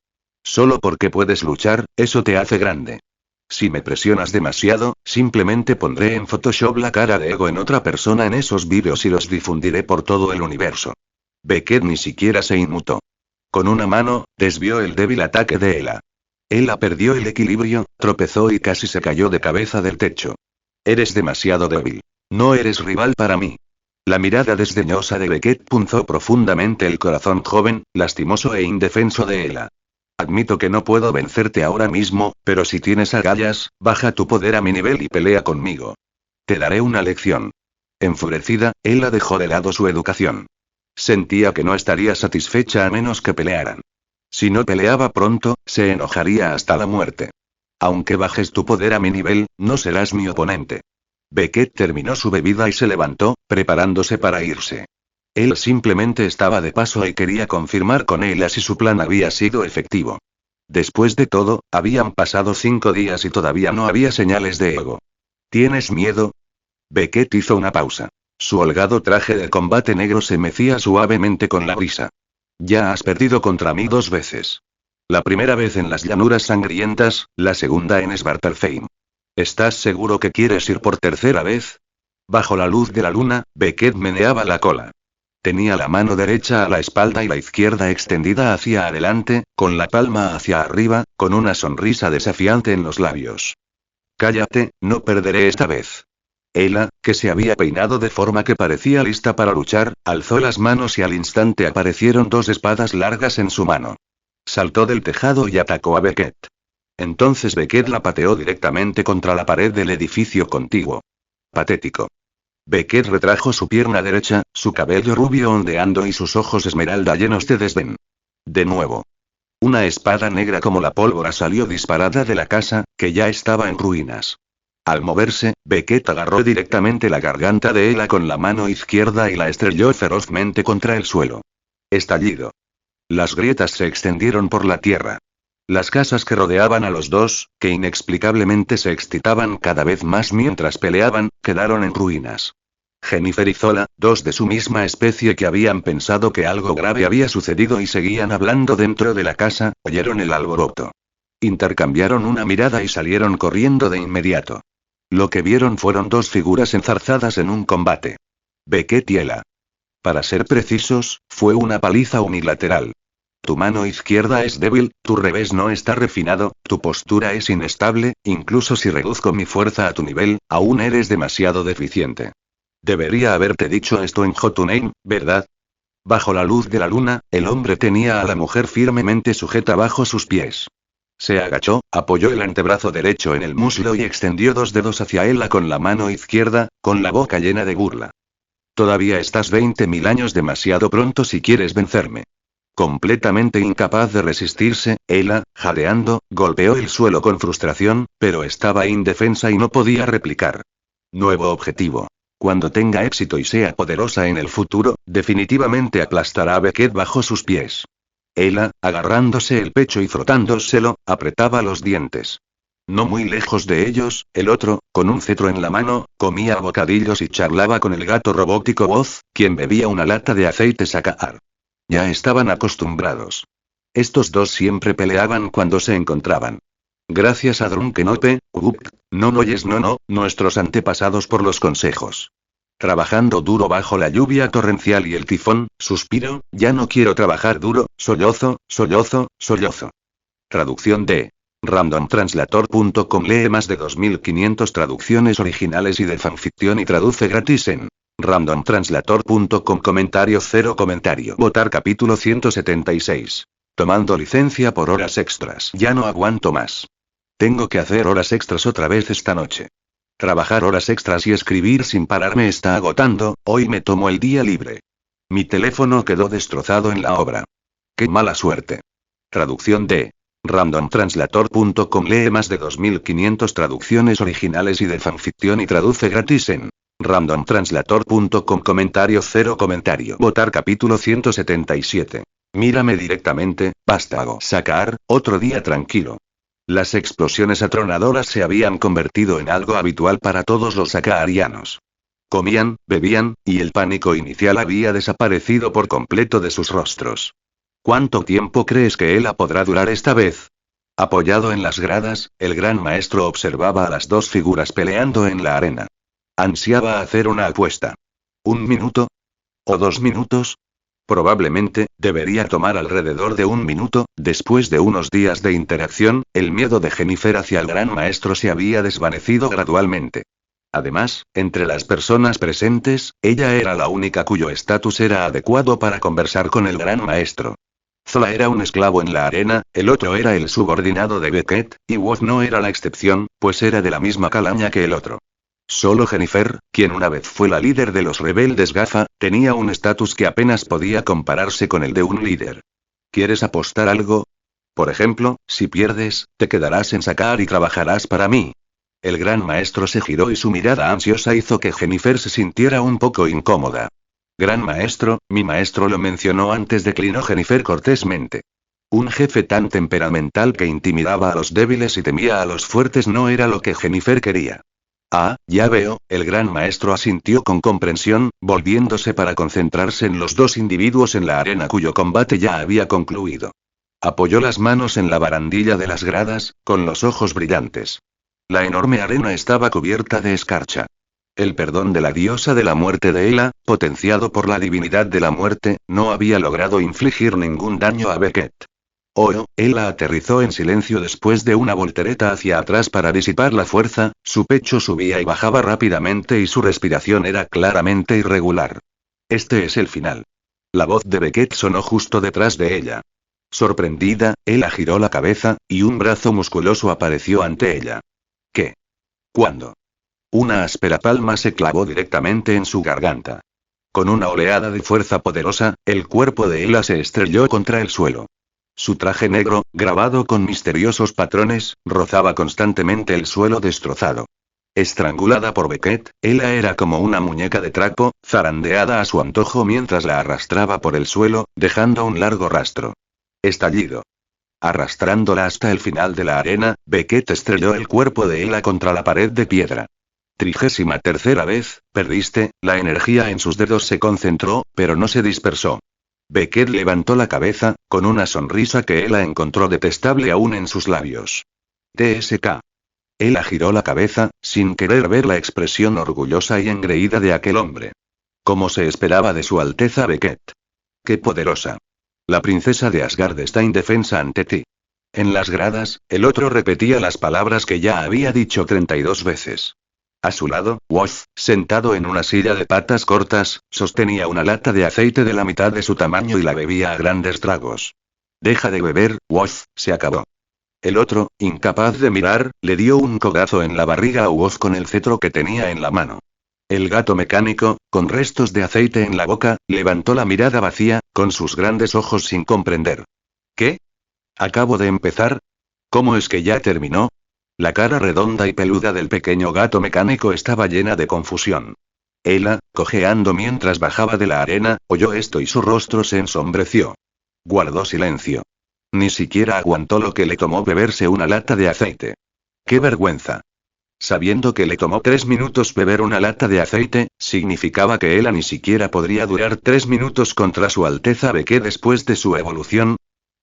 Solo porque puedes luchar, eso te hace grande. Si me presionas demasiado, simplemente pondré en Photoshop la cara de Ego en otra persona en esos vídeos y los difundiré por todo el universo. Beckett ni siquiera se inmutó. Con una mano, desvió el débil ataque de Ella. Ella perdió el equilibrio, tropezó y casi se cayó de cabeza del techo. Eres demasiado débil. No eres rival para mí. La mirada desdeñosa de Beckett punzó profundamente el corazón joven, lastimoso e indefenso de Ela. Admito que no puedo vencerte ahora mismo, pero si tienes agallas, baja tu poder a mi nivel y pelea conmigo. Te daré una lección. Enfurecida, Ela dejó de lado su educación. Sentía que no estaría satisfecha a menos que pelearan. Si no peleaba pronto, se enojaría hasta la muerte. Aunque bajes tu poder a mi nivel, no serás mi oponente. Beckett terminó su bebida y se levantó, preparándose para irse. Él simplemente estaba de paso y quería confirmar con Ela si su plan había sido efectivo. Después de todo, habían pasado 5 días y todavía no había señales de ego. ¿Tienes miedo? Beckett hizo una pausa. Su holgado traje de combate negro se mecía suavemente con la brisa. Ya has perdido contra mí 2 veces. La primera vez en las llanuras sangrientas, la segunda en Svartalfheim. ¿Estás seguro que quieres ir por tercera vez? Bajo la luz de la luna, Beckett meneaba la cola. Tenía la mano derecha a la espalda y la izquierda extendida hacia adelante, con la palma hacia arriba, con una sonrisa desafiante en los labios. Cállate, no perderé esta vez. Ela, que se había peinado de forma que parecía lista para luchar, alzó las manos y al instante aparecieron 2 espadas largas en su mano. Saltó del tejado y atacó a Beckett. Entonces Beckett la pateó directamente contra la pared del edificio contiguo. Patético. Beckett retrajo su pierna derecha, su cabello rubio ondeando y sus ojos esmeralda llenos de desdén. De nuevo. Una espada negra como la pólvora salió disparada de la casa, que ya estaba en ruinas. Al moverse, Beckett agarró directamente la garganta de Ela con la mano izquierda y la estrelló ferozmente contra el suelo. Estallido. Las grietas se extendieron por la tierra. Las casas que rodeaban a los dos, que inexplicablemente se excitaban cada vez más mientras peleaban, quedaron en ruinas. Jennifer y Zola, 2 de su misma especie que habían pensado que algo grave había sucedido y seguían hablando dentro de la casa, oyeron el alboroto. Intercambiaron una mirada y salieron corriendo de inmediato. Lo que vieron fueron 2 figuras enzarzadas en un combate. Beckett y Ela. Para ser precisos, fue una paliza unilateral. Tu mano izquierda es débil, tu revés no está refinado, tu postura es inestable, incluso si reduzco mi fuerza a tu nivel, aún eres demasiado deficiente. Debería haberte dicho esto en Jotunheim, ¿verdad? Bajo la luz de la luna, el hombre tenía a la mujer firmemente sujeta bajo sus pies. Se agachó, apoyó el antebrazo derecho en el muslo y extendió 2 dedos hacia Ela con la mano izquierda, con la boca llena de burla. Todavía estás 20.000 años demasiado pronto si quieres vencerme. Completamente incapaz de resistirse, Ela, jadeando, golpeó el suelo con frustración, pero estaba indefensa y no podía replicar. Nuevo objetivo. Cuando tenga éxito y sea poderosa en el futuro, definitivamente aplastará a Beckett bajo sus pies. Ela, agarrándose el pecho y frotándoselo, apretaba los dientes. No muy lejos de ellos, el otro, con un cetro en la mano, comía bocadillos y charlaba con el gato robótico Woz, quien bebía una lata de aceite Sakahar. Ya estaban acostumbrados. Estos 2 siempre peleaban cuando se encontraban. Gracias a Drunkenope, no, nuestros antepasados por los consejos. Trabajando duro bajo la lluvia torrencial y el tifón, suspiro, ya no quiero trabajar duro, sollozo. Traducción de randomtranslator.com. Lee más de 2500 traducciones originales y de fanficción y traduce gratis en randomtranslator.com. Comentario 0 comentario. Votar capítulo 176. Tomando licencia por horas extras. Ya no aguanto más. Tengo que hacer horas extras otra vez esta noche. Trabajar horas extras y escribir sin parar me está agotando, hoy me tomo el día libre. Mi teléfono quedó destrozado en la obra. ¡Qué mala suerte! Traducción de randomtranslator.com. Lee más de 2500 traducciones originales y de fanficción y traduce gratis en randomtranslator.com. Comentario 0 comentario. Votar capítulo 177. Mírame directamente, vástago. Sakahar, otro día tranquilo. Las explosiones atronadoras se habían convertido en algo habitual para todos los sakaharianos. Comían, bebían, y el pánico inicial había desaparecido por completo de sus rostros. ¿Cuánto tiempo crees que Ela podrá durar esta vez? Apoyado en las gradas, el gran maestro observaba a las 2 figuras peleando en la arena. Ansiaba hacer una apuesta. ¿1 minuto? ¿O 2 minutos? Probablemente, debería tomar alrededor de 1 minuto. Después de unos días de interacción, el miedo de Jennifer hacia el gran maestro se había desvanecido gradualmente. Además, entre las personas presentes, ella era la única cuyo estatus era adecuado para conversar con el gran maestro. Zola era un esclavo en la arena, el otro era el subordinado de Beckett, y Woz no era la excepción, pues era de la misma calaña que el otro. Solo Jennifer, quien una vez fue la líder de los rebeldes Gafa, tenía un estatus que apenas podía compararse con el de un líder. ¿Quieres apostar algo? Por ejemplo, si pierdes, te quedarás en Sakaar y trabajarás para mí. El gran maestro se giró y su mirada ansiosa hizo que Jennifer se sintiera un poco incómoda. Gran maestro, mi maestro lo mencionó antes, declinó Jennifer cortésmente. Un jefe tan temperamental que intimidaba a los débiles y temía a los fuertes no era lo que Jennifer quería. Ah, ya veo, el gran maestro asintió con comprensión, volviéndose para concentrarse en los dos individuos en la arena cuyo combate ya había concluido. Apoyó las manos en la barandilla de las gradas, con los ojos brillantes. La enorme arena estaba cubierta de escarcha. El perdón de la diosa de la muerte de Ela, potenciado por la divinidad de la muerte, no había logrado infligir ningún daño a Beckett. Ela aterrizó en silencio después de una voltereta hacia atrás para disipar la fuerza, su pecho subía y bajaba rápidamente y su respiración era claramente irregular. Este es el final. La voz de Beckett sonó justo detrás de ella. Sorprendida, Ela giró la cabeza, y un brazo musculoso apareció ante ella. ¿Qué? ¿Cuándo? Una áspera palma se clavó directamente en su garganta. Con una oleada de fuerza poderosa, el cuerpo de Ela se estrelló contra el suelo. Su traje negro, grabado con misteriosos patrones, rozaba constantemente el suelo destrozado. Estrangulada por Beckett, Ela era como una muñeca de trapo, zarandeada a su antojo mientras la arrastraba por el suelo, dejando un largo rastro. Estallido. Arrastrándola hasta el final de la arena, Beckett estrelló el cuerpo de Ela contra la pared de piedra. 33ª vez, perdiste, la energía en sus dedos se concentró, pero no se dispersó. Beckett levantó la cabeza, con una sonrisa que Ela encontró detestable aún en sus labios. TSK. Ela giró la cabeza, sin querer ver la expresión orgullosa y engreída de aquel hombre. Como se esperaba de su Alteza Beckett. ¡Qué poderosa! La princesa de Asgard está indefensa ante ti. En las gradas, el otro repetía las palabras que ya había dicho 32 veces. A su lado, Woz, sentado en una silla de patas cortas, sostenía una lata de aceite de la mitad de su tamaño y la bebía a grandes tragos. Deja de beber, Woz, se acabó. El otro, incapaz de mirar, le dio un codazo en la barriga a Woz con el cetro que tenía en la mano. El gato mecánico, con restos de aceite en la boca, levantó la mirada vacía, con sus grandes ojos sin comprender. ¿Qué? ¿Acabo de empezar? ¿Cómo es que ya terminó? La cara redonda y peluda del pequeño gato mecánico estaba llena de confusión. Ela, cojeando mientras bajaba de la arena, oyó esto y su rostro se ensombreció. Guardó silencio. Ni siquiera aguantó lo que le tomó beberse una lata de aceite. ¡Qué vergüenza! Sabiendo que le tomó 3 minutos beber una lata de aceite, significaba que Ela ni siquiera podría durar 3 minutos contra su Alteza Beckett después de su evolución.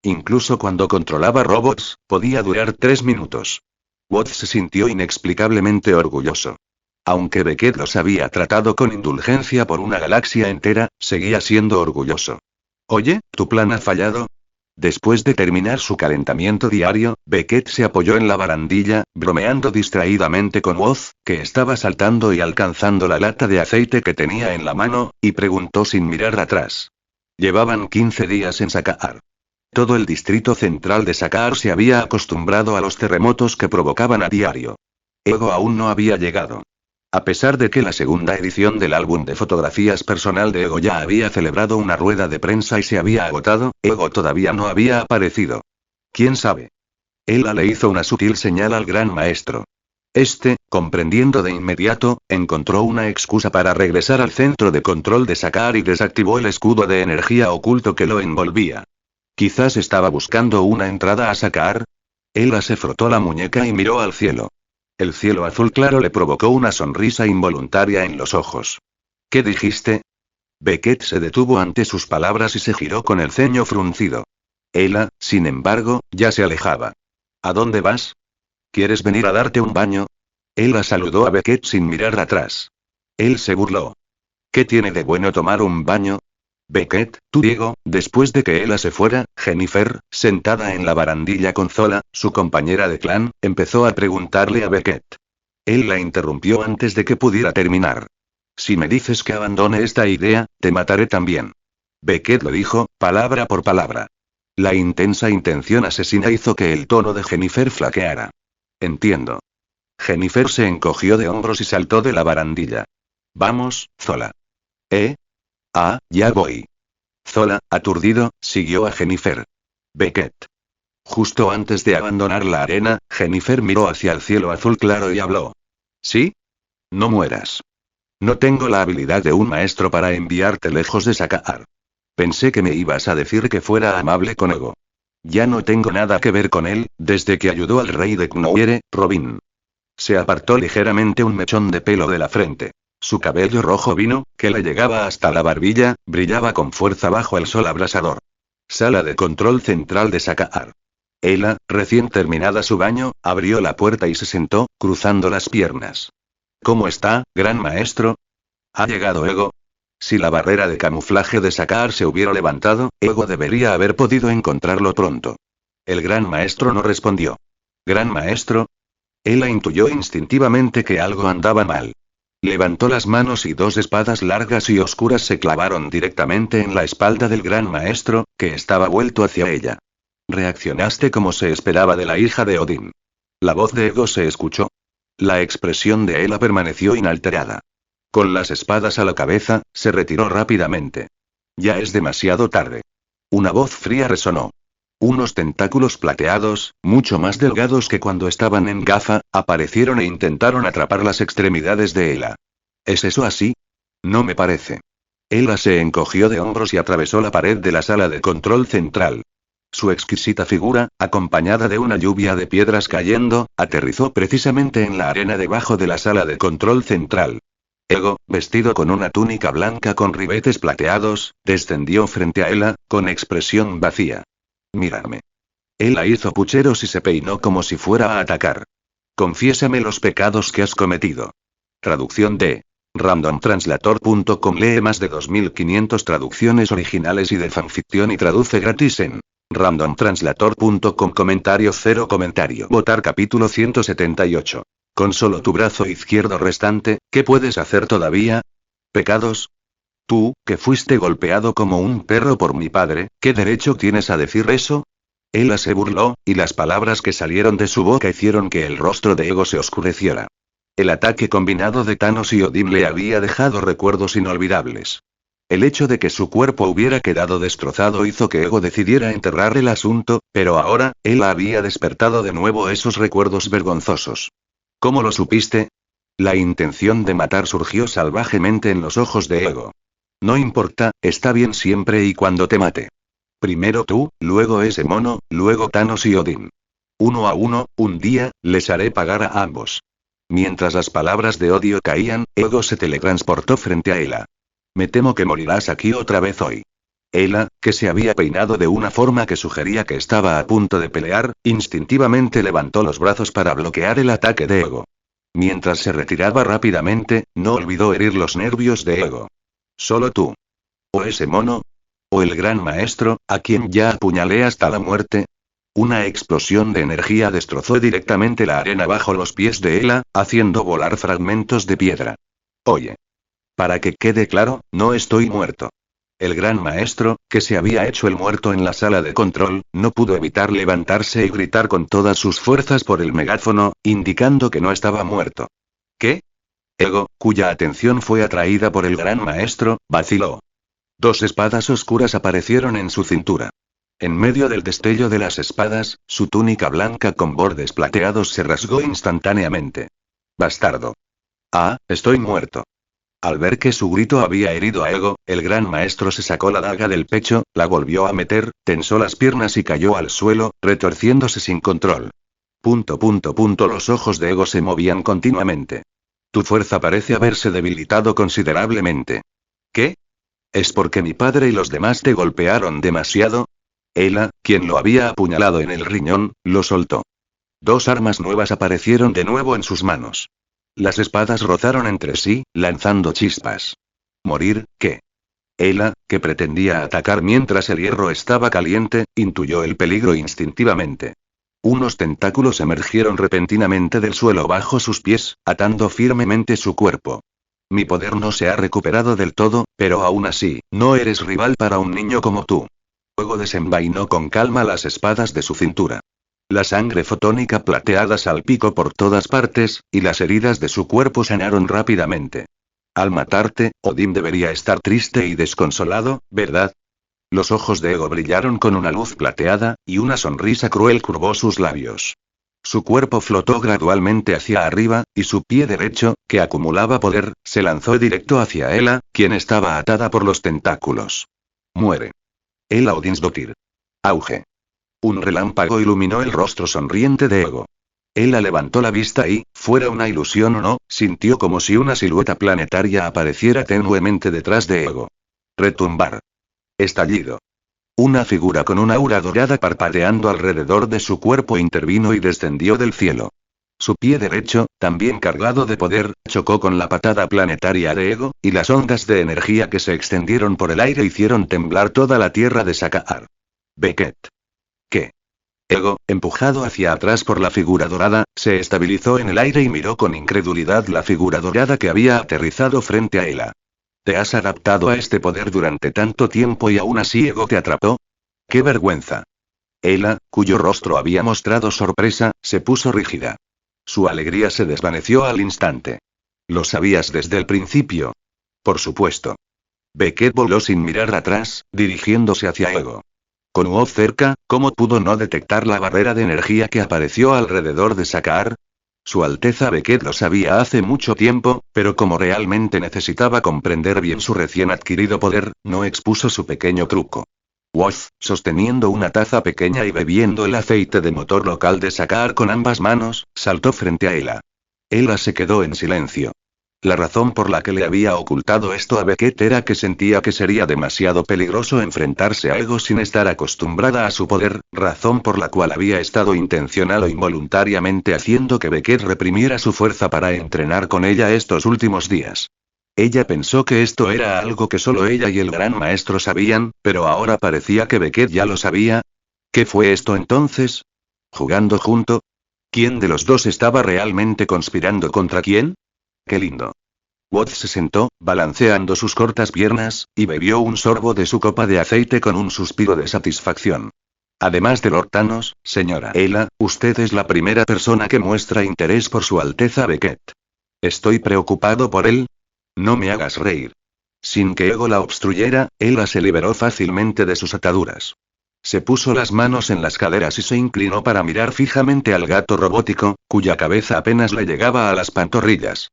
Incluso cuando controlaba robots, podía durar 3 minutos. Woz se sintió inexplicablemente orgulloso. Aunque Beckett los había tratado con indulgencia por una galaxia entera, seguía siendo orgulloso. Oye, ¿tu plan ha fallado? Después de terminar su calentamiento diario, Beckett se apoyó en la barandilla, bromeando distraídamente con Woz, que estaba saltando y alcanzando la lata de aceite que tenía en la mano, y preguntó sin mirar atrás. Llevaban 15 días en Sakaar. Todo el distrito central de Sakaar se había acostumbrado a los terremotos que provocaban a diario. Ego aún no había llegado. A pesar de que la segunda edición del álbum de fotografías personal de Ego ya había celebrado una rueda de prensa y se había agotado, Ego todavía no había aparecido. ¿Quién sabe? Ela le hizo una sutil señal al gran maestro. Este, comprendiendo de inmediato, encontró una excusa para regresar al centro de control de Sakaar y desactivó el escudo de energía oculto que lo envolvía. Quizás estaba buscando una entrada a Sakaar. Ela se frotó la muñeca y miró al cielo. El cielo azul claro le provocó una sonrisa involuntaria en los ojos. ¿Qué dijiste? Beckett se detuvo ante sus palabras y se giró con el ceño fruncido. Ela, sin embargo, ya se alejaba. ¿A dónde vas? ¿Quieres venir a darte un baño? Ela saludó a Beckett sin mirar atrás. Él se burló. ¿Qué tiene de bueno tomar un baño? Beckett, tú Diego, después de que Ela se fuera, Jennifer, sentada en la barandilla con Zola, su compañera de clan, empezó a preguntarle a Beckett. Él la interrumpió antes de que pudiera terminar. Si me dices que abandone esta idea, te mataré también. Beckett lo dijo, palabra por palabra. La intensa intención asesina hizo que el tono de Jennifer flaqueara. Entiendo. Jennifer se encogió de hombros y saltó de la barandilla. Vamos, Zola. Ya voy. Zola, aturdido, siguió a Jennifer. Beckett. Justo antes de abandonar la arena, Jennifer miró hacia el cielo azul claro y habló. ¿Sí? No mueras. No tengo la habilidad de un maestro para enviarte lejos de Sakaar. Pensé que me ibas a decir que fuera amable con Ego. Ya no tengo nada que ver con él, desde que ayudó al rey de Knowiere, Robin. Se apartó ligeramente un mechón de pelo de la frente. Su cabello rojo vino, que le llegaba hasta la barbilla, brillaba con fuerza bajo el sol abrasador. Sala de control central de Sakaar. Ella, recién terminada su baño, abrió la puerta y se sentó, cruzando las piernas. ¿Cómo está, gran maestro? ¿Ha llegado Ego? Si la barrera de camuflaje de Sakaar se hubiera levantado, Ego debería haber podido encontrarlo pronto. El gran maestro no respondió. ¿Gran maestro? Ella intuyó instintivamente que algo andaba mal. Levantó las manos y dos espadas largas y oscuras se clavaron directamente en la espalda del gran maestro, que estaba vuelto hacia ella. Reaccionaste como se esperaba de la hija de Odín. La voz de Ego se escuchó. La expresión de Ella permaneció inalterada. Con las espadas a la cabeza, se retiró rápidamente. Ya es demasiado tarde. Una voz fría resonó. Unos tentáculos plateados, mucho más delgados que cuando estaban en Gaza, aparecieron e intentaron atrapar las extremidades de Ella. ¿Es eso así? No me parece. Ella se encogió de hombros y atravesó la pared de la sala de control central. Su exquisita figura, acompañada de una lluvia de piedras cayendo, aterrizó precisamente en la arena debajo de la sala de control central. Ego, vestido con una túnica blanca con ribetes plateados, descendió frente a Ella, con expresión vacía. Mírame. Ella hizo pucheros y se peinó como si fuera a atacar. Confiésame los pecados que has cometido. Traducción de randomtranslator.com. Lee más de 2500 traducciones originales y de fanficción y traduce gratis en randomtranslator.com. Comentario 0 comentario. Votar capítulo 178. Con solo tu brazo izquierdo restante, ¿qué puedes hacer todavía? ¿Pecados? Tú, que fuiste golpeado como un perro por mi padre, ¿qué derecho tienes a decir eso? Ella se burló, y las palabras que salieron de su boca hicieron que el rostro de Ego se oscureciera. El ataque combinado de Thanos y Odín le había dejado recuerdos inolvidables. El hecho de que su cuerpo hubiera quedado destrozado hizo que Ego decidiera enterrar el asunto, pero ahora, él había despertado de nuevo esos recuerdos vergonzosos. ¿Cómo lo supiste? La intención de matar surgió salvajemente en los ojos de Ego. No importa, está bien siempre y cuando te mate. Primero tú, luego ese mono, luego Thanos y Odín. Uno a uno, un día, les haré pagar a ambos. Mientras las palabras de odio caían, Ego se teletransportó frente a Ella. Me temo que morirás aquí otra vez hoy. Ella, que se había peinado de una forma que sugería que estaba a punto de pelear, instintivamente levantó los brazos para bloquear el ataque de Ego. Mientras se retiraba rápidamente, no olvidó herir los nervios de Ego. Solo tú. ¿O ese mono? ¿O el gran maestro, a quien ya apuñalé hasta la muerte? Una explosión de energía destrozó directamente la arena bajo los pies de Ella, haciendo volar fragmentos de piedra. Oye. Para que quede claro, no estoy muerto. El gran maestro, que se había hecho el muerto en la sala de control, no pudo evitar levantarse y gritar con todas sus fuerzas por el megáfono, indicando que no estaba muerto. ¿Qué? Ego, cuya atención fue atraída por el gran maestro, vaciló. Dos espadas oscuras aparecieron en su cintura. En medio del destello de las espadas, su túnica blanca con bordes plateados se rasgó instantáneamente. Bastardo. Ah, estoy muerto. Al ver que su grito había herido a Ego, el gran maestro se sacó la daga del pecho, la volvió a meter, tensó las piernas y cayó al suelo, retorciéndose sin control. Los ojos de Ego se movían continuamente. Tu fuerza parece haberse debilitado considerablemente. ¿Qué? ¿Es porque mi padre y los demás te golpearon demasiado? Ella, quien lo había apuñalado en el riñón, lo soltó. Dos armas nuevas aparecieron de nuevo en sus manos. Las espadas rozaron entre sí, lanzando chispas. ¿Morir, qué? Ella, que pretendía atacar mientras el hierro estaba caliente, intuyó el peligro instintivamente. Unos tentáculos emergieron repentinamente del suelo bajo sus pies, atando firmemente su cuerpo. Mi poder no se ha recuperado del todo, pero aún así, no eres rival para un niño como tú. Luego desenvainó con calma las espadas de su cintura. La sangre fotónica plateada salpicó por todas partes, y las heridas de su cuerpo sanaron rápidamente. Al matarte, Odín debería estar triste y desconsolado, ¿verdad? Los ojos de Ego brillaron con una luz plateada, y una sonrisa cruel curvó sus labios. Su cuerpo flotó gradualmente hacia arriba, y su pie derecho, que acumulaba poder, se lanzó directo hacia Ela, quien estaba atada por los tentáculos. Muere. Ela Odinsdóttir. Auge. Un relámpago iluminó el rostro sonriente de Ego. Ela levantó la vista y, fuera una ilusión o no, sintió como si una silueta planetaria apareciera tenuemente detrás de Ego. Retumbar. Estallido. Una figura con una aura dorada parpadeando alrededor de su cuerpo intervino y descendió del cielo. Su pie derecho, también cargado de poder, chocó con la patada planetaria de Ego, y las ondas de energía que se extendieron por el aire hicieron temblar toda la tierra de Sakaar. Beckett. ¿Qué? Ego, empujado hacia atrás por la figura dorada, se estabilizó en el aire y miró con incredulidad la figura dorada que había aterrizado frente a Ela. ¿Te has adaptado a este poder durante tanto tiempo y aún así Ego te atrapó? ¡Qué vergüenza! Ela, cuyo rostro había mostrado sorpresa, se puso rígida. Su alegría se desvaneció al instante. ¿Lo sabías desde el principio? Por supuesto. Beckett voló sin mirar atrás, dirigiéndose hacia Ego. Con Uob cerca, ¿cómo pudo no detectar la barrera de energía que apareció alrededor de Sakaar? Su Alteza Beckett lo sabía hace mucho tiempo, pero como realmente necesitaba comprender bien su recién adquirido poder, no expuso su pequeño truco. Woz, sosteniendo una taza pequeña y bebiendo el aceite de motor local de Sakaar con ambas manos, saltó frente a Ela. Ela se quedó en silencio. La razón por la que le había ocultado esto a Beckett era que sentía que sería demasiado peligroso enfrentarse a Ego sin estar acostumbrada a su poder, razón por la cual había estado intencional o involuntariamente haciendo que Beckett reprimiera su fuerza para entrenar con ella estos últimos días. Ella pensó que esto era algo que solo ella y el gran maestro sabían, pero ahora parecía que Beckett ya lo sabía. ¿Qué fue esto entonces? ¿Jugando junto? ¿Quién de los dos estaba realmente conspirando contra quién? ¡Qué lindo! Woz se sentó, balanceando sus cortas piernas, y bebió un sorbo de su copa de aceite con un suspiro de satisfacción. Además de Lord Thanos, señora Ela, usted es la primera persona que muestra interés por su Alteza Beckett. ¿Estoy preocupado por él? No me hagas reír. Sin que Ego la obstruyera, Ela se liberó fácilmente de sus ataduras. Se puso las manos en las caderas y se inclinó para mirar fijamente al gato robótico, cuya cabeza apenas le llegaba a las pantorrillas.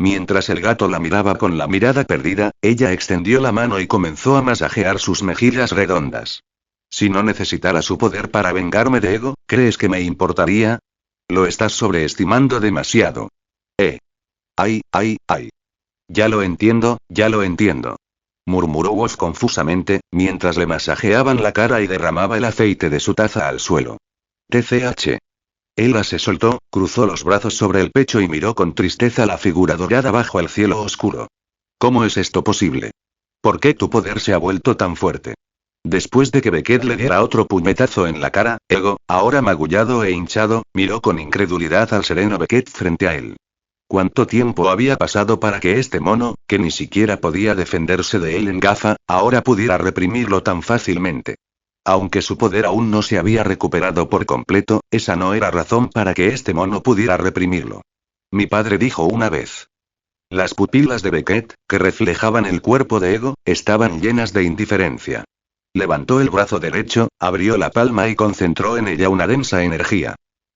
Mientras el gato la miraba con la mirada perdida, ella extendió la mano y comenzó a masajear sus mejillas redondas. Si no necesitara su poder para vengarme de Ego, ¿crees que me importaría? Lo estás sobreestimando demasiado. Ay, ay, ay. Ya lo entiendo, murmuró Woz confusamente, mientras le masajeaban la cara y derramaba el aceite de su taza al suelo. TCH. Ela se soltó, cruzó los brazos sobre el pecho y miró con tristeza la figura dorada bajo el cielo oscuro. ¿Cómo es esto posible? ¿Por qué tu poder se ha vuelto tan fuerte? Después de que Beckett le diera otro puñetazo en la cara, Ego, ahora magullado e hinchado, miró con incredulidad al sereno Beckett frente a él. ¿Cuánto tiempo había pasado para que este mono, que ni siquiera podía defenderse de él en gafa, ahora pudiera reprimirlo tan fácilmente? Aunque su poder aún no se había recuperado por completo, esa no era razón para que este mono pudiera reprimirlo. Mi padre dijo una vez. Las pupilas de Beckett, que reflejaban el cuerpo de Ego, estaban llenas de indiferencia. Levantó el brazo derecho, abrió la palma y concentró en ella una densa energía.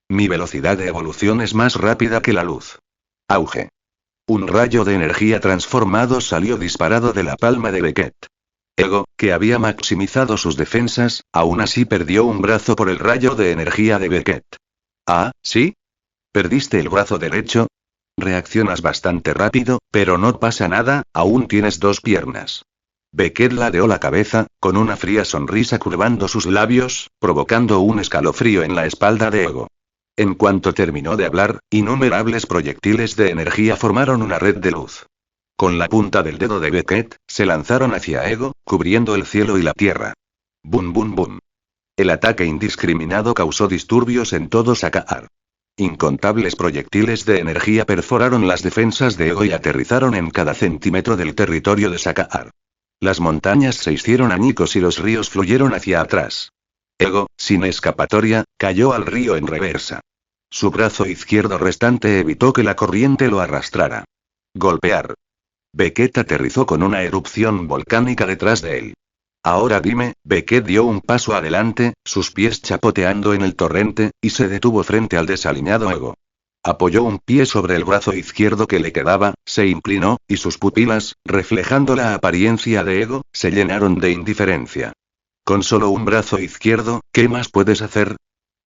Mi velocidad de evolución es más rápida que la luz. Auge. Un rayo de energía transformado salió disparado de la palma de Beckett. Ego, que había maximizado sus defensas, aún así perdió un brazo por el rayo de energía de Beckett. ¿Ah, sí? ¿Perdiste el brazo derecho? Reaccionas bastante rápido, pero no pasa nada, aún tienes dos piernas. Beckett ladeó la cabeza, con una fría sonrisa curvando sus labios, provocando un escalofrío en la espalda de Ego. En cuanto terminó de hablar, innumerables proyectiles de energía formaron una red de luz. Con la punta del dedo de Beckett, se lanzaron hacia Ego, cubriendo el cielo y la tierra. Bum bum bum. El ataque indiscriminado causó disturbios en todo Sakaar. Incontables proyectiles de energía perforaron las defensas de Ego y aterrizaron en cada centímetro del territorio de Sakaar. Las montañas se hicieron añicos y los ríos fluyeron hacia atrás. Ego, sin escapatoria, cayó al río en reversa. Su brazo izquierdo restante evitó que la corriente lo arrastrara. Golpear. Beckett aterrizó con una erupción volcánica detrás de él. Ahora dime, Beckett dio un paso adelante, sus pies chapoteando en el torrente, y se detuvo frente al desaliñado Ego. Apoyó un pie sobre el brazo izquierdo que le quedaba, se inclinó, y sus pupilas, reflejando la apariencia de Ego, se llenaron de indiferencia. Con solo un brazo izquierdo, ¿qué más puedes hacer?